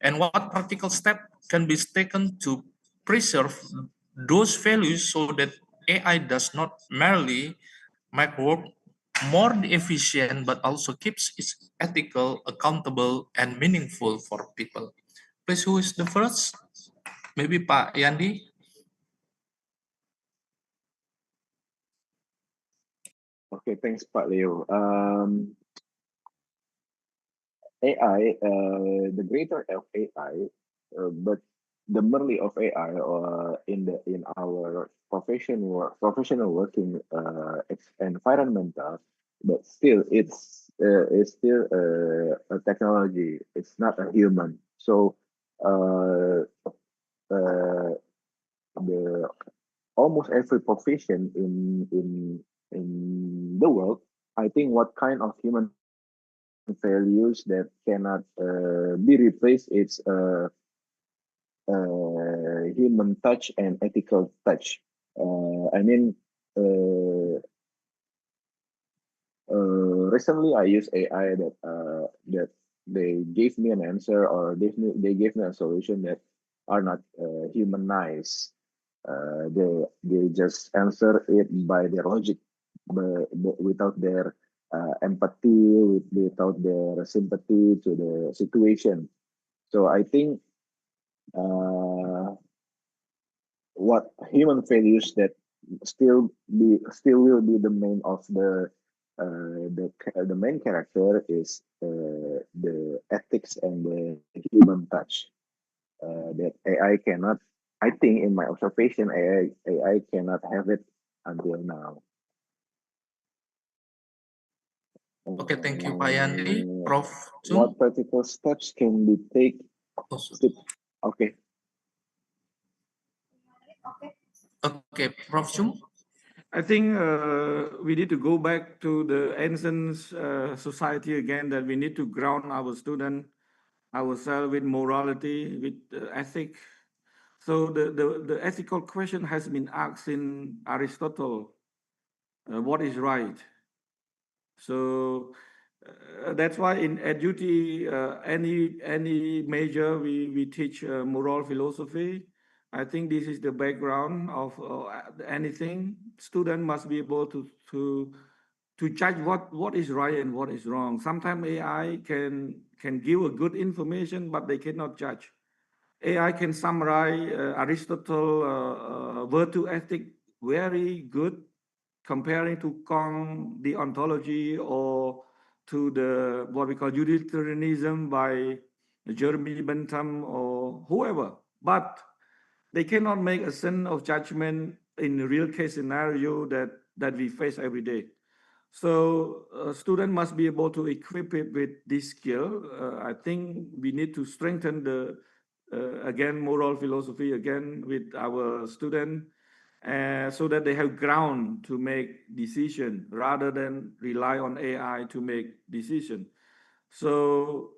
And what practical step can be taken to preserve those values so that AI does not merely make work more efficient, but also keeps it ethical, accountable, and meaningful for people? Please, who is the first? Maybe Pak Yandi? Okay, thanks, Pak Leo. AI, the greater of AI, but the merely of AI in our professional working environmental, but still it's still a technology. It's not a human. So uh, uh, the almost every profession in the world, I think what kind of human values that cannot be replaced, it's human touch and ethical touch. I mean, uh, recently I used AI that they gave me an answer, or they gave me a solution that are not humanized. They just answer it by their logic, but without their empathy, without their sympathy to the situation. So I think uh, what human values that still will be the main of the main character is the ethics and the human touch that AI cannot. I think in my observation, AI cannot have it until now. Okay, thank you, Pak Yandi. Prof. Sum? What practical steps can be taken? Oh, sorry. Okay. Okay, Prof. Sum? I think we need to go back to the ancient society again, that we need to ground our student, ourselves with morality, with ethic. So the ethical question has been asked in Aristotle, what is right? So that's why in EDUTI, any major we teach moral philosophy. I think this is the background of anything. Student must be able to judge what is right and what is wrong. Sometimes AI can give a good information, but they cannot judge. AI can summarize Aristotle virtue ethic very good, comparing to Kong, the ontology, or to the what we call utilitarianism by Jeremy Bentham or whoever. But they cannot make a sense of judgment in a real case scenario that we face every day. So a student must be able to equip it with this skill. I think we need to strengthen the again moral philosophy again with our student, so that they have ground to make decision rather than rely on AI to make decision. So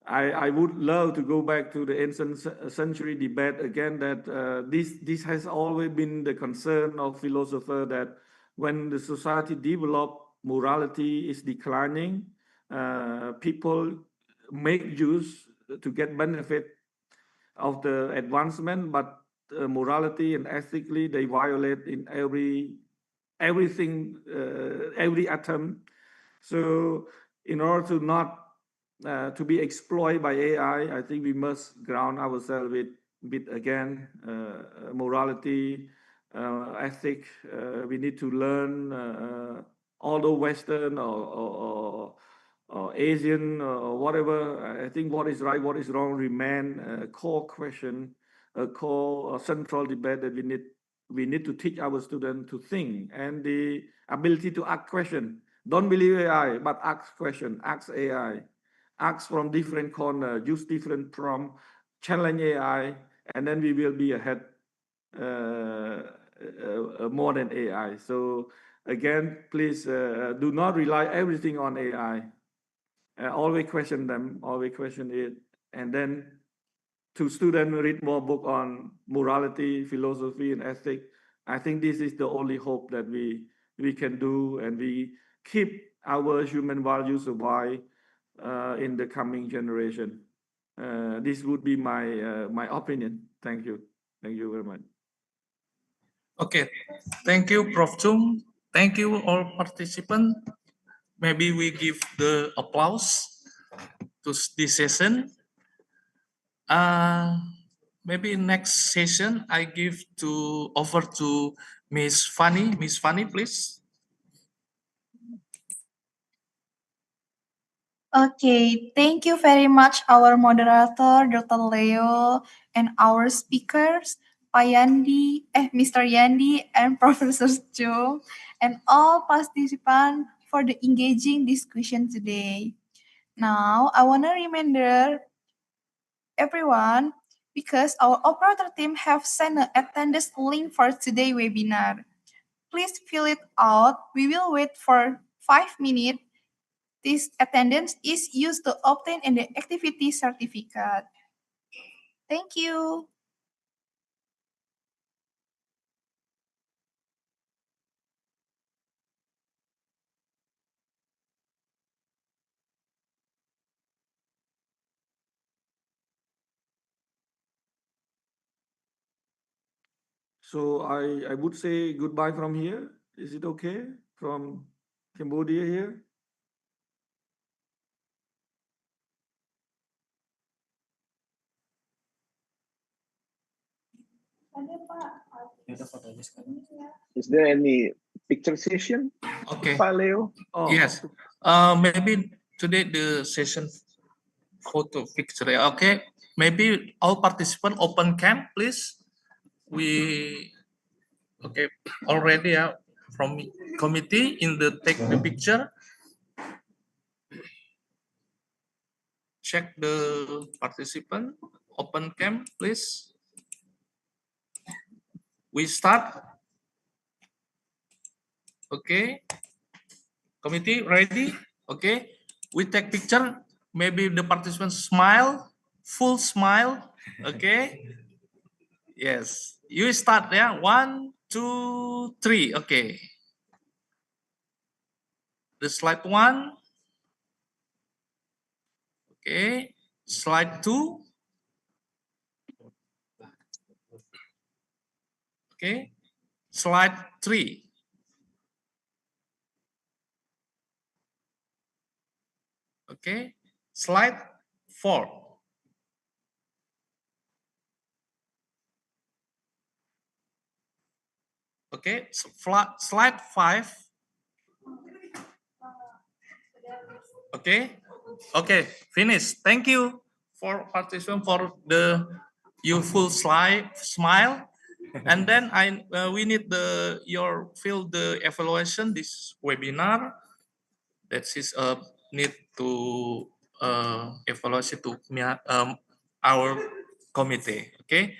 I would love to go back to the ancient century debate again, that this has always been the concern of philosopher, that when the society develop, morality is declining, people make use to get benefit of the advancement, but morality and ethically they violate in everything, every atom. So in order to not to be exploited by AI, I think we must ground ourselves with again morality, ethic. We need to learn although Western or Asian or whatever. I think what is right, what is wrong remain a core question. a core or central debate that we need to teach our students to think, and the ability to ask questions. Don't believe AI, but ask questions, ask AI, ask from different corners, use different prompt, challenge AI, and then we will be ahead more than AI. So again, please do not rely everything on AI. Always question them, always question it, and then to students read more book on morality, philosophy, and ethics. I think this is the only hope that we can do, and we keep our human values alive in the coming generation. This would be my opinion. Thank you very much. Okay, thank you, Prof. Chung. Thank you, all participants. Maybe we give the applause to this session. Maybe next session I give to over to Miss Fanny. Miss Fanny, please. Okay, thank you very much, our moderator, Dr. Leo, and our speakers, Mr. Yandi, and Professor Joe, and all participants for the engaging discussion today. Now, I want to remind everyone because our operator team have sent an attendance link for today's webinar. Please fill it out. We will wait for 5 minutes. This attendance is used to obtain an activity certificate. Thank you. So I would say goodbye from here. Is it okay from Cambodia here? Is there any picture session? Okay. Pak Leo? Oh, Yes. Maybe today the session photo picture. Okay. Maybe all participants open cam, please. We okay already from committee in the take the picture. Check the participant. Open cam, please. We start. Okay. Committee ready? Okay. We take picture. Maybe the participants smile, full smile. Okay. Yes. You start, yeah. 1, 2, 3. Okay. The slide 1. Okay. Slide 2. Okay. Slide 3. Okay. Slide 4. Okay. So slide 5. Okay. Okay. Finish. Thank you for participation for the full slide smile. And then we need your fill the evaluation this webinar. That is need to evaluation to our committee. Okay.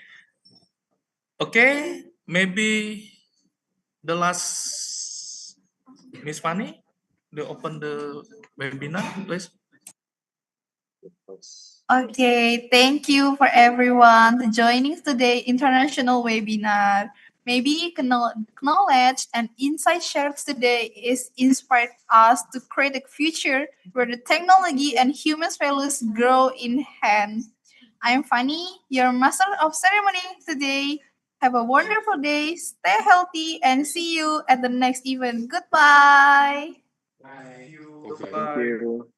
Okay. Maybe the last Miss Fanny, to open the webinar, please. Okay, thank you for everyone joining today international webinar. Maybe knowledge and insight shared today is inspired us to create a future where the technology and human values grow in hand. I'm Fanny, your master of ceremony today. Have a wonderful day, stay healthy, and see you at the next event. Goodbye. Thank goodbye. you.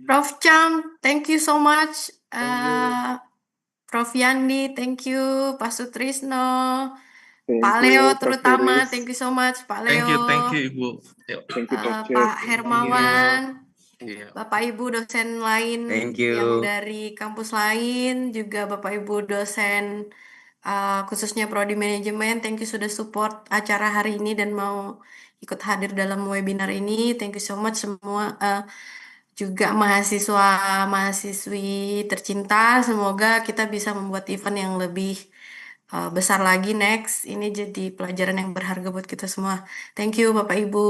Prof. Cham, thank you so much. Thank you. Prof. Yandi, thank you. Pak Sutrisno, Thank Pak you, Leo Prof. terutama, Riz. thank you so much, Pak Thank Leo. you, Ibu. Thank you, Prof. Pak Chef. Hermawan, Iya. Bapak Ibu dosen lain Thank you. yang dari kampus lain, juga Bapak Ibu dosen khususnya Prodi Manajemen. Thank you sudah support acara hari ini dan mau ikut hadir dalam webinar ini. Thank you so much semua. Juga mahasiswa-mahasiswi tercinta. Semoga kita bisa membuat event yang lebih besar lagi next. Ini jadi pelajaran yang berharga buat kita semua. Thank you Bapak Ibu.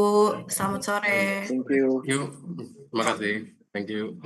Selamat sore. Thank you. Yuk, terima kasih. Thank you.